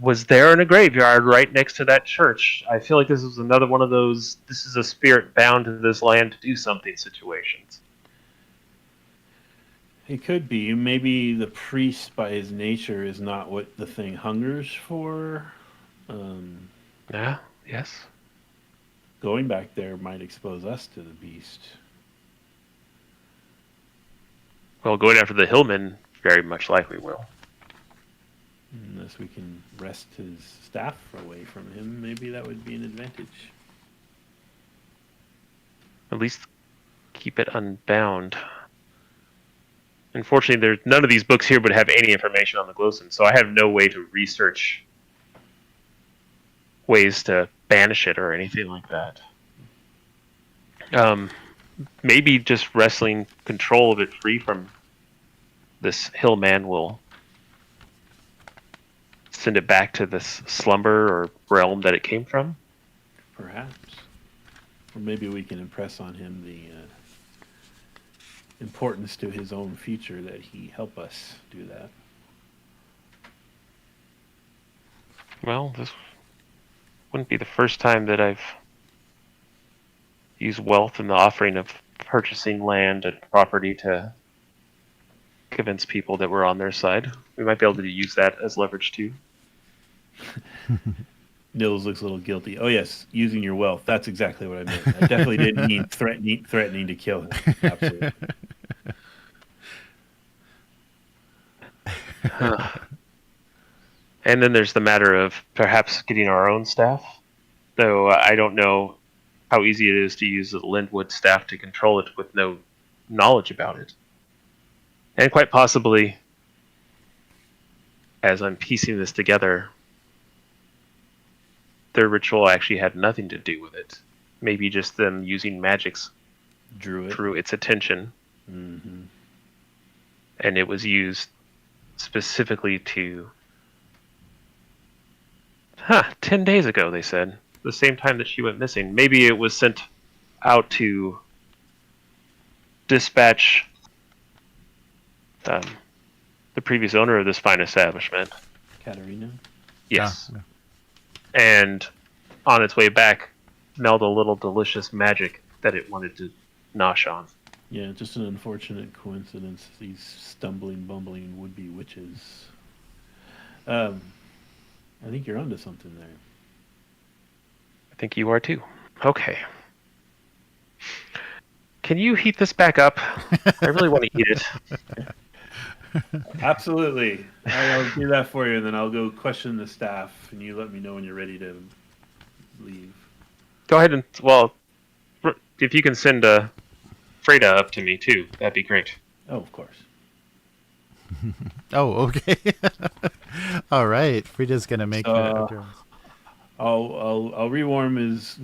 was there in a graveyard right next to that church. I feel like this is another one of those, this is a spirit bound to this land to do something situations. It could be. Maybe the priest, by his nature, is not what the thing hungers for. Yeah, yes. Going back there might expose us to the beast. Well, going after the hillman very much likely will. unless we can wrest his staff away from him, maybe that would be an advantage. At least keep it unbound. Unfortunately, none of these books here would have any information on the glowstone, so I have no way to research ways to banish it or anything like that. Maybe just wresting control of it free from this hillman will send it back to this slumber or realm that it came from. Perhaps. Or maybe we can impress on him the importance to his own future that he help us do that. Well, this wouldn't be the first time that I've used wealth in the offering of purchasing land and property to convince people that we're on their side. We might be able to use that as leverage too. Nils looks a little guilty. Oh yes, using your wealth. That's exactly what I meant. I definitely didn't mean threatening to kill him. Absolutely. And then there's the matter of perhaps getting our own staff. Though I don't know how easy it is to use the Lindwood staff to control it with no knowledge about it. And quite possibly, as I'm piecing this together, their ritual actually had nothing to do with it. Maybe just them using magics drew its attention. Mm-hmm. And it was used specifically to... 10 days ago, they said. The same time that she went missing. Maybe it was sent out to dispatch the previous owner of this fine establishment. Katerina? Yes. Yeah. And on its way back, smelled a little delicious magic that it wanted to nosh on. Yeah, just an unfortunate coincidence. These stumbling, bumbling would-be witches. I think you're onto something there. I think you are too. Okay. Can you heat this back up? I really want to eat it. Absolutely. I'll do that for you, and then I'll go question the staff, and you let me know when you're ready to leave. Go ahead and, well, if you can send Freda up to me too, that'd be great. Oh, of course. Oh, okay. All right. Frida's gonna make that appearance. I'll rewarm his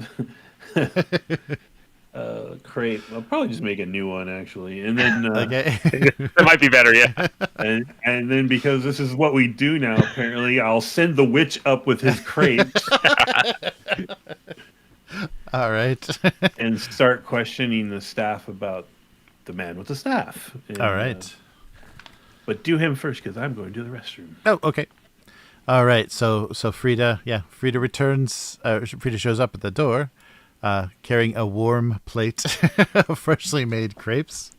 crate. I'll probably just make a new one actually, and then Okay. That might be better, yeah. and then because this is what we do now, apparently, I'll send the witch up with his crate All right. and start questioning the staff about the man with the staff. And, All right. but do him first because I'm going to the restroom. Oh, okay. All right. So Frida returns. Frida shows up at the door, carrying a warm plate of freshly made crepes.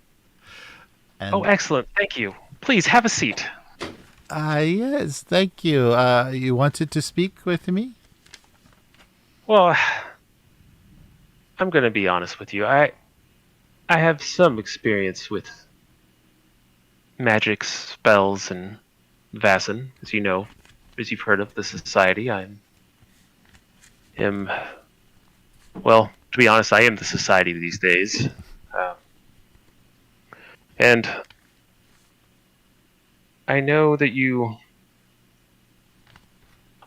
And, Oh, excellent. Thank you. Please, have a seat. yes, thank you. You wanted to speak with me? Well, I'm going to be honest with you. I have some experience with magic spells and Vaesen, as you know, as you've heard of the society. Well, to be honest, I am the society these days. And I know that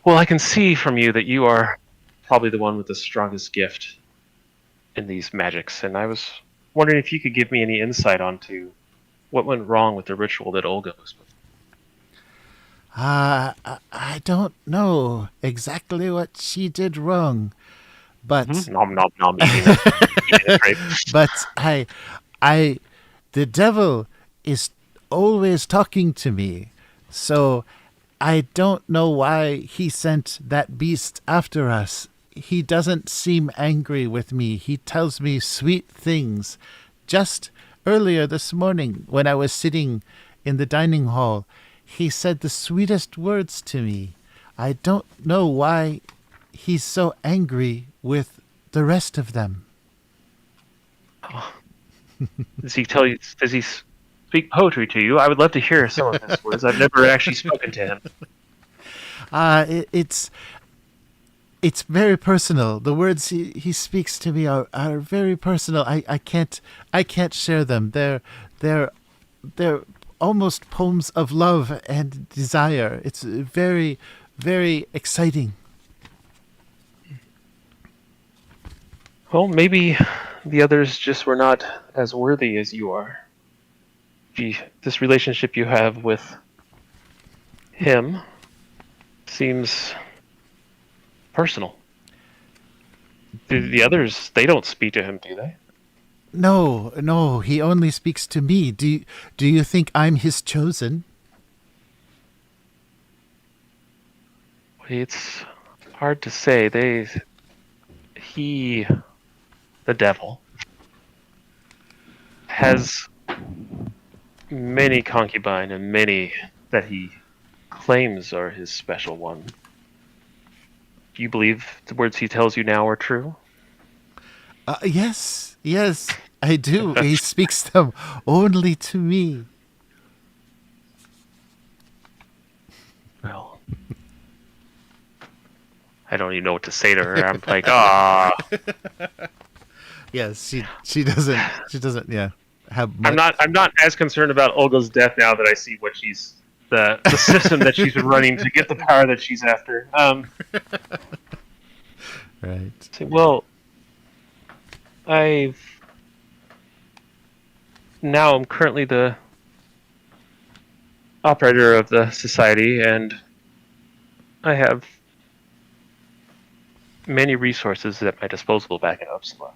I can see from you that you are probably the one with the strongest gift in these magics, and I was wondering if you could give me any insight onto what went wrong with the ritual that Olga was with. I don't know exactly what she did wrong, but Nom nom nom. Eating it, right? but the devil is always talking to me, so I don't know why he sent that beast after us. He doesn't seem angry with me. He tells me sweet things. Just earlier this morning, when I was sitting in the dining hall, he said the sweetest words to me. I don't know why he's so angry with the rest of them. Does he speak poetry to you? I would love to hear some of his words. I've never actually spoken to him. It's very personal. The words he speaks to me are very personal. I can't share them. They're almost poems of love and desire. It's very, very exciting. Well, maybe the others just were not as worthy as you are. This relationship you have with him seems personal. The others, they don't speak to him, do they? No, he only speaks to me. Do you think I'm his chosen? It's hard to say. The devil, has many concubine and many that he claims are his special one. Do you believe the words he tells you now are true? Yes, I do. He speaks them only to me. Well, I don't even know what to say to her. I'm like, ah. Yes, she doesn't. Yeah, have. Much. I'm not as concerned about Olga's death now that I see what she's the system that she's been running to get the power that she's after. Right. Well, I'm currently the operator of the society, and I have many resources at my disposal back in Uppsala.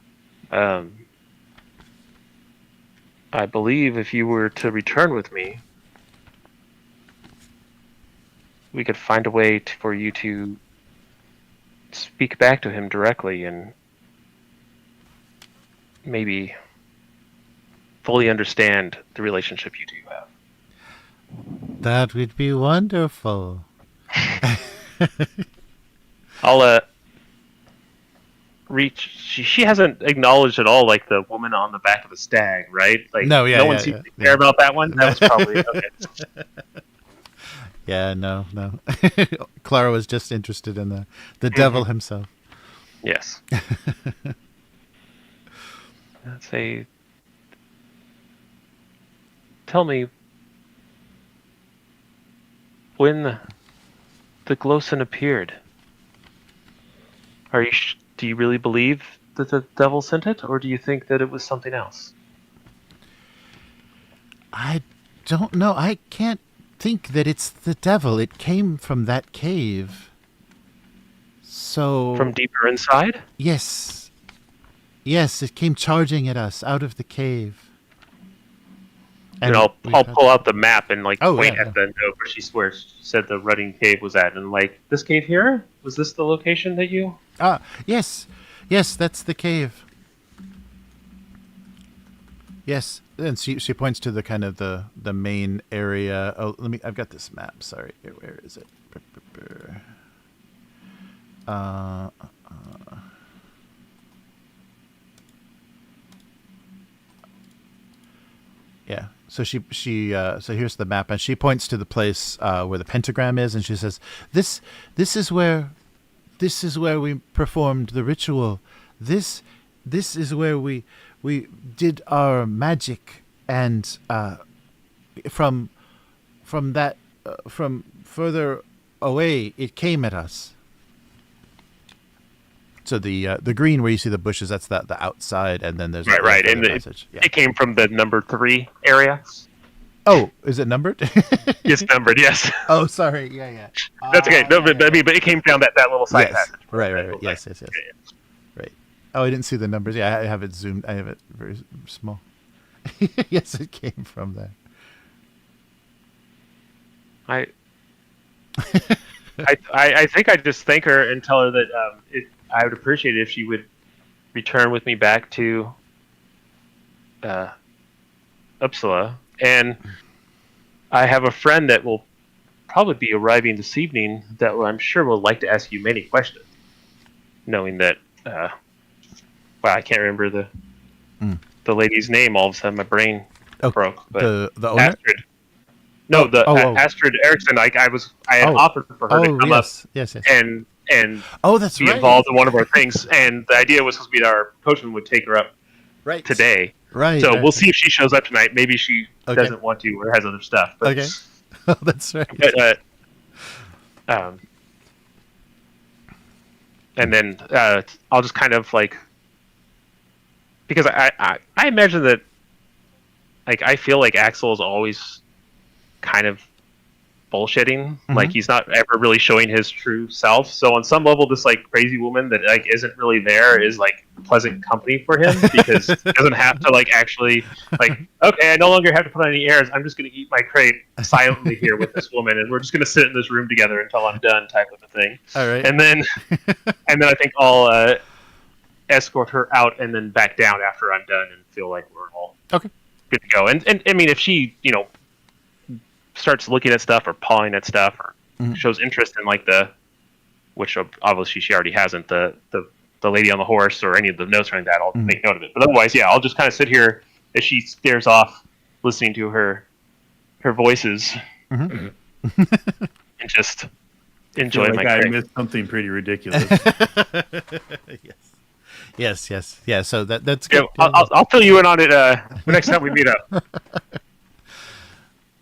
I believe if you were to return with me, we could find a way for you to speak back to him directly and maybe fully understand the relationship you two have. That would be wonderful. I'll reach. She hasn't acknowledged at all, like the woman on the back of the stag, right? Like no one seems to care about that one. That was probably okay. Yeah, no. Clara was just interested in the devil himself. Yes. Tell me, when the Glowson appeared, do you really believe that the devil sent it, or do you think that it was something else? I don't know. I can't think that it's the devil. It came from that cave. So from deeper inside? Yes, it came charging at us out of the cave. And I'll pull out the map and point at the note where she said the running cave was at, and this cave here, was this the location that you? Yes, that's the cave. Yes, and she points to the kind of the main area. Oh, I've got this map. Sorry, where is it? Yeah. So so here's the map, and she points to the place where the pentagram is, and she says, "This is where we performed the ritual. This is where we did our magic, and from further away it came at us." So the green where you see the bushes, that's the outside, and then there's right, and it came from the number 3 area. Oh, is it numbered? It's numbered, yes. Oh, sorry, yeah. That's okay. No, but it came down that little side passage. Right. Yes. Right. Oh, I didn't see the numbers. Yeah, I have it zoomed. I have it very small. Yes, it came from there. I think I just thank her and tell her that I would appreciate it if she would return with me back to Uppsala. And I have a friend that will probably be arriving this evening that I'm sure will like to ask you many questions, knowing that I can't remember the lady's name. All of a sudden my brain broke. But the owner? No, the oh. Astrid Erickson. I had Oh. offered for her to come yes. up Yes. Yes. and Oh, that's be right. involved in one of our things. And the idea was supposed to be that our coachman would take her up Right. today. Right. So right. we'll see if she shows up tonight. Maybe she Okay. doesn't want to or has other stuff. But, Okay. Oh, that's right. But, and then I'll just kind of like, because I imagine that, like, I feel like Axel is always kind of bullshitting. Like, he's not ever really showing his true self. So on some level, this like crazy woman that like isn't really there is like pleasant company for him, because he doesn't have to like actually like, okay, I no longer have to put on any airs. I'm just going to eat my crate silently here with this woman, and we're just going to sit in this room together until I'm done, type of a thing. All right. And then I think I'll escort her out and then back down after I'm done and feel like we're all Okay. good to go. And I mean, if she, starts looking at stuff or pawing at stuff or shows interest in like which obviously she already hasn't, the lady on the horse or any of the notes or anything like that, I'll make note of it. But otherwise, yeah, I'll just kind of sit here as she stares off, listening to her voices, and just enjoy my I crate. missed something pretty ridiculous. Yes. Yeah. So that's Yeah, good. I'll fill you in on it the next time we meet up.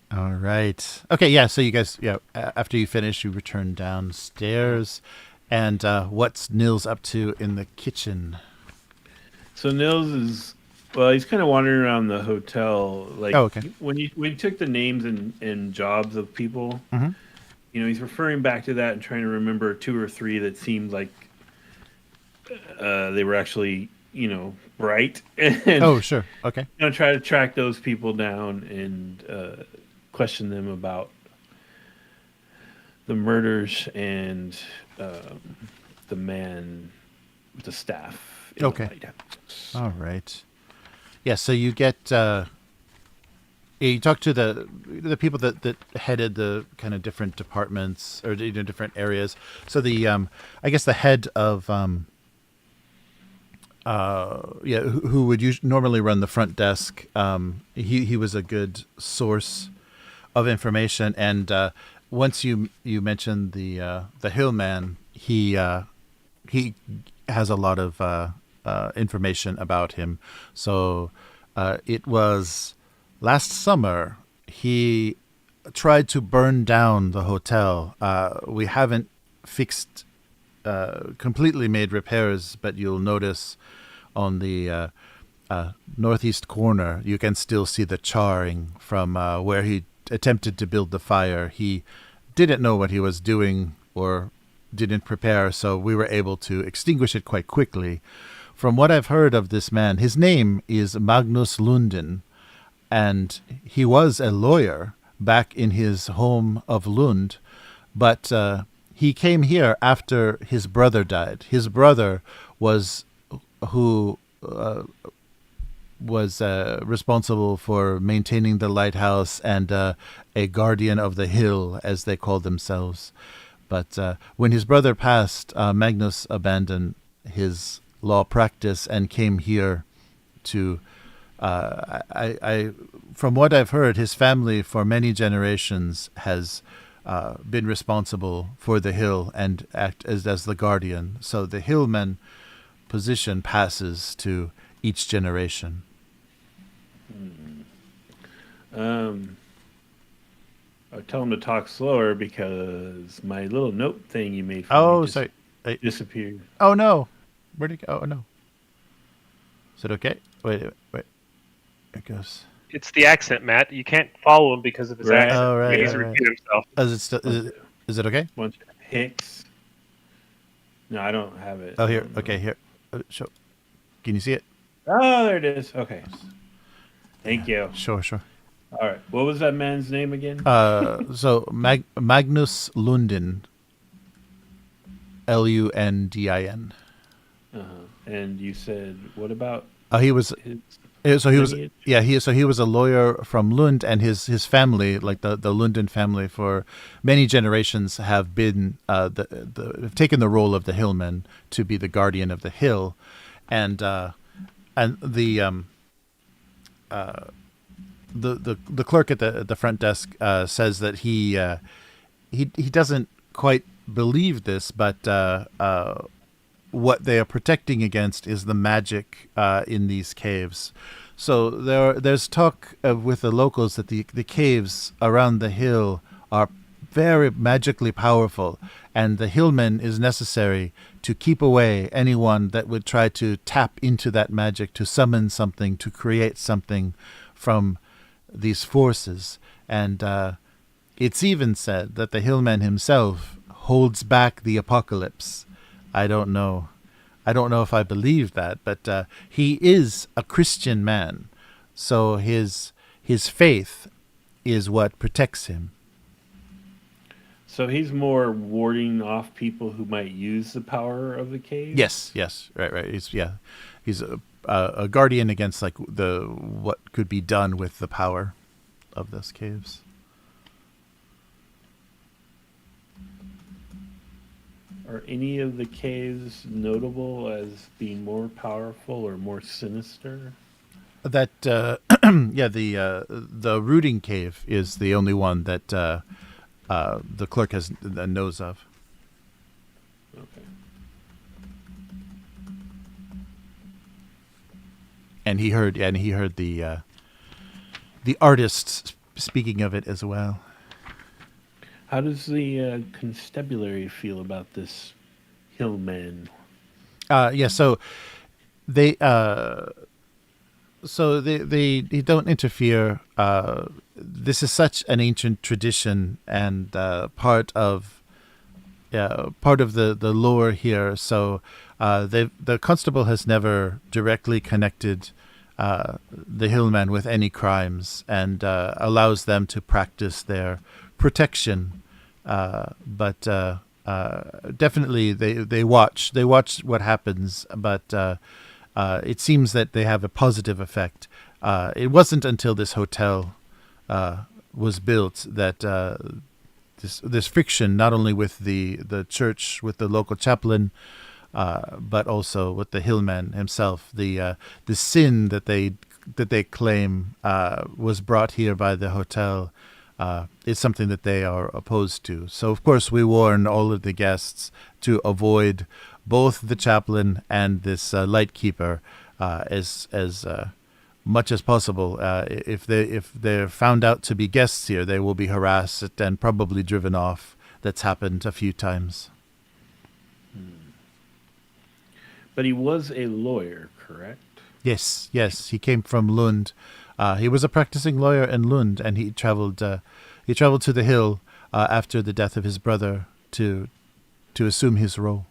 All right. Okay. Yeah. So you guys, after you finish, you return downstairs, and what's Nils up to in the kitchen? So Nils is, well, he's kind of wandering around the hotel. Like, when you took the names and jobs of people, he's referring back to that and trying to remember 2 or 3 that seemed like they were actually, bright. And, Oh, sure. Okay. try to track those people down and question them about the murders and the man with the staff in the lighthouse. All right. Yeah. So you get you talk to the people that headed the kind of different departments or different areas. So the I guess the head of who would normally run the front desk. He was a good source of information, and once you mentioned the Hillman, he has a lot of information about him. So it was last summer he tried to burn down the hotel. We haven't fixed completely made repairs, but you'll notice on the northeast corner you can still see the charring from where he attempted to build the fire. He didn't know what he was doing or didn't prepare, so we were able to extinguish it quite quickly. From what I've heard of this man, his name is Magnus Lunden, and he was a lawyer back in his home of Lund, but he came here after his brother died. His brother was responsible for maintaining the lighthouse and a guardian of the hill, as they called themselves. But when his brother passed, Magnus abandoned his law practice and came here to. From what I've heard, his family for many generations has been responsible for the hill and act as the guardian. So the hillman position passes to each generation. I'll tell him to talk slower because my little note thing you made for me sorry. disappeared. Oh, no. Where'd it go? Oh, no. Is it okay? Wait. It goes. It's the accent, Matt. You can't follow him because of his accent. Oh, right. He needs to repeat himself. Is it okay? Bunch of Hicks. No, I don't have it. Oh, here. Okay, here. Show. Can you see it? Oh, there it is. Okay. Thank you. Sure. All right. What was that man's name again? So Magnus Lunden, Lundin. And you said what about? He was. So he was. Yeah. He was a lawyer from Lund, and his family, like the Lunden family, for many generations have been have taken the role of the hillman to be the guardian of the hill, and the the clerk at the front desk says that he doesn't quite believe this, but what they are protecting against is the magic in these caves. So there's talk with the locals that the caves around the hill are very magically powerful, and the hillman is necessary to keep away anyone that would try to tap into that magic, to summon something, to create something from these forces. And it's even said that the hillman himself holds back the apocalypse. I don't know if I believe that, but he is a Christian man, so his faith is what protects him. So he's more warding off people who might use the power of the cave? Yes, right. He's a guardian against like what could be done with the power of those caves. Are any of the caves notable as being more powerful or more sinister? That the rooting cave is the only one that the clerk knows of. Okay. And he heard the artists speaking of it as well. How does the constabulary feel about this hillman? So they don't interfere. This is such an ancient tradition and part of the lore here. So the constable has never directly connected the hillman with any crimes, and allows them to practice their protection. But definitely they watch what happens. But it seems that they have a positive effect. It wasn't until this hotel was built that this friction, not only with the church, with the local chaplain, but also with the hillman himself, the sin that they claim was brought here by the hotel, is something that they are opposed to. So of course we warn all of the guests to avoid both the chaplain and this lightkeeper as much as possible. If they're found out to be guests here, they will be harassed and probably driven off. That's happened a few times. But he was a lawyer, correct? Yes. He came from Lund. He was a practicing lawyer in Lund, and he traveled to the hill after the death of his brother to assume his role.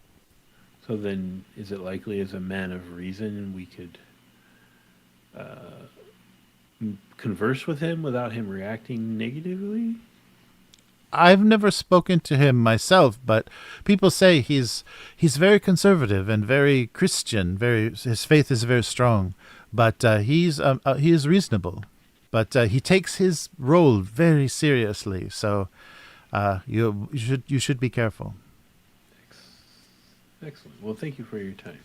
So then, is it likely, as a man of reason, we could converse with him without him reacting negatively? I've never spoken to him myself, but people say he's very conservative and very Christian. His faith is very strong, but he is reasonable. But he takes his role very seriously. So you should be careful. Excellent. Well, thank you for your time.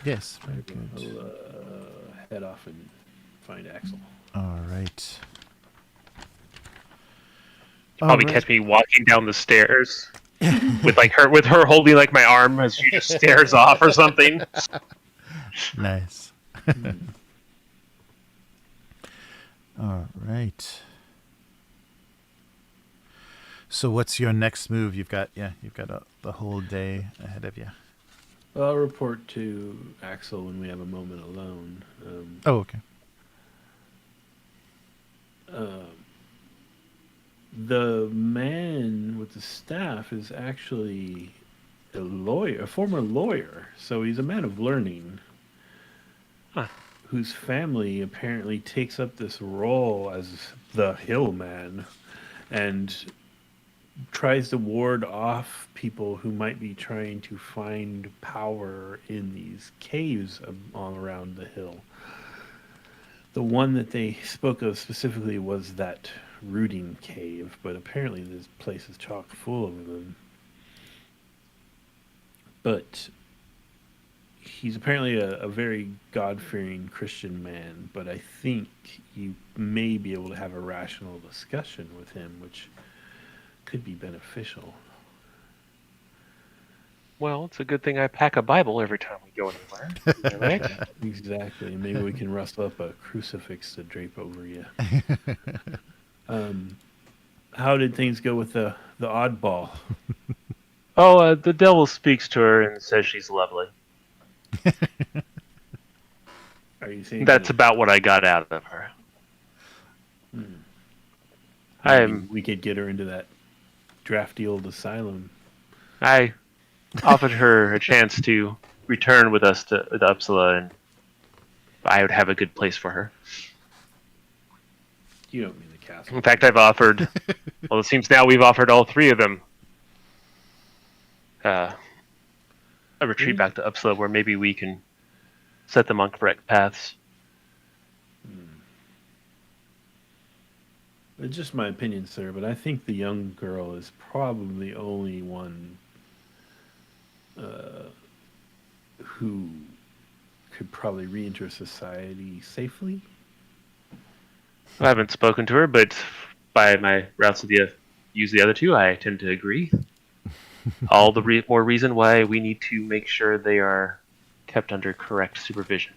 Yes, very good. I'll head off and find Axel. All right. Probably catch me walking down the stairs with her holding like my arm as she just stares off or something. Nice. All right. So what's your next move? You've got the whole day ahead of you. Well, I'll report to Axel when we have a moment alone. Okay. The man with the staff is actually a lawyer, a former lawyer. So he's a man of learning, whose family apparently takes up this role as the hillman and tries to ward off people who might be trying to find power in these caves all around the hill. The one that they spoke of specifically was that rooting cave, but apparently this place is chock full of them. But he's apparently a very God-fearing Christian man, but I think you may be able to have a rational discussion with him, which could be beneficial. Well, it's a good thing I pack a Bible every time we go anywhere. Am I right? Exactly. Maybe we can rustle up a crucifix to drape over you. Um, how did things go with the oddball? Oh, the devil speaks to her and says she's lovely. Are you saying That's that about what I got out of her. maybe I'm we could get her into that drafty old asylum? I offered her a chance to return with us to Uppsala, and I would have a good place for her. You don't mean the castle. In fact, I've offered. Well, it seems now we've offered all three of them a retreat back to Uppsala, where maybe we can set them on correct paths. It's just my opinion, sir, but I think the young girl is probably the only one who could probably re-enter society safely. I haven't spoken to her, but by my routes of use the other two, I tend to agree. All the more reason why we need to make sure they are kept under correct supervision.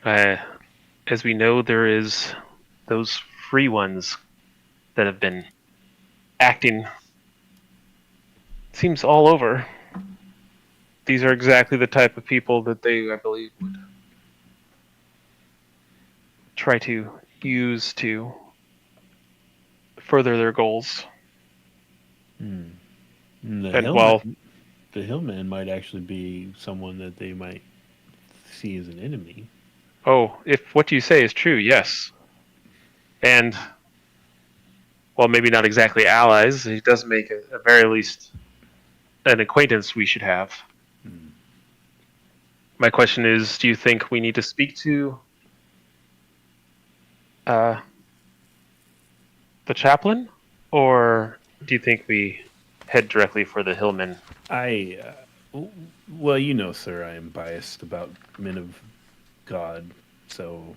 As we know, there is those free ones that have been acting, seems all over. These are exactly the type of people that they, I believe, would try to use to further their goals. And the hillman might actually be someone that they might see as an enemy. Oh, if what you say is true, yes. And, well, maybe not exactly allies. He does make, at very least, an acquaintance we should have. My question is, do you think we need to speak to the chaplain? Or do you think we head directly for the hillman? Well, you know, sir, I am biased about men of God, so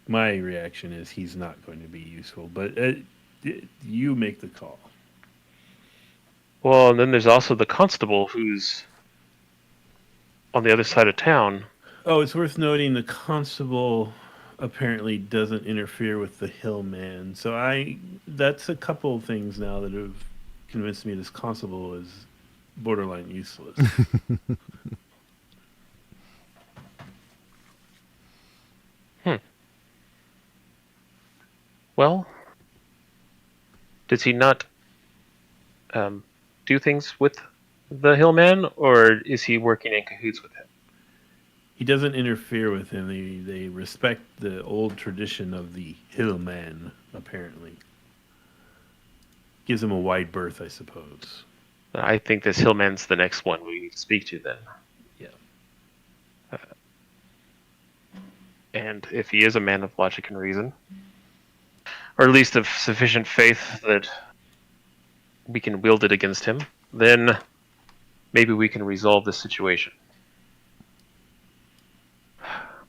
my reaction is he's not going to be useful. But you make the call. Well, and then there's also the constable who's on the other side of town. Oh, it's worth noting the constable apparently doesn't interfere with the hillman. So that's a couple of things now that have convinced me this constable is borderline useless. Well, does he not do things with the hillman, or is he working in cahoots with him? He doesn't interfere with him. They respect the old tradition of the hillman, apparently. Gives him a wide berth, I suppose. I think this hillman's the next one we need to speak to then. Yeah. And if he is a man of logic and reason, or at least of sufficient faith that we can wield it against him, then maybe we can resolve this situation.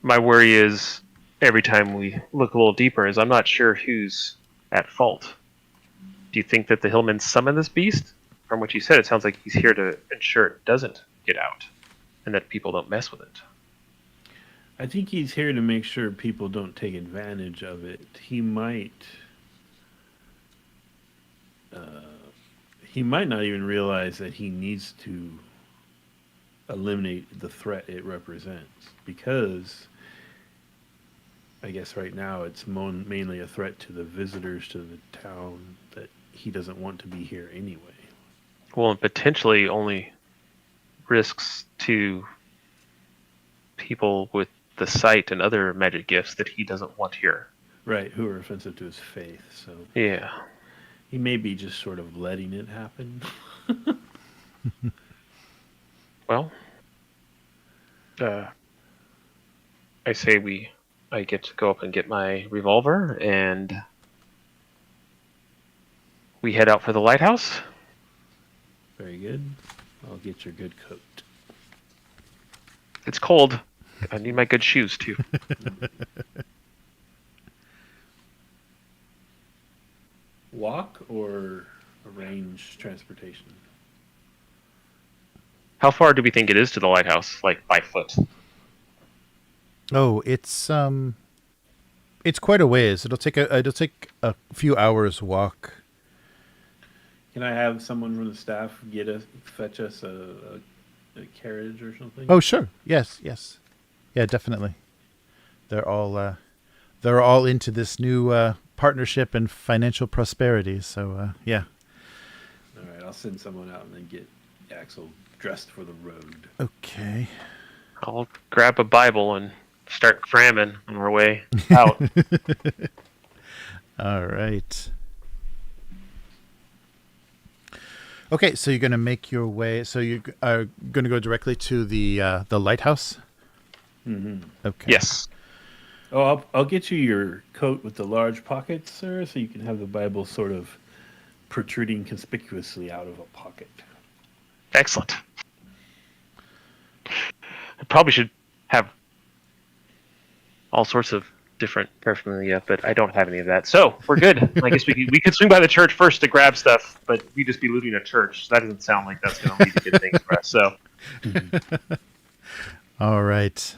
My worry is, every time we look a little deeper, is I'm not sure who's at fault. Do you think that the hillman summoned this beast? From what you said, it sounds like he's here to ensure it doesn't get out, and that people don't mess with it. I think he's here to make sure people don't take advantage of it. He might not even realize that he needs to eliminate the threat it represents, because I guess right now it's mainly a threat to the visitors to the town that he doesn't want to be here anyway. Well, and potentially only risks to people with the sight and other magic gifts that he doesn't want here. Right, who are offensive to his faith. So yeah, he may be just sort of letting it happen. Well, I say I get to go up and get my revolver, and we head out for the lighthouse. Very good. I'll get your good coat. It's cold. I need my good shoes too. Walk or arrange transportation? How far do we think it is to the lighthouse? Like by foot? Oh, it's quite a ways. It'll take a few hours walk. Can I have someone from the staff fetch us a carriage or something? Oh, sure. Yes. Yeah, definitely. They're all into this new partnership and financial prosperity. So, yeah. All right, I'll send someone out and then get Axel dressed for the road. Okay. I'll grab a Bible and start cramming on our way out. All right. Okay, so you're going to make your way. So you are going to go directly to the lighthouse. Mm-hmm. Okay. Yes. Oh, I'll get you your coat with the large pockets, sir, so you can have the Bible sort of protruding conspicuously out of a pocket. Excellent. I probably should have all sorts of different paraphernalia, but I don't have any of that. So we're good. I guess we could swing by the church first to grab stuff, but we'd just be looting a church. So that doesn't sound like that's going to lead to good things for us. So, All right.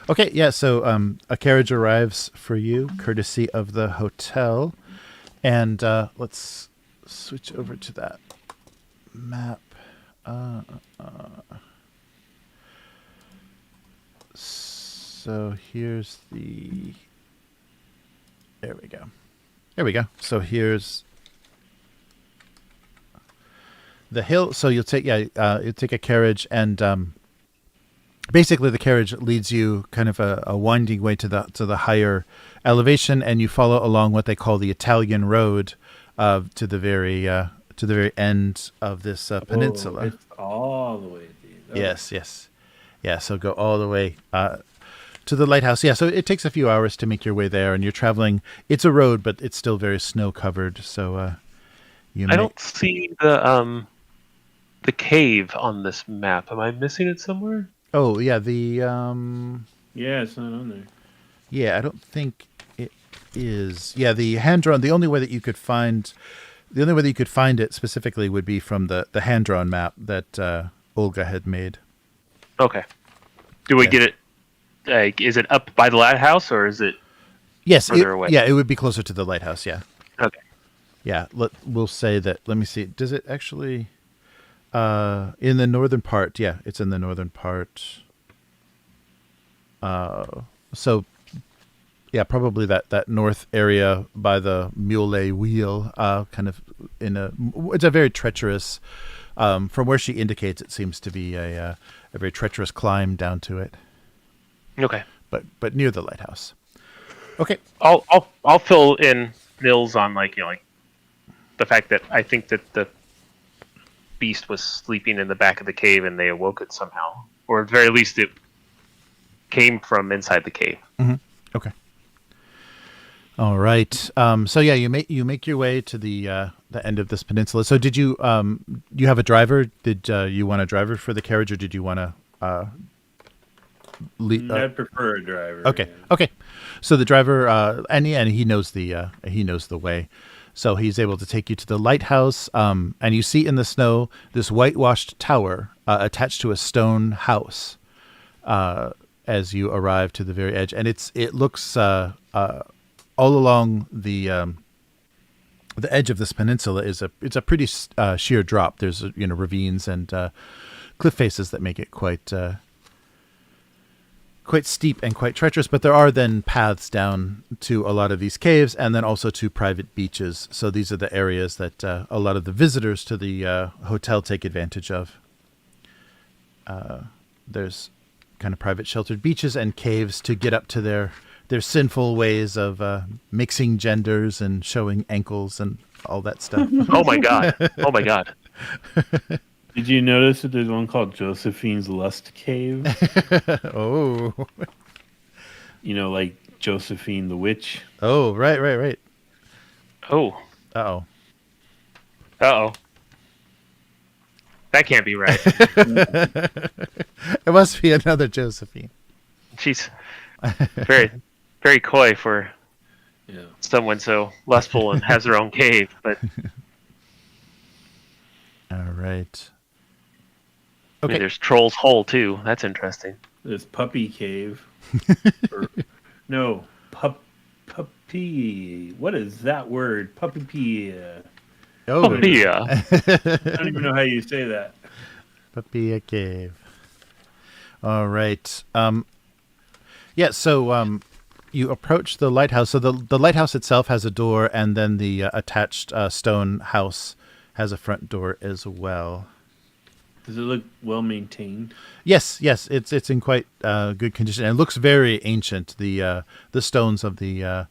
Okay, yeah, so a carriage arrives for you, courtesy of the hotel. And let's switch over to that map. So here's the... There we go. There we go. So here's the hill. So you'll take a carriage, and basically the carriage leads you kind of a winding way to the higher elevation, and you follow along what they call the Italian road to the very end of this peninsula. It's all the way at the end. Yes. Yeah, so go all the way to the lighthouse. Yeah, so it takes a few hours to make your way there, and you're traveling. It's a road, but it's still very snow covered. So I don't see the cave on this map. Am I missing it somewhere? Oh yeah, Yeah, it's not on there. Yeah, I don't think it is. Yeah, the hand drawn. The only way that you could find it specifically would be from the hand drawn map that Olga had made. Okay. Do we get it? Is it up by the lighthouse, or is it further away? Yeah, it would be closer to the lighthouse. Yeah. Okay. Yeah, we'll say that. Let me see. Does it actually? In the northern part, yeah, it's in the northern part. So, yeah, probably that north area by the Mule Wheel, kind of it's a very treacherous. From where she indicates, it seems to be a very treacherous climb down to it. Okay. But near the lighthouse. Okay. I'll fill in Nils on like the fact that I think that the beast was sleeping in the back of the cave and they awoke it somehow, or at the very least it came from inside the cave. Mm-hmm. Okay. All right. So yeah, you make your way to the end of this peninsula. So did you have a driver? Did you want a driver for the carriage, or did you want to? I'd prefer a driver. Okay. Yeah. Okay. So the driver, and he knows the way. So he's able to take you to the lighthouse, and you see in the snow this whitewashed tower attached to a stone house as you arrive to the very edge, and it looks all along the edge of this peninsula it's a pretty sheer drop. There's ravines and cliff faces that make it quite steep and quite treacherous, but there are then paths down to a lot of these caves, and then also to private beaches. So these are the areas that a lot of the visitors to the hotel take advantage of. There's kind of private sheltered beaches and caves to get up to their sinful ways of mixing genders and showing ankles and all that stuff. Oh my god. Did you notice that there's one called Josephine's Lust Cave? Oh. Like Josephine the witch. Oh, right. Oh. Uh-oh. That can't be right. It must be another Josephine. She's very, very coy for Yeah. someone so lustful and has her own cave. But All right. I mean, Okay. there's Troll's Hole too. That's interesting. There's Puppy Cave. No, puppy. What is that word? Puppy. Oh, Oh yeah. I don't even know how you say that. Papilla Cave. All right. Yeah. So you approach the lighthouse. So the lighthouse itself has a door, and then the attached stone house has a front door as well. Does it look well maintained? Yes, it's in quite good condition. And it looks very ancient. The stones of the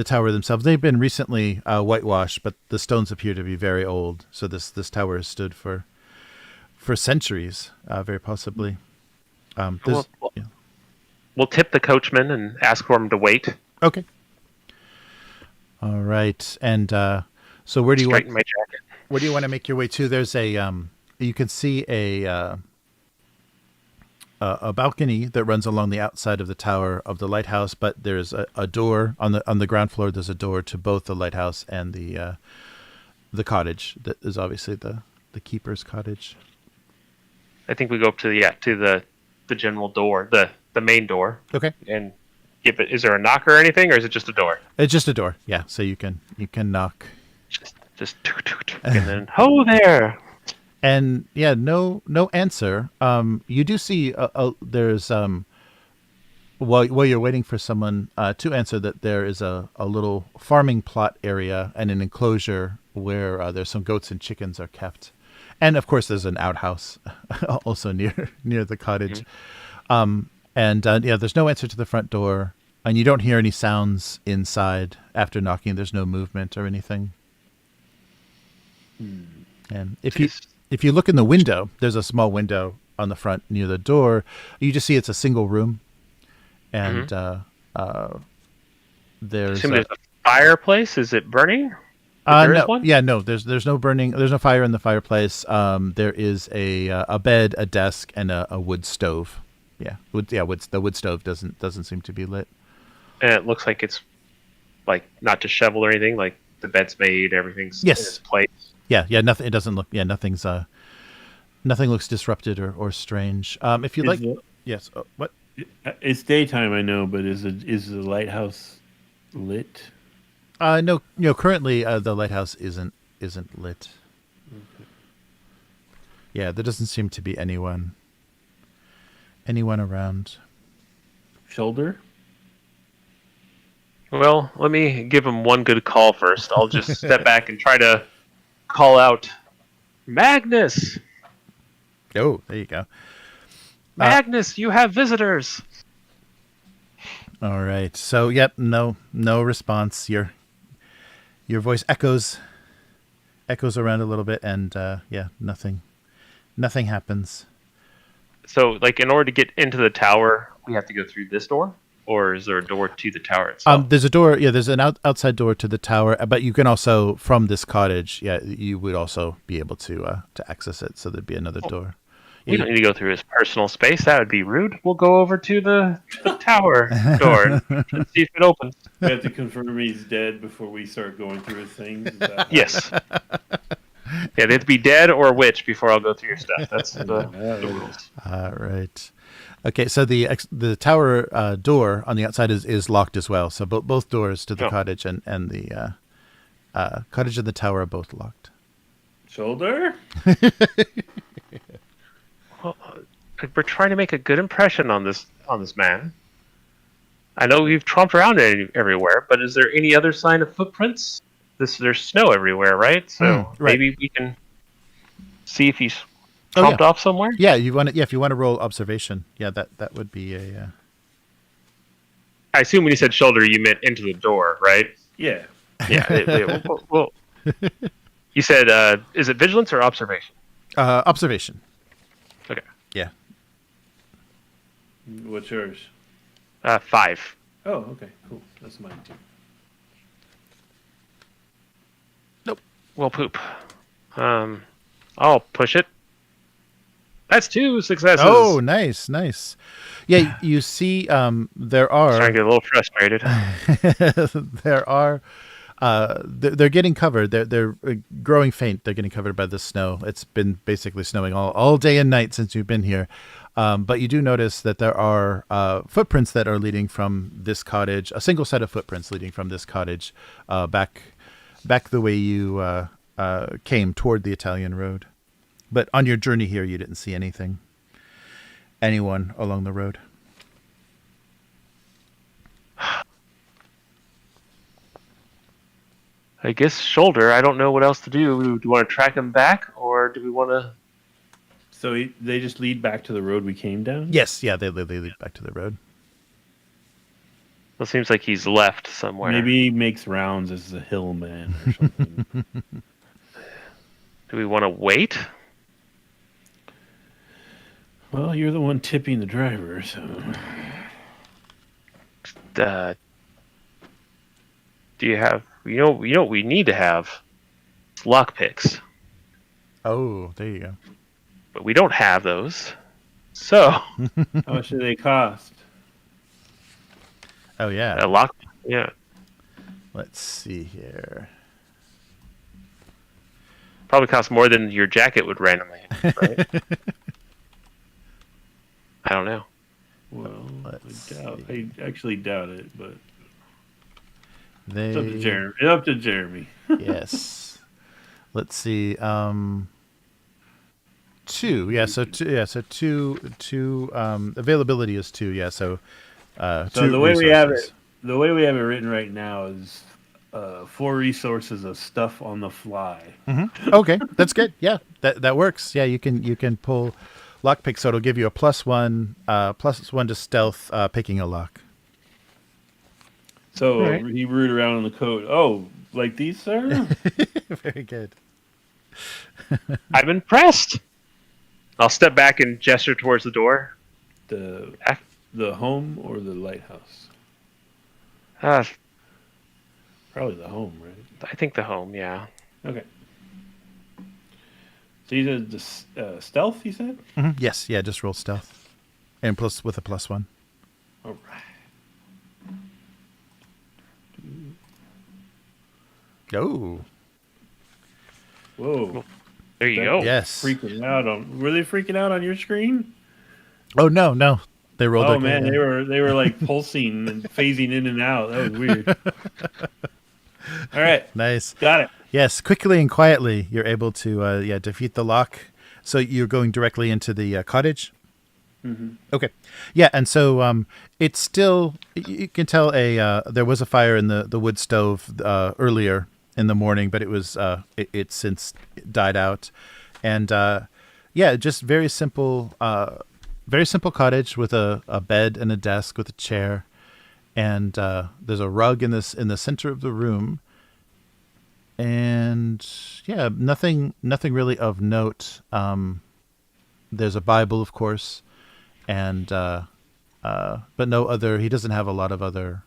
tower themselves, they've been recently whitewashed, but the stones appear to be very old. So this tower has stood for centuries, very possibly. We'll, Yeah. we'll tip the coachman and ask for him to wait. Okay. All right, and so where do you Straighten want? my jacket. Where do you want to make your way to? There's a you can see a balcony that runs along the outside of the tower of the lighthouse, but there's a door on the ground floor. There's a door to both the lighthouse and the cottage. That is obviously the keeper's cottage. I think we go up to the general door, the main door, Okay, and give it. Is there a knocker or anything, or is it just a door? it's just a door. Yeah, so you can knock. Just tuk, tuk, tuk, and then ho there. And yeah, no answer. You do see there's while you're waiting for someone to answer that there is a little farming plot area and an enclosure where there's some goats and chickens are kept, and of course there's an outhouse also near the cottage. And yeah, there's no answer to the front door, and you don't hear any sounds inside after knocking. There's no movement or anything. And if you look in the window, there's a small window on the front near the door. You just see it's a single room, and there's Assume there's a fireplace. Is it burning? There is no, one? yeah, no. There's no burning. There's no fire in the fireplace. There is a bed, a desk, and a wood stove. Yeah, the wood stove doesn't seem to be lit. And it looks like it's like not disheveled or anything. Like the bed's made, everything's Yes. in its place. Yeah. Nothing. It doesn't look. Yeah, nothing looks disrupted or strange. If you'd like, yes. Oh, what? It's daytime, I know, but is the lighthouse lit? No. Currently the lighthouse isn't lit. Okay. Yeah, there doesn't seem to be anyone around. Shoulder? Well, let me give him one good call first. I'll just step back and try to call out Magnus. Oh, there you go. Magnus, you have visitors. All right. So, yep, no response. Your voice echoes around a little bit, and yeah, nothing happens. So, like, in order to get into the tower, we have to go through this door, or is there a door to the tower itself? There's a door. Yeah, there's an outside door to the tower, but you can also, from this cottage, yeah, you would also be able to access it. So there'd be another door. We don't need to go through his personal space. That would be rude. We'll go over to the tower door and see if it opens. We have to confirm he's dead before we start going through his things. Is that Yes. Yeah, they have to be dead or a witch before I'll go through your stuff. That's the rules. All right. Okay, so the tower door on the outside is locked as well. So both doors to the cottage and the cottage and the tower are both locked. Shoulder? Well, we're trying to make a good impression on this man. I know we've tromped around everywhere, but is there any other sign of footprints? There's snow everywhere, right? So right. maybe we can see if he's tromped off somewhere. Yeah, if you want to roll observation, yeah, that would be a. I assume when you said shoulder, you meant into the door, right? Yeah. Yeah. Well, you said, is it vigilance or observation? Observation. Okay. Yeah. What's yours? 5. Oh, okay, cool. That's mine too. Nope. Well, poop. I'll push it. That's 2 successes. Oh, nice, nice. Yeah, you see, there Starting to are get a little frustrated. there are they're getting covered. They're growing faint. They're getting covered by the snow. It's been basically snowing all day and night since you've been here. But you do notice that there are footprints that are leading from this cottage. A single set of footprints leading from this cottage back the way you came toward the Italian road. But on your journey here, you didn't see anyone along the road. I guess shoulder. I don't know what else to do. Do we want to track him back, or do we want to? So they just lead back to the road we came down? Yes, yeah, they lead back to the road. It seems like he's left somewhere. Maybe he makes rounds as a hill man or something. Do we want to wait? Well, you're the one tipping the driver, so... Do you have... You know what we need to have? Lockpicks. Oh, there you go. But we don't have those. So... How much do they cost? Oh, yeah. a lock... Yeah. Let's see here. Probably costs more than your jacket would randomly, right? I don't know. Well, Let's I actually doubt it, but They... it's up to Jeremy. It's up to Jeremy. Yes. Let's see. 2. Yeah. So 2. Yeah. So 2. Availability is 2. Yeah. So. So 2 the way we have resources. it, the way we have it written right now is 4 resources of stuff on the fly. Mm-hmm. Okay, that's good. Yeah, that works. Yeah, you can pull lockpick, so it'll give you a +1 to stealth picking a lock. So Right. he rooted around in the code. Oh, like these, sir? Very good. I'm impressed. I'll step back and gesture towards the door. The home or the lighthouse? Uh, Probably the home, right? I think the home, yeah. Okay. So you did the stealth, you said? Mm-hmm. Yes, yeah, just roll stealth, and plus with a +1. All right. Oh, Whoa. There you go. yes. Freaking out on. Were they freaking out on your screen? Oh no, they rolled. Oh okay, man, yeah. they were like pulsing and phasing in and out. That was weird. All right, Nice. got it. Yes, quickly and quietly, you're able to defeat the lock. So you're going directly into the cottage. Mm-hmm. Okay, yeah, and so it's still, you can tell there was a fire in the wood stove earlier in the morning, but it was it's since died out, and just very simple cottage with a bed and a desk with a chair, and there's a rug in the center of the room. And yeah, nothing really of note. There's a Bible, of course, and but no other. He doesn't have a lot of other.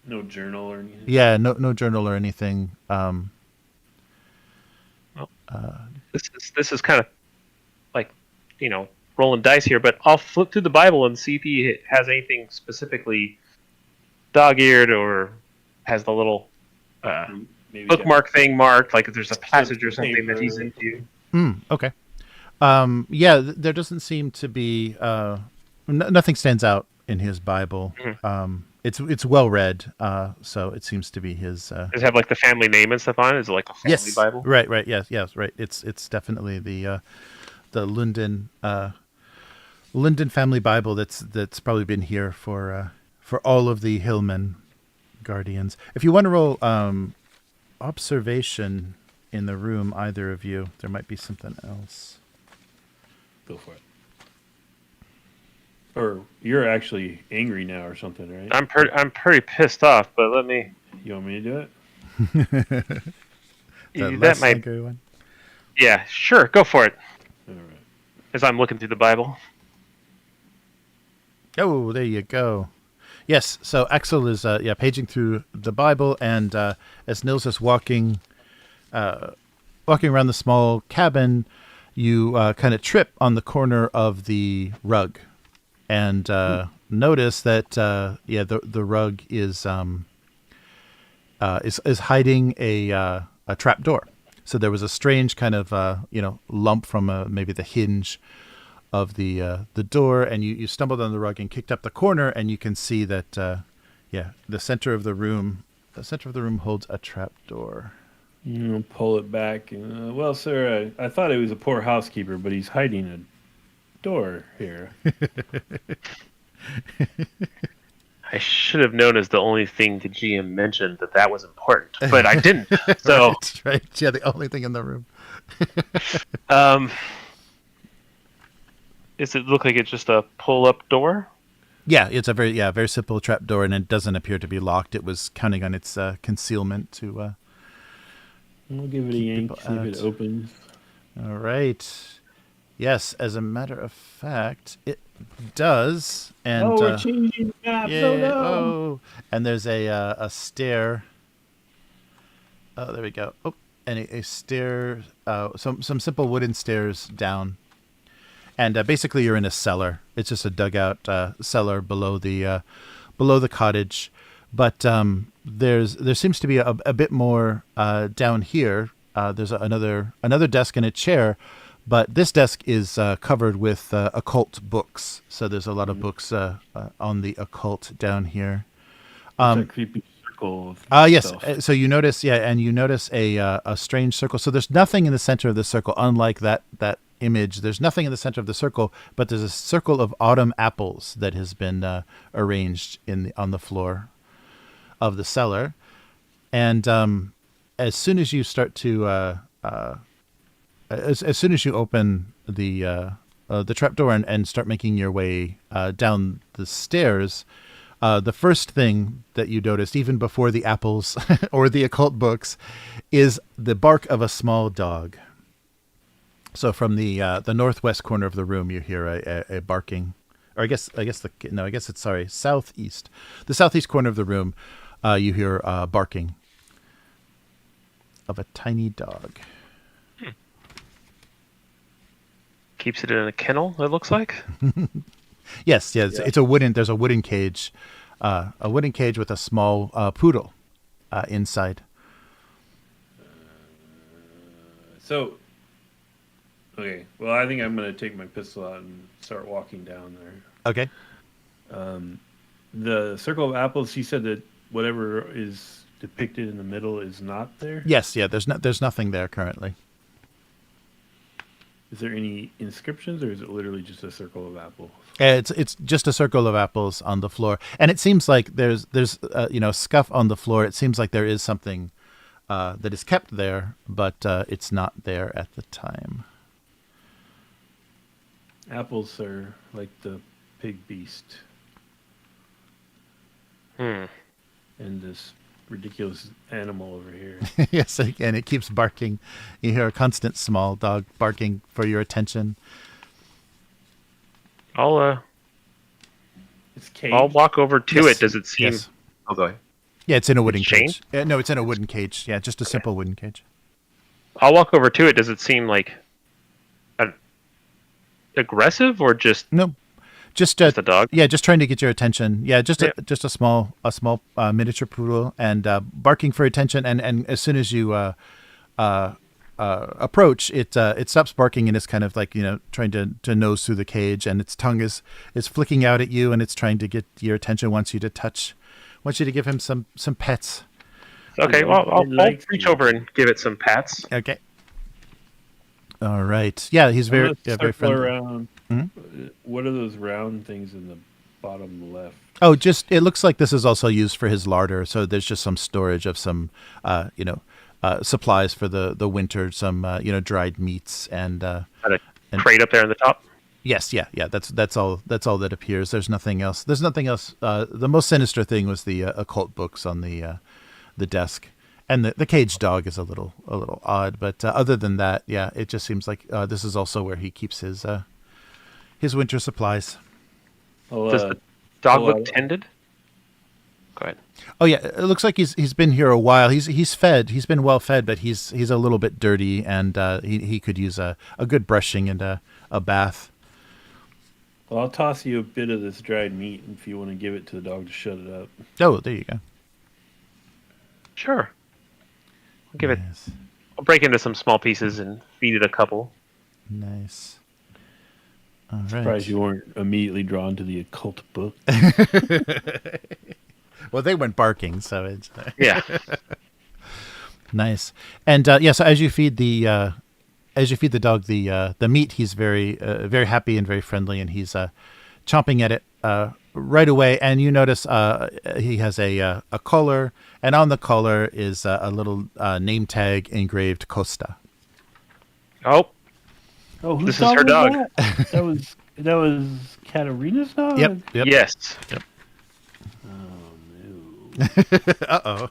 No journal or anything. Yeah, no journal or anything. This is kind of like, rolling dice here, but I'll flip through the Bible and see if he has anything specifically dog-eared or has the little Maybe bookmark thing marked, like if there's a passage or something paper. that he's into. Okay. There doesn't seem to be nothing stands out in his Bible. Mhm. It's well read, so it seems to be his. Does it have like the family name and stuff on it? Is it like a family Yes, Bible? right, yes, right. It's definitely the Linden family Bible that's probably been here for all of the Hillman guardians. If you want to roll observation in the room, either of you, there might be something else. Go for it. Or you're actually angry now or something, right? I'm pretty pissed off, but let me. You want me to do it? The that less might. angry one. Yeah, sure, go for it. All right. As I'm looking through the Bible. Oh, there you go. Yes, so Axel is paging through the Bible, and as Nils is walking around the small cabin, you kind of trip on the corner of the rug, and notice that the rug is hiding a trap door. So there was a strange kind of lump from maybe the hinge of the door, and you stumbled on the rug and kicked up the corner, and you can see that the center of the room holds a trap door. Pull it back. Well, sir, I thought he was a poor housekeeper, but he's hiding a door here. I should have known as the only thing the GM mentioned that was important, but I didn't. So right. Yeah, the only thing in the room. Does it look like it's just a pull-up door? Yeah, it's a very simple trap door, and it doesn't appear to be locked. It was counting on its concealment to. We'll give it a yank, see if it opens. All right. Yes, as a matter of fact, it does. And we're changing maps. yeah, no. And there's a stair. Oh, there we go. Oh, and a stair. Some simple wooden stairs down. And basically, you're in a cellar. It's just a dugout cellar below the cottage. But there seems to be a bit more down here. There's another desk and a chair, but this desk is covered with occult books. So there's a lot of books on the occult down here. It's a creepy circle. Yes. So you notice, and you notice a strange circle. So there's nothing in the center of the circle, unlike that image. There's nothing in the center of the circle, but there's a circle of autumn apples that has been arranged on the floor of the cellar. And as soon as you start to as soon as you open the trapdoor and start making your way down the stairs, the first thing that you noticed, even before the apples or the occult books, is the bark of a small dog. So from the northwest corner of the room, you hear a barking, or I guess it's southeast. The southeast corner of the room, you hear barking of a tiny dog. Keeps it in a kennel, it looks like. Yes. It's a wooden. There's a wooden cage, with a small poodle inside. Okay. Well, I think I'm going to take my pistol out and start walking down there. Okay. The circle of apples. He said that whatever is depicted in the middle is not there. Yes. Yeah. There's nothing there currently. Is there any inscriptions, or is it literally just a circle of apples? It's just a circle of apples on the floor, and it seems like there's scuff on the floor. It seems like there is something that is kept there, but it's not there at the time. Apples are like the pig beast. And this ridiculous animal over here. Yes, and it keeps barking. You hear a constant small dog barking for your attention. I'll It's walk over to Yes. it. Does it seem? Yes. Oh, go ahead. Yeah, it's in a wooden It's cage. No, it's in a wooden cage. Yeah, just a simple wooden cage. I'll walk over to it. Does it seem like aggressive or just No, just a dog? Yeah, just trying to get your attention. Yeah, just a small miniature poodle, and barking for attention. And as soon as you approach, it stops barking and it's kind of like trying to nose through the cage, and its tongue is flicking out at you, and it's trying to get your attention. Wants you to give him some pets. Okay, well, I'll reach over and give it some pats. Okay. All right. Yeah, he's very friendly. Around. Mm-hmm. What are those round things in the bottom left? Oh, it looks like this is also used for his larder. So there's just some storage of some, supplies for the winter, some, dried meats and Crate up there on the top. Yes. Yeah. That's all that appears. There's nothing else. The most sinister thing was the occult books on the desk. And the caged dog is a little odd, but other than that, yeah, it just seems like this is also where he keeps his winter supplies. Does the dog look tended? Go ahead. Oh yeah, it looks like he's been here a while. He's fed. He's been well fed, but he's a little bit dirty, and he could use a good brushing and a bath. Well, I'll toss you a bit of this dried meat if you want to give it to the dog to shut it up. Oh, there you go. Sure. I'll give it. Nice. I'll break into some small pieces and feed it a couple. Nice. All right. Surprised you weren't immediately drawn to the occult book. Well, they went barking, so it's Yeah. nice. And so as you feed the dog the meat, he's very very happy and very friendly, and he's chomping at it right away. And you notice he has a collar, and on the collar is a little name tag engraved Costa. Oh, Oh, This is her dog. That was Katarina's dog. Yep. yes. Yep. Oh no. Uh-oh.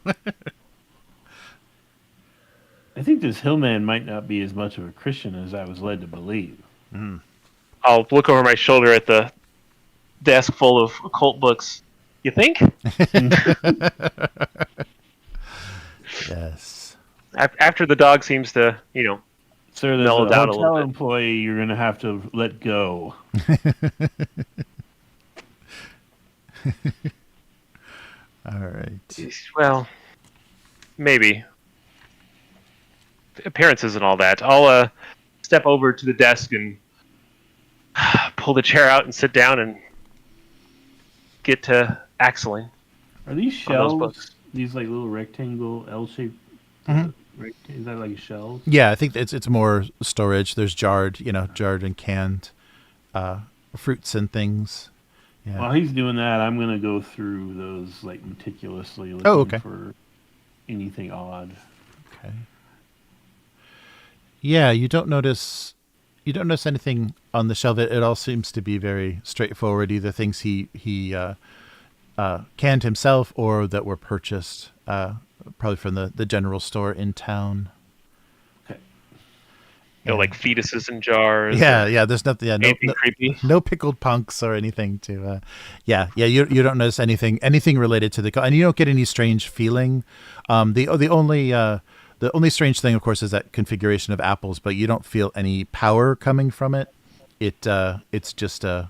I think this hillman might not be as much of a Christian as I was led to believe. I'll look over my shoulder at the desk full of occult books. You think? Yes. After the dog seems to, Sir, there's Mellow a down a little hotel bit. employee you're going to have to let go. All right. well, maybe. Appearances and all that. I'll step over to the desk and pull the chair out and sit down and get to axling. Are these On those shells? books. These like little rectangle L-shaped? Mhm. Is that like shells? Yeah, I think it's more storage. There's jarred and canned fruits and things. Yeah. While he's doing that, I'm going to go through those like meticulously looking okay. for anything odd. Okay. Yeah, you don't notice anything on the shelf. It all seems to be very straightforward. Either things he canned himself or that were purchased probably from the general store in town. Okay. Like fetuses in jars. Yeah. There's nothing. Yeah, Anything creepy. no pickled punks or anything to. You don't notice anything related to and you don't get any strange feeling. The only strange thing, of course, is that configuration of apples, but you don't feel any power coming from it. It's just a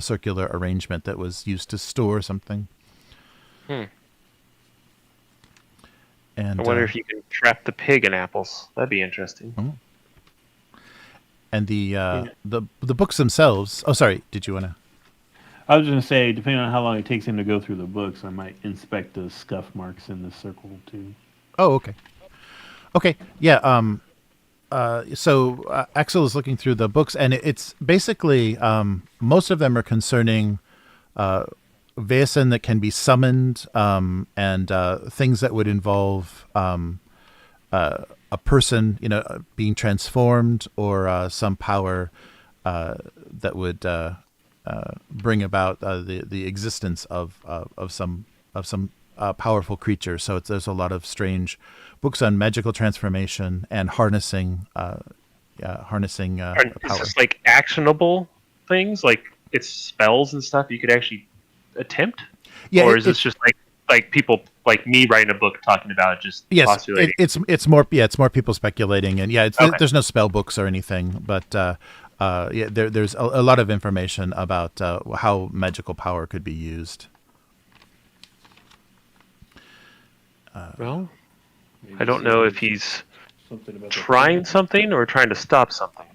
circular arrangement that was used to store something. And I wonder if you can trap the pig in apples. That'd be interesting. And the books themselves. Oh, sorry. Did you want to? I was going to say, depending on how long it takes him to go through the books, I might inspect the scuff marks in the circle too. Oh, okay. Okay. Yeah. So Axel is looking through the books, and it's basically most of them are concerning Vaesen that can be summoned, and things that would involve a person, being transformed, or some power that would bring about the existence of some powerful creature. So there's a lot of strange books on magical transformation and harnessing power. Is this like actionable things? Like it's spells and stuff you could actually attempt? Yeah, or is this just like people like me writing a book talking about it, just yes, postulating? it's more people speculating, and Okay. there's no spell books or anything, but there's a lot of information about how magical power could be used. Well, I don't know if he's Something about trying something or trying to stop something.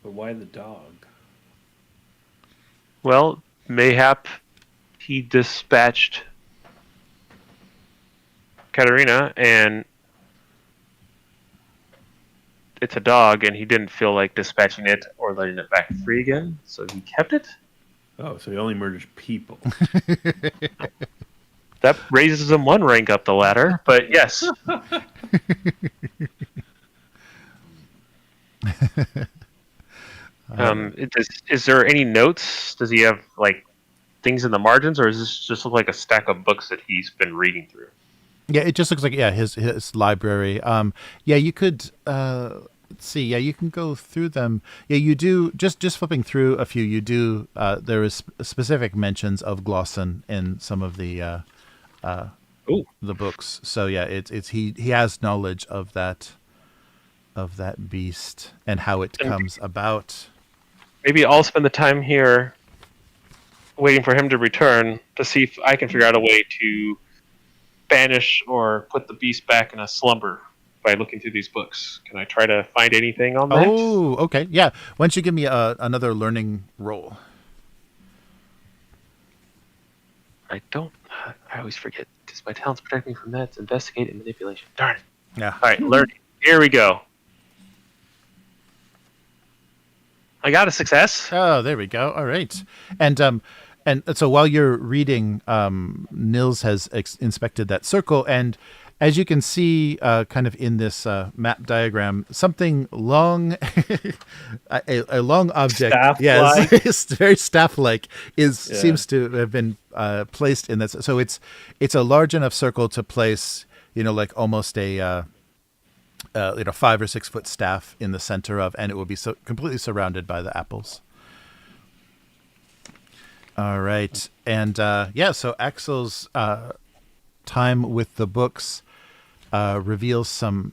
But why the dog? Well, mayhap he dispatched Katarina, and it's a dog, and he didn't feel like dispatching it or letting it back free again, so he kept it. Oh, so he only murders people. That raises him one rank up the ladder, but yes. Is there any notes? Does he have like things in the margins, or does this just look like a stack of books that he's been reading through? Yeah, it just looks like his library. You could let's see. Yeah, you can go through them. Yeah, you do. Just flipping through a few, you do. There is specific mentions of Glosson in some of Ooh. the books. So yeah, it's he has knowledge of that beast and how it And comes about. maybe I'll spend the time here waiting for him to return to see if I can figure out a way to banish or put the beast back in a slumber by looking through these books. Can I try to find anything on that? Oh, okay. Yeah. Why don't you give me another learning roll? I don't. I always forget because my talents protect me from that. It's investigate and manipulation. Darn it. Yeah. All right, learning. Here we go. I got a success. Oh, there we go. All right. And so while you're reading, Nils has inspected that circle, and as you can see, kind of in this map diagram, something long, a long object, Staff-like? it's very staff-like, seems to have been placed in this. So it's a large enough circle to place, like almost a 5 or 6 foot staff in the center of, and it will be completely surrounded by the apples. All right. And so Axel's time with the books reveals some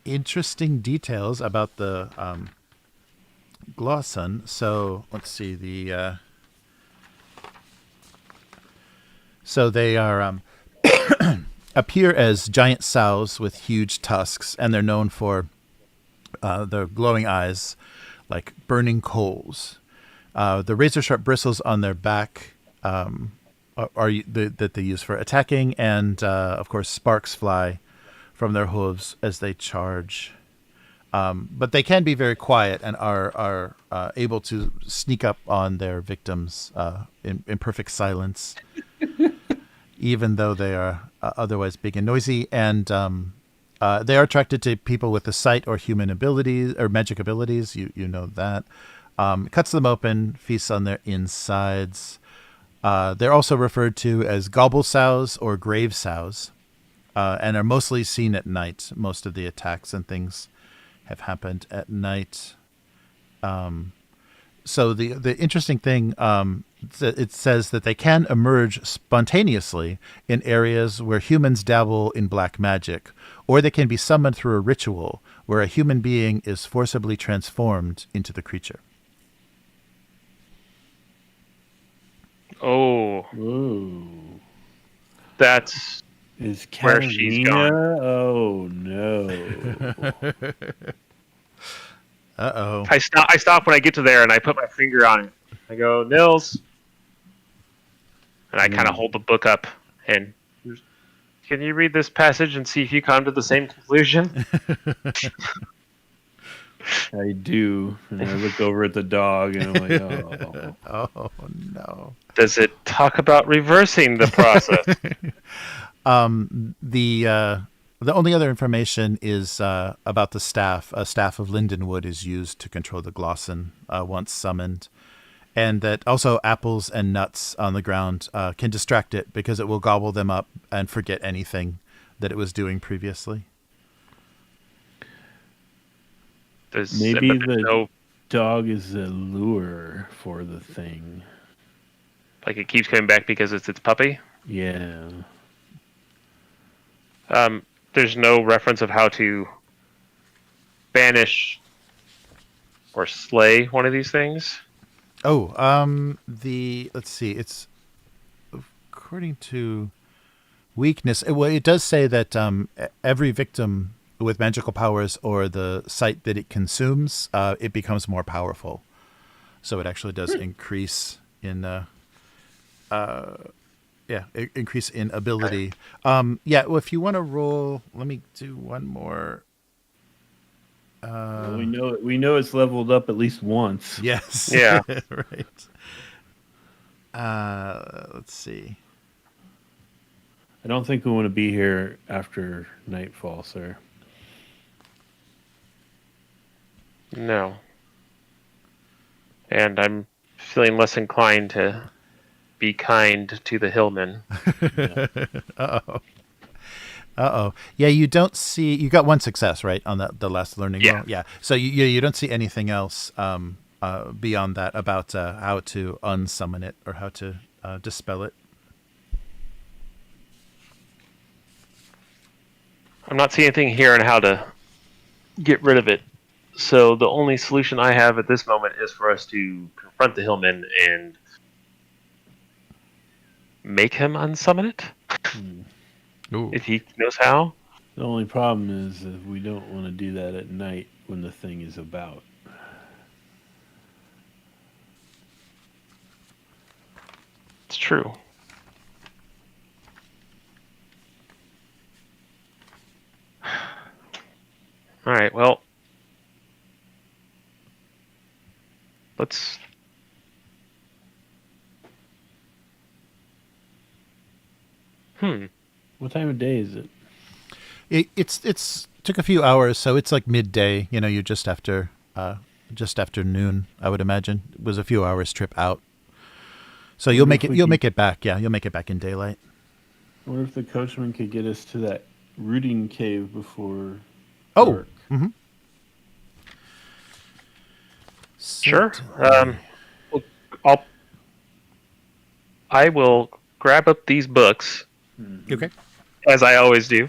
interesting details about the Glosson. So let's see, so they are appear as giant sows with huge tusks, and they're known for their glowing eyes like burning coals. The razor-sharp bristles on their back that they use for attacking, and of course sparks fly from their hooves as they charge. But they can be very quiet and are able to sneak up on their victims in perfect silence, even though they are otherwise big and noisy. And they are attracted to people with the sight or human abilities or magic abilities. You know that. Cuts them open, feasts on their insides. They're also referred to as gobble sows or grave sows, and are mostly seen at night. Most of the attacks and things have happened at night. So the interesting thing, it says that they can emerge spontaneously in areas where humans dabble in black magic, or they can be summoned through a ritual where a human being is forcibly transformed into the creature. Oh, Ooh. that's Is where she's Catalina? gone. Oh no. Uh-oh. I stop when I get to there and I put my finger on it. I go, Nils. And I kind of hold the book up and, can you read this passage and see if you come to the same conclusion? I do. And I look over at the dog and I'm like, oh. Oh, no. Does it talk about reversing the process? The only other information is about the staff. A staff of lindenwood is used to control the Glosson once summoned. And that also apples and nuts on the ground can distract it because it will gobble them up and forget anything that it was doing previously. Maybe the dog is a lure for the thing. Like it keeps coming back because it's its puppy? Yeah. There's no reference of how to banish or slay one of these things. Oh, let's see. It's according to weakness. Well, it does say that every victim with magical powers or the sight that it consumes, it becomes more powerful. So it actually does increase in increase in ability. Well, if you want to roll, let me do one more. Well, we know it's leveled up at least once. Yes. Yeah. Right. Let's see. I don't think we want to be here after nightfall, sir. No. And I'm feeling less inclined to be kind to the hillmen. Uh-oh. Uh-oh. Yeah, you don't see. You got one success, right, on the last learning Yeah. roll. Yeah. So you don't see anything else beyond that about how to unsummon it or how to dispel it. I'm not seeing anything here on how to get rid of it. So the only solution I have at this moment is for us to confront the Hillman and make him unsummon it, Ooh. if he knows how. The only problem is that we don't want to do that at night when the thing is about. It's true. All right, well, let's... What time of day is it? It's took a few hours, so it's like midday. You know, you're just after noon, I would imagine. It was a few hours trip out. So you'll make it back. Yeah, you'll make it back in daylight. I wonder if the coachman could get us to that rooting cave before Oh. dark. Sure. I will grab up these books, Okay. as I always do.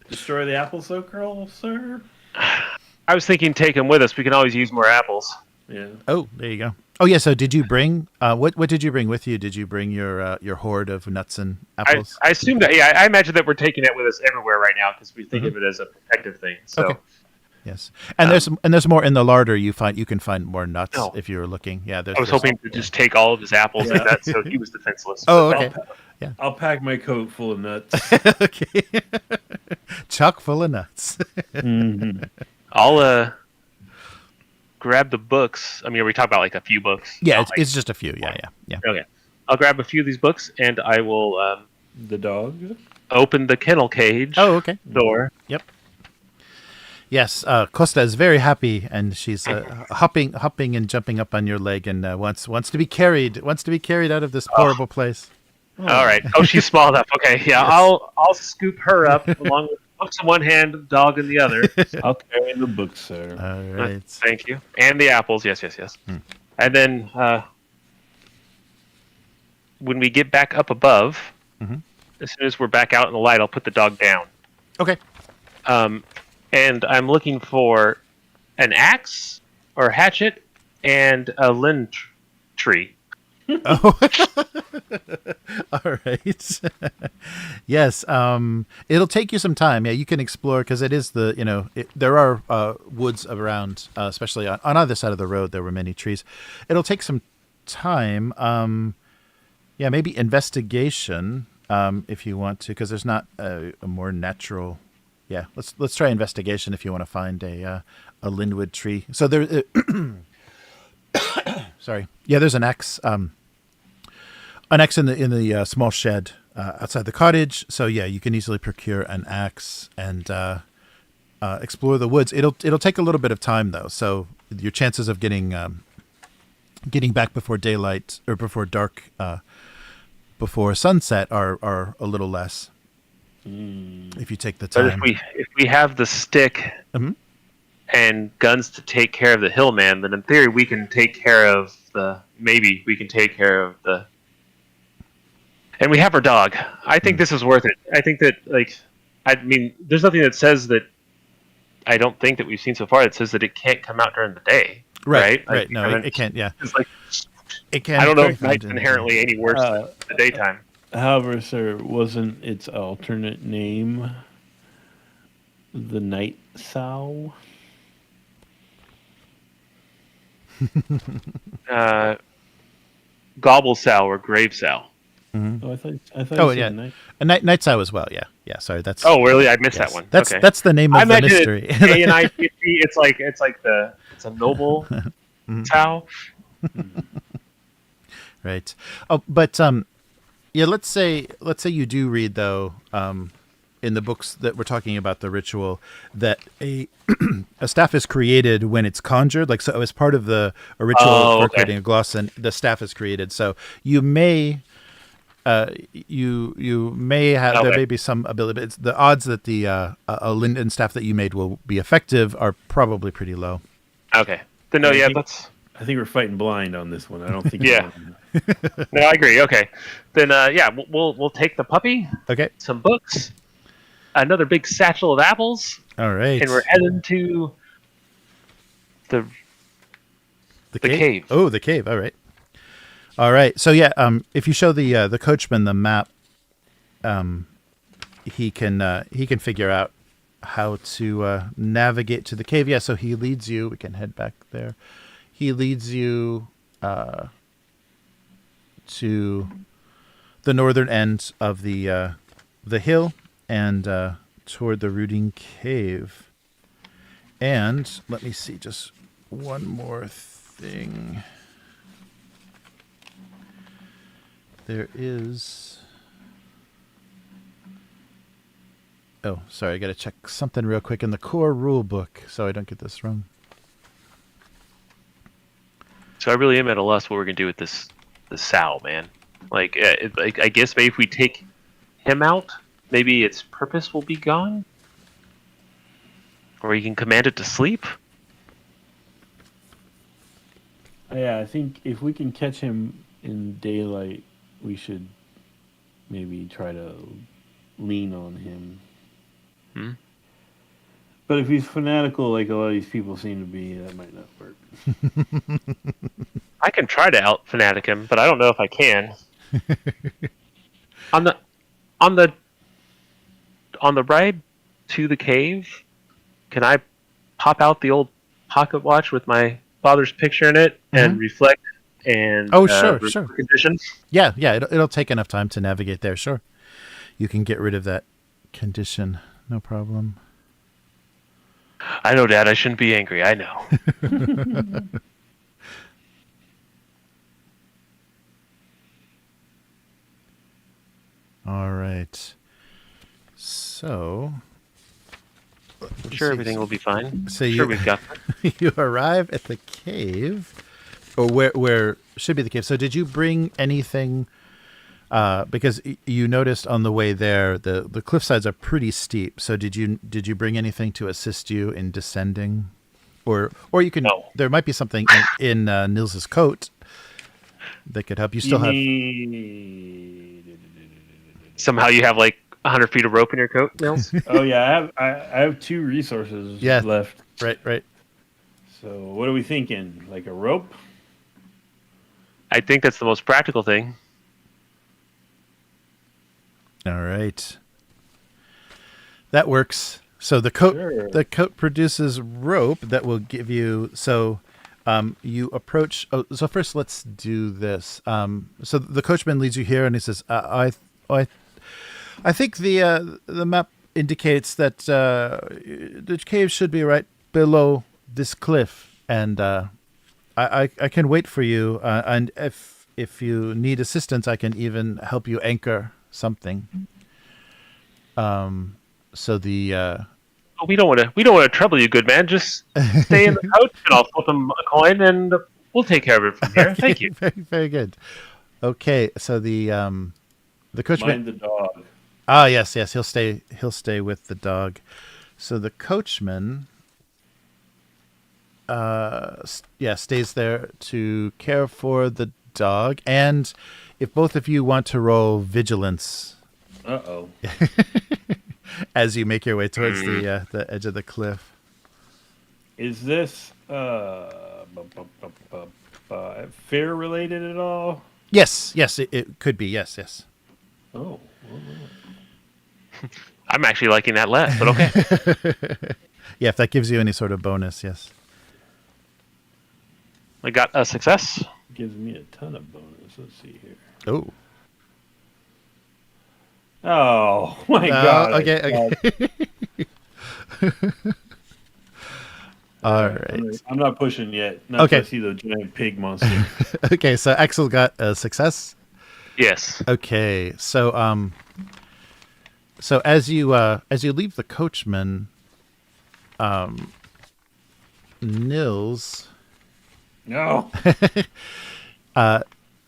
Destroy the apple so curl, sir? I was thinking take them with us. We can always use more apples. Yeah. Oh, there you go. Oh yeah. So did you bring what did you bring with you? Did you bring your hoard of nuts and apples? I assume that. Yeah, I imagine that we're taking it with us everywhere right now because we think of it as a protective thing. So. Okay. Yes, and there's more in the larder. You can find more nuts if you're looking. Yeah, I was hoping to just take all of his apples and nuts, so he was defenseless. Oh, okay. I'll pack my coat full of nuts. Okay, chock full of nuts. I'll grab the books. I mean, we talk about like a few books. Yeah, it's just a few. Yeah. Okay, I'll grab a few of these books and I will The dog? open the kennel cage. Oh, okay. Door. Yep. Yes, Costa is very happy, and she's hopping and jumping up on your leg, and wants to be carried out of this horrible place. All right. Oh, she's small enough. Okay. Yeah, yes. I'll scoop her up along with books in one hand, dog in the other. I'll carry the books, sir. All right. Thank you. And the apples. Yes. And then when we get back up above, as soon as we're back out in the light, I'll put the dog down. Okay. And I'm looking for an axe or hatchet and a lin tree. Oh. All right. Yes. It'll take you some time. Yeah, you can explore because it is there are woods around, especially on either side of the road. There were many trees. It'll take some time. Yeah, maybe investigation if you want to, because there's not a more natural. Yeah, let's try investigation if you want to find a linwood tree. So there, sorry. Yeah, there's an axe. An axe in the small shed outside the cottage. So yeah, you can easily procure an axe and explore the woods. It'll take a little bit of time though. So your chances of getting back before daylight or before dark, before sunset are a little less. If you take the time. But if we have the stick and guns to take care of the hillman, then in theory we can take care of and we have our dog. I think this is worth it. I think that there's nothing that says that. I don't think that we've seen so far that says that it can't come out during the day. Right. No, it can't. Yeah. It's like it can. I don't know if night's inherently any worse than the daytime. However, sir, wasn't its alternate name the Night Sow? Gobble sow or grave sow. Oh, I thought. Oh yeah, a night sow as well. Yeah. Sorry, that's. Oh really? I missed that one. That's the name of the mystery. It's a noble sow. Right. Oh, but yeah. Let's say you do read though, in the books that we're talking about the ritual, that a staff is created when it's conjured. Like so, as part of the ritual for creating a gloss, and the staff is created. So you may you may have there Okay. may be some ability, but the odds that the a linden staff that you made will be effective are probably pretty low. Okay. Then no, I yeah, think- that's I think we're fighting blind on this one. I don't think. Yeah. no, I agree. Okay. Then yeah, we'll take the puppy, Okay. some books, another big satchel of apples, All right. and we're heading to the the cave. Oh, the cave. All right. All right. So yeah, if you show the coachman the map, he can figure out how to navigate to the cave. Yeah. So he leads you. We can head back there. He leads you to the northern end of the hill and toward the rooting cave. And let me see, just one more thing. There is. Oh, sorry, I got to check something real quick in the core rule book so I don't get this wrong. So I really am at a loss what we're gonna do with this sow, man. Like, I guess maybe if we take him out, maybe its purpose will be gone, or you can command it to sleep. Yeah, I think if we can catch him in daylight, we should maybe try to lean on him. Hmm? But if he's fanatical, like a lot of these people seem to be, that might not work. I can try to out fanatic him, but I don't know if I can. on the ride to the cave, can I pop out the old pocket watch with my father's picture in it and reflect and sure. conditions? Yeah, it'll take enough time to navigate there. Sure, you can get rid of that condition, no problem. I know, Dad. I shouldn't be angry. I know. All right. So, I'm sure everything will be fine. So Sure, we've got that. you arrive at the cave, or where should be the cave. So, did you bring anything? Because you noticed on the way there, the cliff sides are pretty steep. So, did you bring anything to assist you in descending, or you can? No. There might be something in Nils's coat that could help. You still have. Somehow you have like 100 feet of rope in your coat, Nils? Oh yeah, I have 2 resources left. Right. So what are we thinking? Like a rope? I think that's the most practical thing. All right. That works. So the coat produces rope that will give you. So you approach. Oh, so first let's do this. So the coachman leads you here, and he says, I think the map indicates that the cave should be right below this cliff, and I can wait for you. And if you need assistance, I can even help you anchor something. So the We don't want to trouble you, good man. Just stay in the coach, and I'll flip him a coin, and we'll take care of it from here. Thank you. Very, very good. Okay, so the coachman. Mind the dog. Ah, yes, he'll stay with the dog. So the coachman stays there to care for the dog, and if both of you want to roll vigilance as you make your way towards the edge of the cliff. Is this fear related at all? Yes, it could be. Yes. Oh. I'm actually liking that less, but okay. Yeah, if that gives you any sort of bonus, yes. I got a success. Gives me a ton of bonus. Let's see here. Oh. Oh my god. Okay. All right. I'm not pushing yet. Not Okay. to see the giant pig monster. Okay, so Axel got a success. Yes. Okay, so as you leave the coachman, Nils No.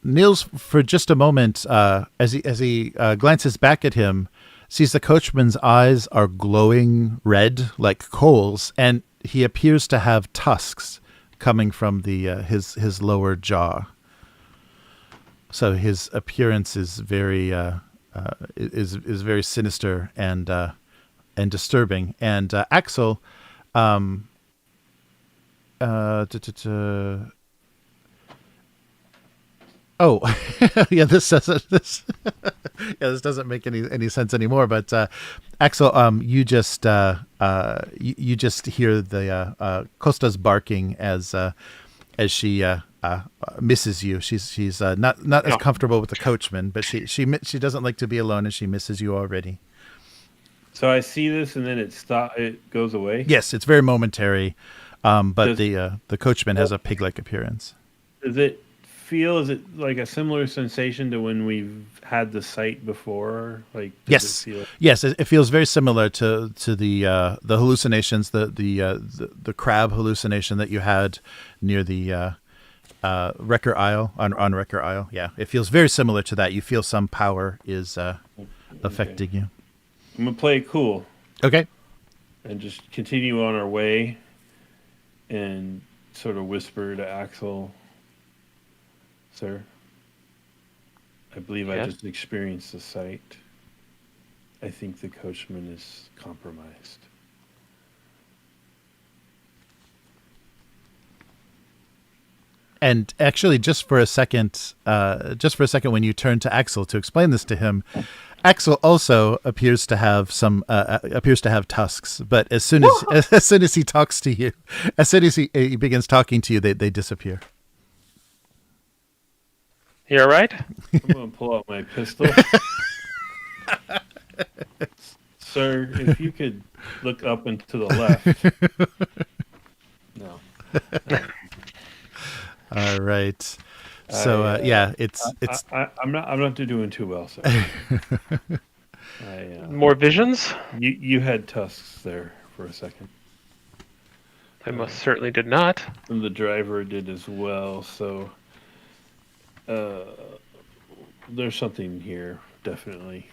Niels, for just a moment, as he glances back at him, sees the coachman's eyes are glowing red like coals, and he appears to have tusks coming from the his lower jaw. So his appearance is very is very sinister and disturbing. And Axel, oh, yeah, this doesn't this doesn't make any sense anymore. But Axel, you just you just hear the Costa's barking as she misses you. She's not as comfortable with the coachman, but she doesn't like to be alone, and she misses you already. So I see this, and then it goes away. Yes, it's very momentary, but the coachman has a pig-like appearance. Does it feel? Is it like a similar sensation to when we've had the sight before? Like yes, yes, it feels very similar to the hallucinations, the crab hallucination that you had near the Wrecker Isle on Wrecker Isle. Yeah, it feels very similar to that. You feel some power is affecting you. I'm gonna play it cool. Okay. And just continue on our way, and sort of whisper to Axel, "Sir, I believe I just experienced a sight. I think the coachman is compromised." And actually, just for a second, when you turn to Axel to explain this to him, Axel also appears to have tusks. But as soon as he talks to you, as soon as he begins talking to you, they disappear. You all right? I'm gonna pull out my pistol. Sir, if you could look up and to the left. No. All right. So yeah, it's. I'm not doing too well, sir. More visions? You had tusks there for a second. I most certainly did not. And the driver did as well. So there's something here, definitely.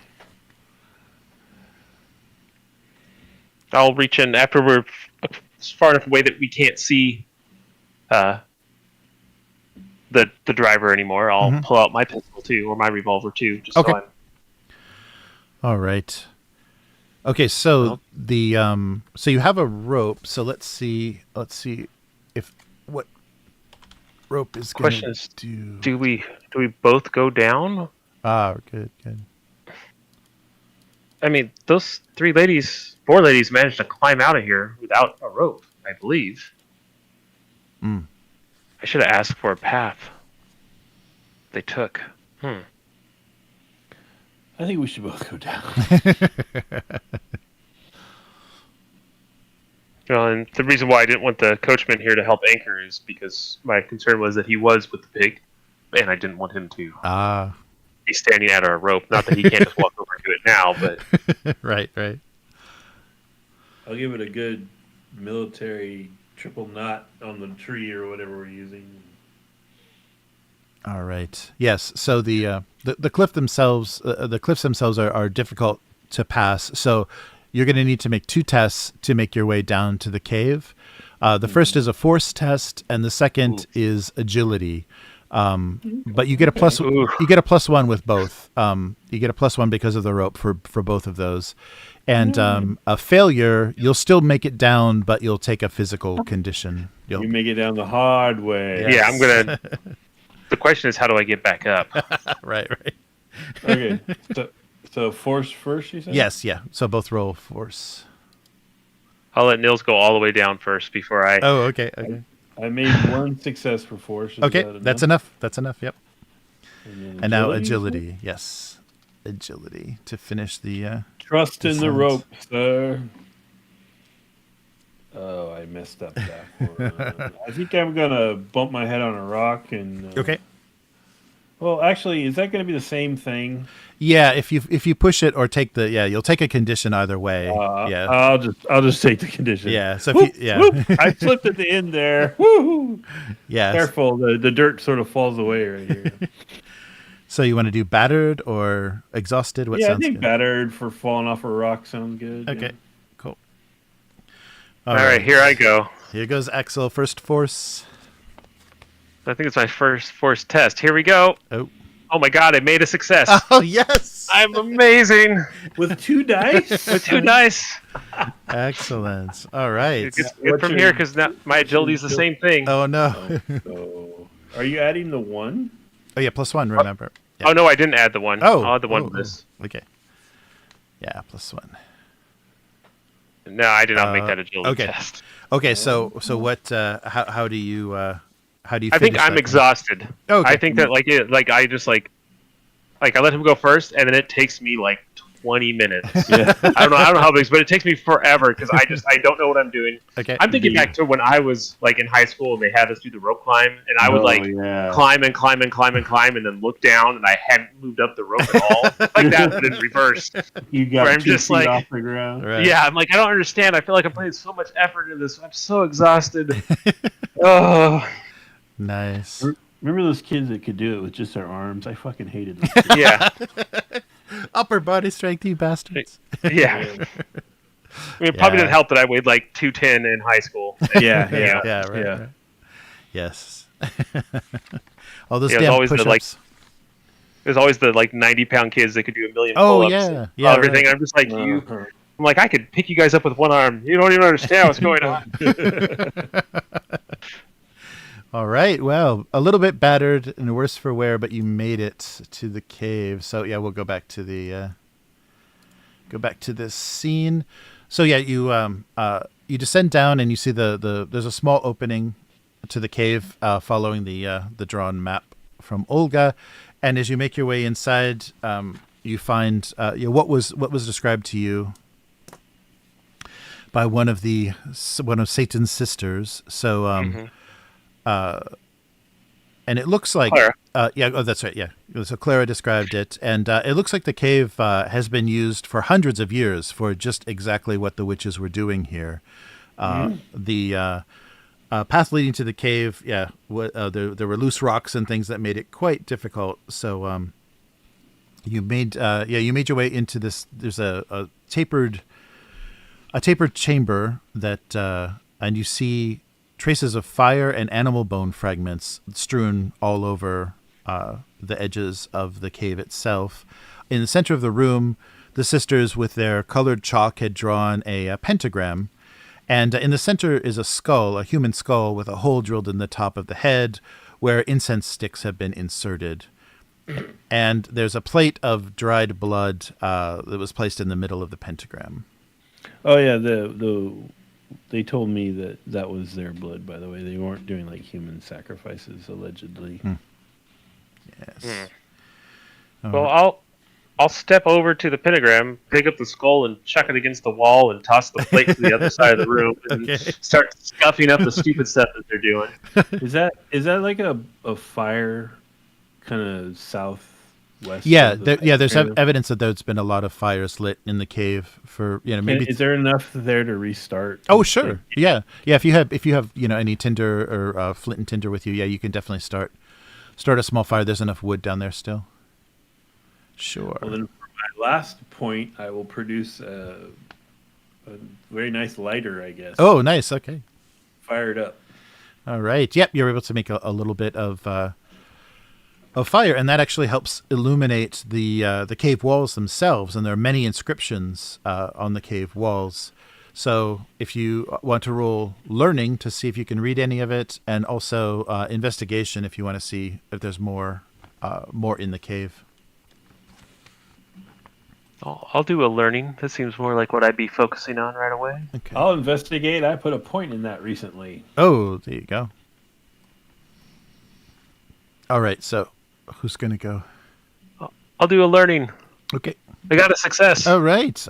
I'll reach in after we're far enough away that we can't see the driver anymore. I'll pull out my pistol too, or my revolver too. Just okay. So I'm... All right. Okay, so so you have a rope. So let's see if what rope is going to do. Do we both go down? Ah, good. I mean, those four ladies managed to climb out of here without a rope, I believe. Mm. I should have asked for a path they took. I think we should both go down. Well, and the reason why I didn't want the coachman here to help anchor is because my concern was that he was with the pig, and I didn't want him to be standing at our rope. Not that he can't just walk over and do it now, but... Right. I'll give it a good military triple knot on the tree or whatever we're using. All right. Yes. So the cliffs themselves are difficult to pass. So you're going to need to make 2 tests to make your way down to the cave. The first is a force test, and the second is agility. But you get a plus. You get a +1 with both. You get a +1 because of the rope for both of those. And a failure, you'll still make it down, but you'll take a physical condition. You make it down the hard way. Yes. Yeah, I'm gonna. The question is, how do I get back up? Right. Okay. So force first, you said? Yes. Yeah. So both roll force. I'll let Nils go all the way down first before I. Oh, okay. I made 1 success for force. Okay, that's enough. Yep. And now agility. Yes, agility to finish the. Trust in the rope, sir. Oh, I messed up that. I think I'm gonna bump my head on a rock and. Okay. Well, actually, is that going to be the same thing? Yeah, if you push it or take you'll take a condition either way. Yeah, I'll just take the condition. Yeah, so whoop, I slipped at the end there. Woo! Yeah, careful, the dirt sort of falls away right here. So you want to do battered or exhausted? What Yeah, I sounds think good? battered for falling off a rock sounds good. Okay, yeah. cool. All right, here I go. Here goes Axel. First force. I think it's my first force test. Here we go. Oh. Oh my god, I made a success. Oh, yes. I'm amazing. With 2 dice? With 2 dice. Excellent. All right. It gets What's good from your- here because my agility is the same thing. Oh, no. So, are you adding the 1? Oh, yeah, +1, remember. Yeah. Oh no, I didn't add the 1. Oh. I'll add the 1 oh, to this. oh. Okay. Yeah, +1. No, I did not make that agility okay. test. Okay, so what? How do you? How do you? I think finish I'm that? exhausted. Okay. I think that I let him go first, and then it takes me like 20 minutes. Yeah. I don't know how big, but it takes me forever because I don't know what I'm doing. Okay. I'm thinking back to when I was like in high school and they had us do the rope climb, and I would climb and climb and climb and climb, and then look down, and I hadn't moved up the rope at all, like that, but in reverse. You got Where I'm 2 just feet like- off the ground. Right. Yeah, I'm like, I don't understand. I feel like I'm putting so much effort into this. I'm so exhausted. Oh, Nice. Remember those kids that could do it with just their arms? I fucking hated those kids. yeah, Upper body strength, you bastards. yeah. I mean, it probably Yeah. didn't help that I weighed like 210 in high school. Yeah, yeah. Yeah. Right. Yeah. right. Yes. All those Yeah, it was damn always the, push-ups. like, There's always the like 90-pound kids that could do a million Oh, pull-ups. yeah. And Yeah, everything. right. I'm just like Uh-huh. I'm like, I could pick you guys up with one arm. You don't even understand what's going on. All right. Well, a little bit battered and worse for wear, but you made it to the cave. So yeah, we'll go back to this scene. So yeah, you descend down and you see there's a small opening to the cave, following the drawn map from Olga, and as you make your way inside, you find what was described to you by one of Satan's sisters. So and it looks like Clara. that's right, yeah. So Clara described it, and it looks like the cave has been used for hundreds of years for just exactly what the witches were doing here. The path leading to the cave, there were loose rocks and things that made it quite difficult. So you made your way into this. There's a tapered chamber that, and you see traces of fire and animal bone fragments strewn all over the edges of the cave itself. In the center of the room, the sisters with their colored chalk had drawn a pentagram, and in the center is a skull, a human skull with a hole drilled in the top of the head where incense sticks have been inserted. And there's a plate of dried blood that was placed in the middle of the pentagram. Oh yeah, they told me that was their blood. By the way, they weren't doing like human sacrifices allegedly. Yes. Well, I'll step over to the pentagram, pick up the skull, and chuck it against the wall, and toss the plate to the other side of the room, and Okay. start scuffing up the stupid stuff that they're doing. Is that like a fire kind of southwest? Yeah, of the there's area? evidence that there's been a lot of fires lit in the cave for maybe. Is there enough there to restart? Oh sure, yeah. If you have any tinder or flint and tinder with you, yeah, you can definitely start a small fire. There's enough wood down there still. Sure. Well, then for my last point, I will produce a very nice lighter, I guess. Oh, nice. Okay. Fired up. All right. Yep, you're able to make a little bit of fire, and that actually helps illuminate the cave walls themselves. And there are many inscriptions on the cave walls. So if you want to roll learning to see if you can read any of it, and also investigation if you want to see if there's more in the cave. I'll do a learning. That seems more like what I'd be focusing on right away. Okay. I'll investigate. I put a point in that recently. Oh, there you go. All right. So who's going to go? I'll do a learning. Okay. I got a success. All right.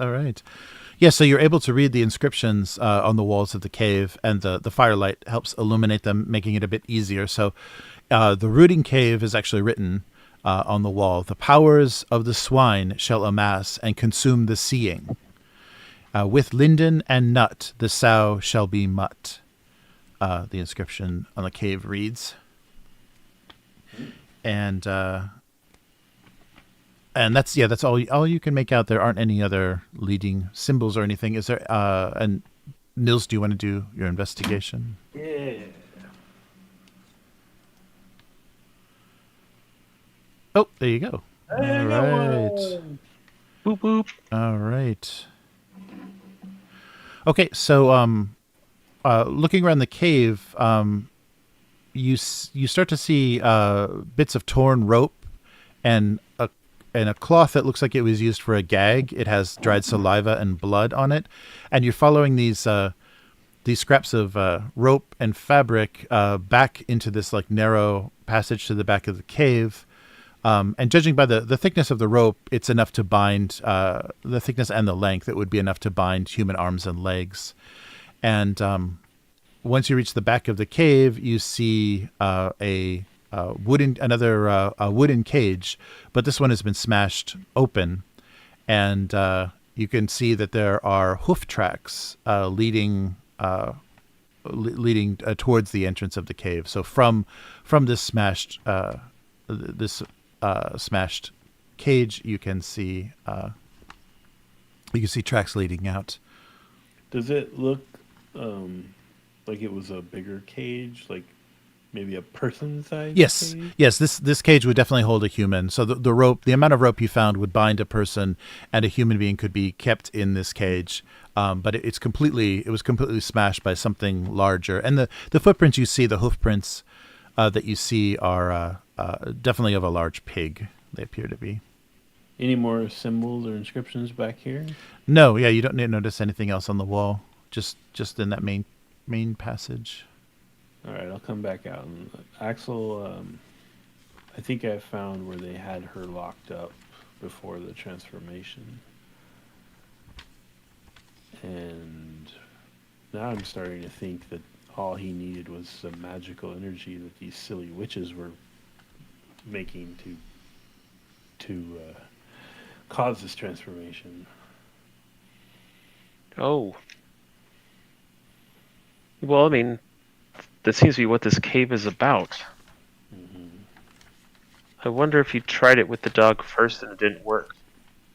Yeah, so you're able to read the inscriptions on the walls of the cave, and the firelight helps illuminate them, making it a bit easier. So the rooting cave is actually written on the wall. The powers of the swine shall amass and consume the seeing. With linden and nut, the sow shall be mutt. The inscription on the cave reads. And And that's all you can make out. There aren't any other leading symbols or anything. Is there? And Nils, do you want to do your investigation? Yeah. Oh, there you go. All right. Boop boop. All right. Okay, so looking around the cave, you start to see bits of torn rope and a cloth that looks like it was used for a gag. It has dried saliva and blood on it, and you're following these scraps of rope and fabric back into this like narrow passage to the back of the cave. And judging by the thickness of the rope, it's enough to bind the thickness and the length. It would be enough to bind human arms and legs. And once you reach the back of the cave, you see a wooden cage, but this one has been smashed open, and you can see that there are hoof tracks leading towards the entrance of the cave. So from this smashed smashed cage, you can see tracks leading out. Does it look like it was a bigger cage, like maybe a person-sized cage? Yes. This cage would definitely hold a human. So the amount of rope you found would bind a person, and a human being could be kept in this cage. But it was completely smashed by something larger. And the footprints you see, the hoof prints that you see, are definitely of a large pig. They appear to be. Any more symbols or inscriptions back here? No, yeah, you don't notice anything else on the wall. Just in that main passage. All right, I'll come back out. And Axel, I think I found where they had her locked up before the transformation. And now I'm starting to think that all he needed was some magical energy that these silly witches were making to cause this transformation. Oh. Well, I mean, that seems to be what this cave is about. Mm-hmm. I wonder if you tried it with the dog first and it didn't work,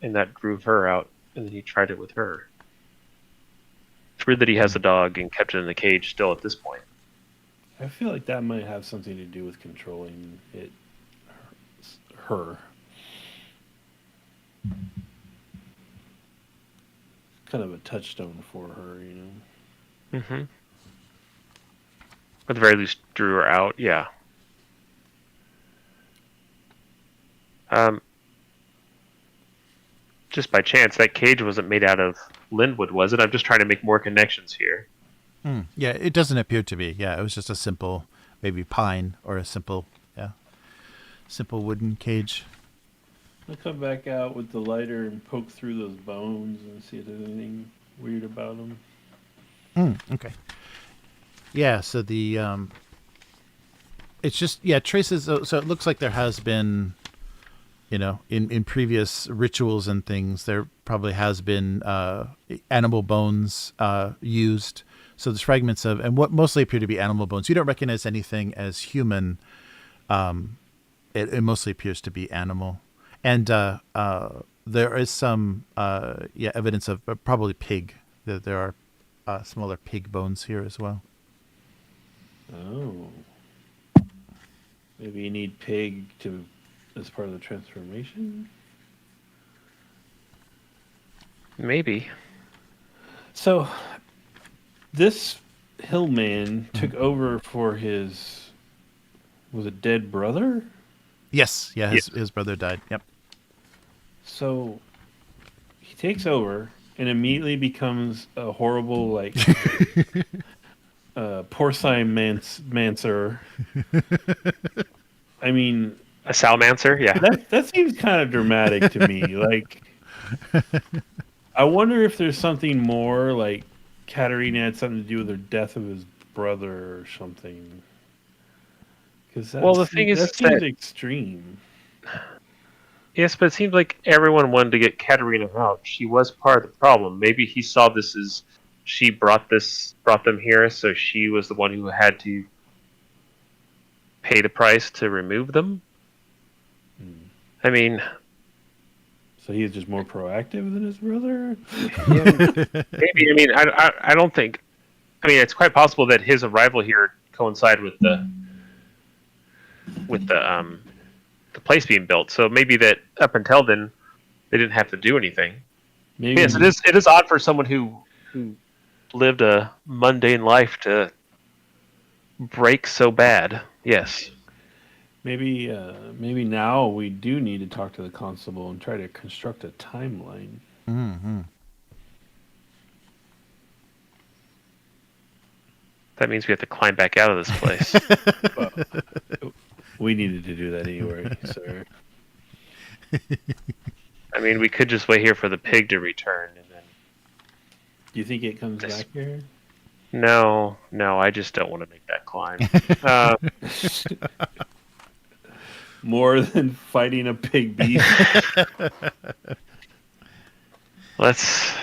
and that drove her out, and then you tried it with her. It's weird that he has a dog and kept it in the cage still at this point. I feel like that might have something to do with controlling her. Kind of a touchstone for her, you know. Mm-hmm. At the very least, drew her out. Yeah. Just by chance, that cage wasn't made out of linwood, was it? I'm just trying to make more connections here. Yeah, it doesn't appear to be. Yeah, it was just a simple, maybe pine or a simple wooden cage. I'll come back out with the lighter and poke through those bones and see if there's anything weird about them. Okay. Yeah, so it's just traces. So it looks like there has been, in previous rituals and things, there probably has been animal bones used. So there's fragments of, and what mostly appear to be animal bones. You don't recognize anything as human. It mostly appears to be animal. And there is some evidence of probably pig. There are smaller pig bones here as well. Oh. Maybe you need pig as part of the transformation? Maybe. So, this hillman took over for his, was it dead brother? Yes, yeah, his brother died. Yep. So, he takes over and immediately becomes a horrible, like, porcine mancer. I mean, a salmancer, yeah. That seems kind of dramatic to me. Like, I wonder if there's something more. Like, Katerina had something to do with the death of his brother or something. Because the thing is that seems extreme. Yes, but it seems like everyone wanted to get Katerina out. She was part of the problem. Maybe he saw this as she brought them here, so she was the one who had to pay the price to remove them. I mean, So he's just more proactive than his brother. Maybe. I mean, I don't think. I mean, it's quite possible that his arrival here coincided with the place being built. So maybe that up until then, they didn't have to do anything. Maybe. Yes, it is odd for someone who lived a mundane life to break so bad. Yes. Maybe now we do need to talk to the constable and try to construct a timeline. Mm-hmm. That means we have to climb back out of this place. Well, we needed to do that anyway, sir. I mean, we could just wait here for the pig to return, and then. Do you think it comes back here? No, I just don't want to make that climb. More than fighting a pig beast. Let's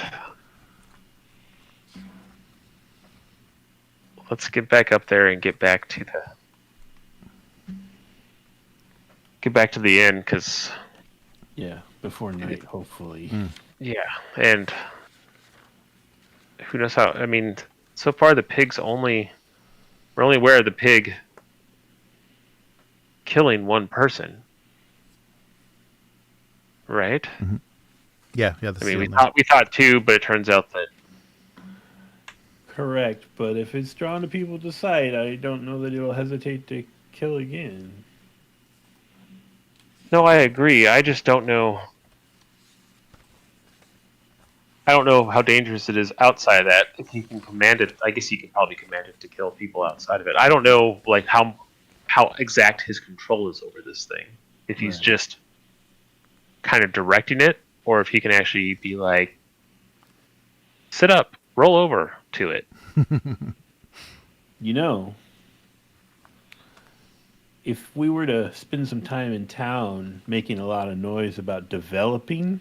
get back up there and get back to the inn, because Yeah, before night, hopefully. yeah, and who knows how. I mean, so far we're only aware of the pig killing one person, right? Yeah. I mean, we thought two, but it turns out that. Correct, but if it's drawn to people to sight, I don't know that it'll hesitate to kill again. No, I agree. I just don't know. I don't know how dangerous it is outside of that. If he can command it, I guess he can probably command it to kill people outside of it. I don't know, like how exact his control is over this thing. If he's just kind of directing it, or if he can actually be like, sit up, roll over to it. You know, if we were to spend some time in town making a lot of noise about developing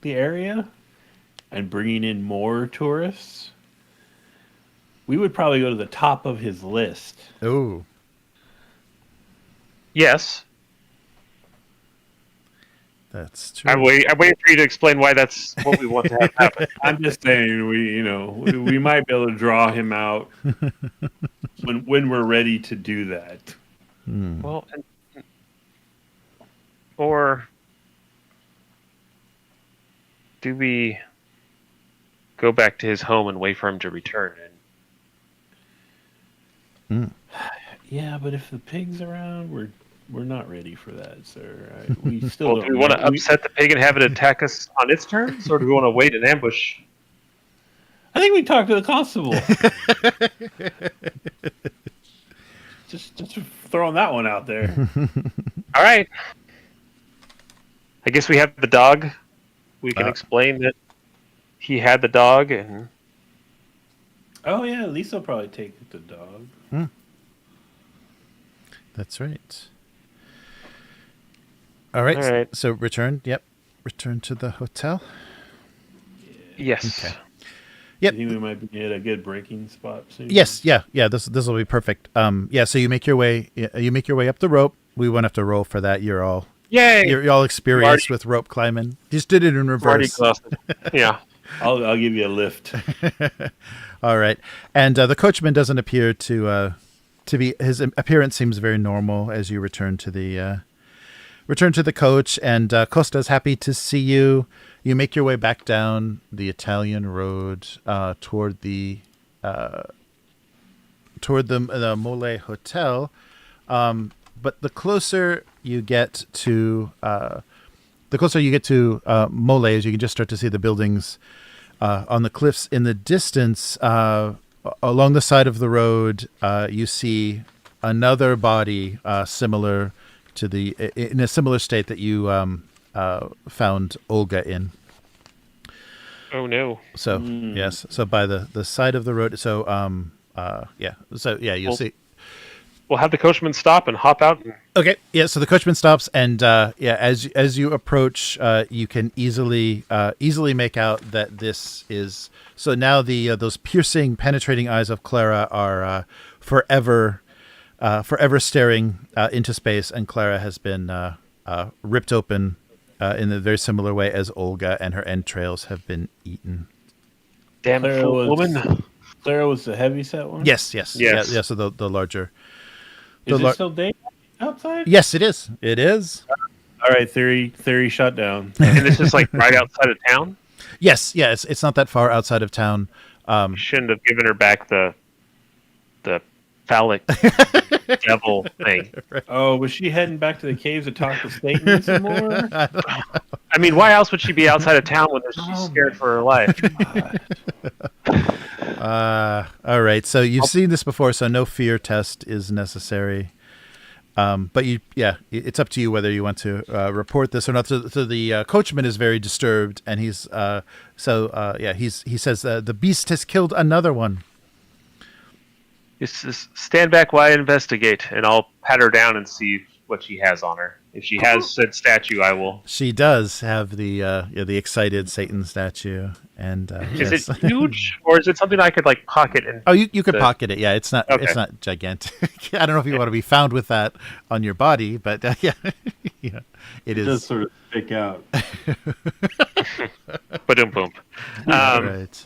the area and bringing in more tourists, we would probably go to the top of his list. Oh. Yes. That's true. I'm waiting for you to explain why that's what we want to have happen. I'm just saying, we might be able to draw him out when we're ready to do that. Well, or do we go back to his home and wait for him to return? Yeah, but if the pig's around, we're not ready for that, sir. We still Do we want to upset the pig and have it attack us on its terms, or do we want to wait and ambush? I think we talked to the constable. just throwing that one out there. All right. I guess we have the dog. We can explain that he had the dog, and Oh yeah, Lisa will probably take the dog. That's right. All right. All right. So return. Yep. Return to the hotel. yes. Okay. I think we might be at a good breaking spot soon. Yes. Yeah. This will be perfect. Yeah. So you make your way. You make your way up the rope. We won't have to roll for that. You're all experienced with rope climbing. Just did it in reverse. Yeah. I'll give you a lift. All right. And the coachman doesn't appear to be. His appearance seems very normal as you return to the coach. And Costa's happy to see you. You make your way back down the Italian road toward the Mole Hotel. But the closer you get to Mole, as you can just start to see the buildings on the cliffs in the distance. Along the side of the road, you see another body similar to in a similar state that you found Olga in. Oh no. So yes, so by the side of the road. So you'll see. We'll have the coachman stop and hop out. Okay, yeah. So the coachman stops, and as you approach, you can easily make out that this is. So now those piercing, penetrating eyes of Clara are forever staring into space, and Clara has been ripped open in a very similar way as Olga, and her entrails have been eaten. Damn fool woman. Clara was the heavyset one? Yes. Yes. Yeah, so the larger. Is it still day outside? Yes, it is. It is. All right, theory shut down. And this is like right outside of town? Yes, it's not that far outside of town. Shouldn't have given her back the phallic devil thing. Oh, was she heading back to the caves to talk to Satan some more? I mean, why else would she be outside of town when she's scared for her life? All right, so you've seen this before, so no fear test is necessary. But it's up to you whether you want to report this or not. So the coachman is very disturbed, and he says the beast has killed another one. Just stand back while I investigate, and I'll pat her down and see what she has on her. If she has said statue, I will. She does have the excited Satan statue, and is it huge, or is it something I could like pocket? And you could pocket it. Yeah, it's not gigantic. I don't know if you want to be found with that on your body, but yeah, it is. Does sort of stick out. Boom. Right.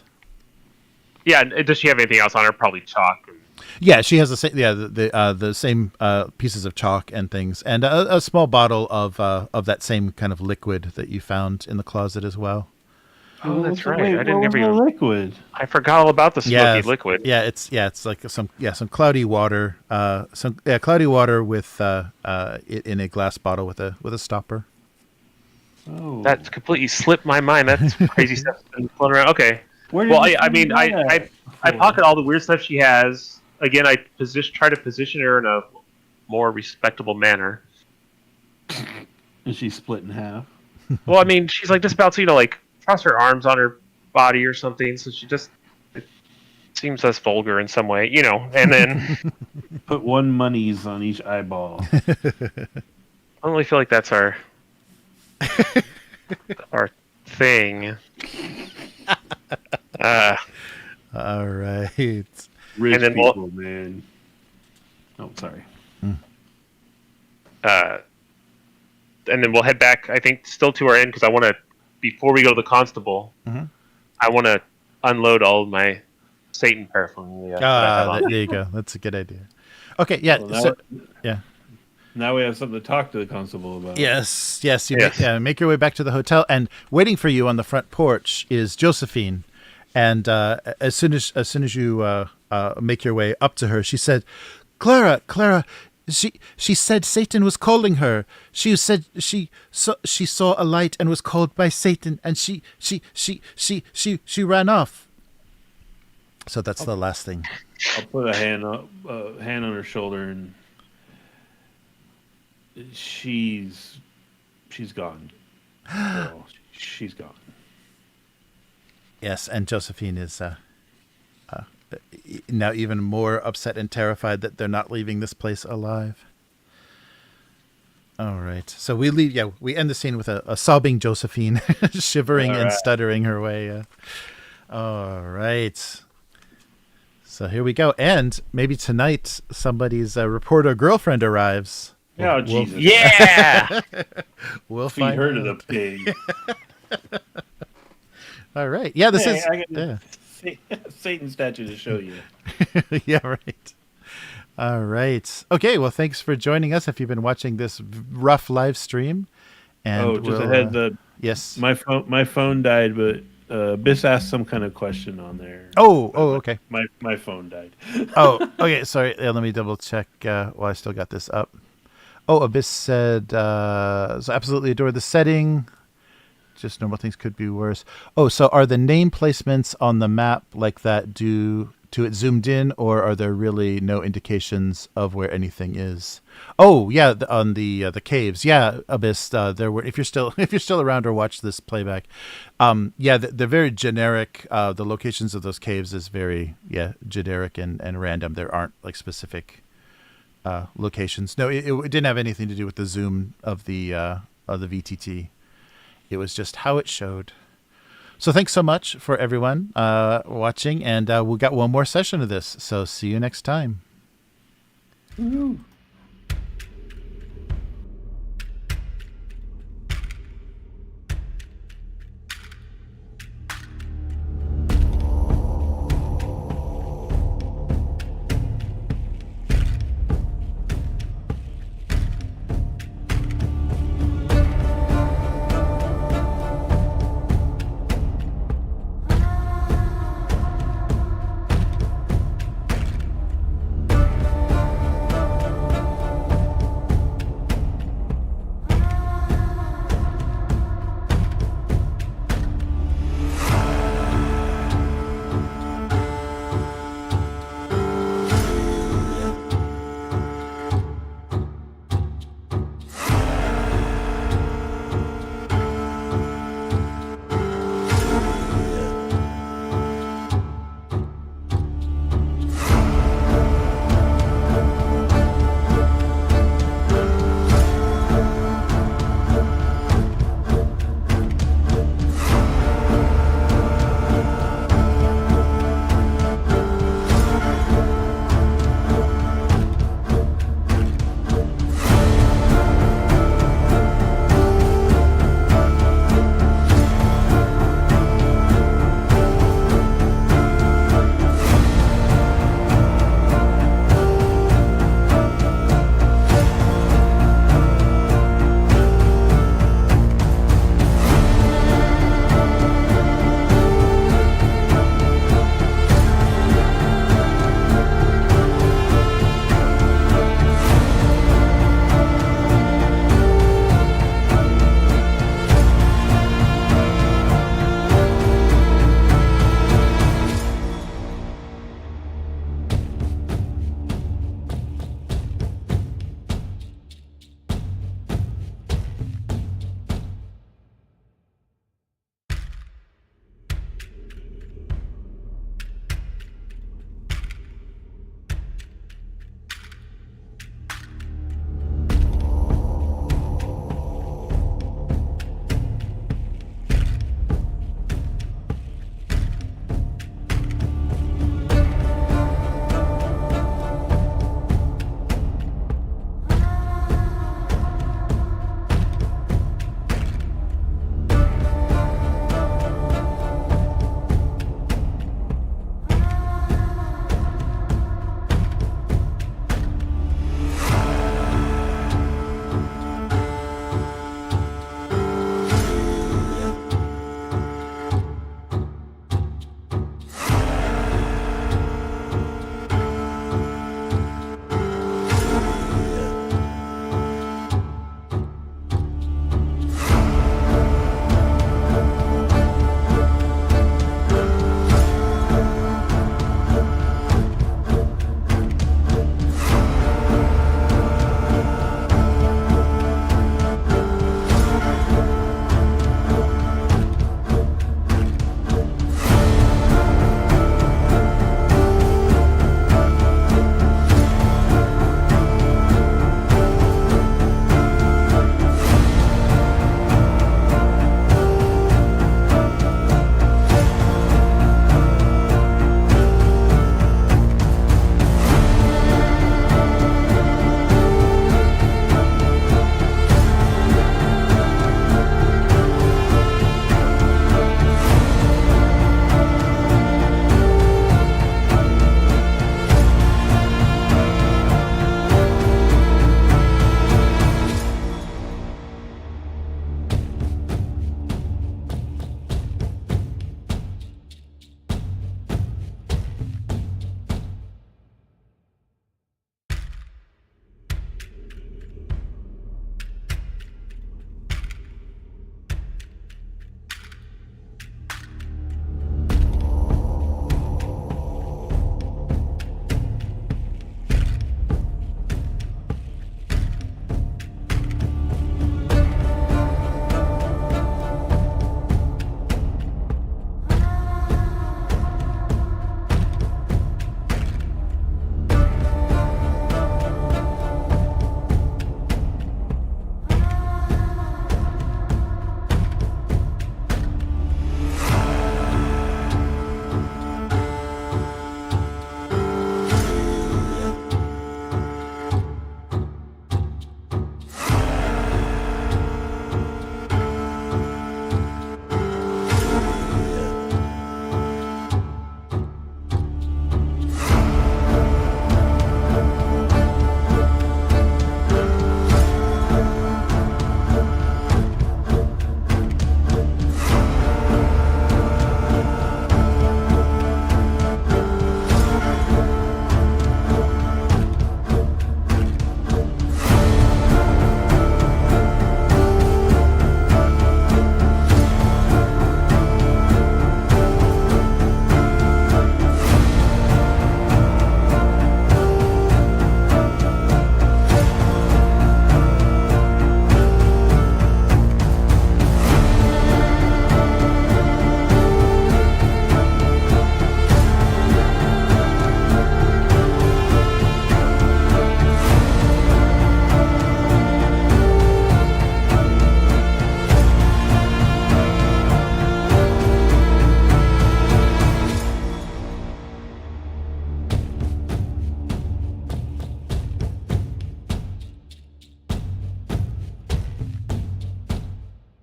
Yeah. Does she have anything else on her? Probably chalk. Yeah, she has the same pieces of chalk and things, and a small bottle of that same kind of liquid that you found in the closet as well. Oh, that's right. I didn't ever liquid. I forgot all about the smoky liquid. Yeah, it's like some cloudy water, cloudy water with it in a glass bottle with a stopper. Oh, that completely slipped my mind. That's crazy stuff that's been floating around. Okay. I pocket all the weird stuff she has. Again, I try to position her in a more respectable manner. Is she split in half? Well, I mean, she's like just about to, like cross her arms on her body or something. So it seems less vulgar in some way, and then put one monies on each eyeball. I don't really feel like that's our thing. All right. Rich and then people, man. Oh, sorry. And then we'll head back, I think, still to our inn, because I want to, before we go to the constable, I want to unload all of my Satan paraphernalia. There you go. That's a good idea. Okay, yeah. Well, now we have something to talk to the constable about. Yes. Make your way back to the hotel, and waiting for you on the front porch is Josephine. And as soon as you make your way up to her, she said, Clara, she said Satan was calling her. She said she saw a light and was called by Satan, and she ran off. So that's the last thing. I'll put a hand on her shoulder, and she's gone. Girl, she's gone. Yes, and Josephine is now even more upset and terrified that they're not leaving this place alive. All right. So we leave. Yeah, we end the scene with a sobbing Josephine, shivering and stuttering her way. All right. So here we go. And maybe tonight somebody's reporter girlfriend arrives. Oh, Jesus. Yeah! We'll feed find her out. to the pig. All right. Yeah, this is... I got Satan statue to show you. Yeah, right. All right. Okay, well, thanks for joining us if you've been watching this rough live stream. And just ahead, yes. My phone died, but Biss asked some kind of question on there. Okay. My phone died. Oh, okay. Sorry. Let me double check while I still got this up. Oh, Abyss said, so absolutely adore the setting. Just normal things could be worse. Oh, so are the name placements on the map like that due to it zoomed in, or are there really no indications of where anything is? Oh, yeah, on the caves. Yeah, Abyss. There were. If you're still around or watch this playback, yeah, they're very generic. The locations of those caves is very generic and random. There aren't like specific locations. No, it didn't have anything to do with the zoom of the VTT. It was just how it showed. So thanks so much for everyone watching, and we've got one more session of this. So see you next time. Woo-hoo.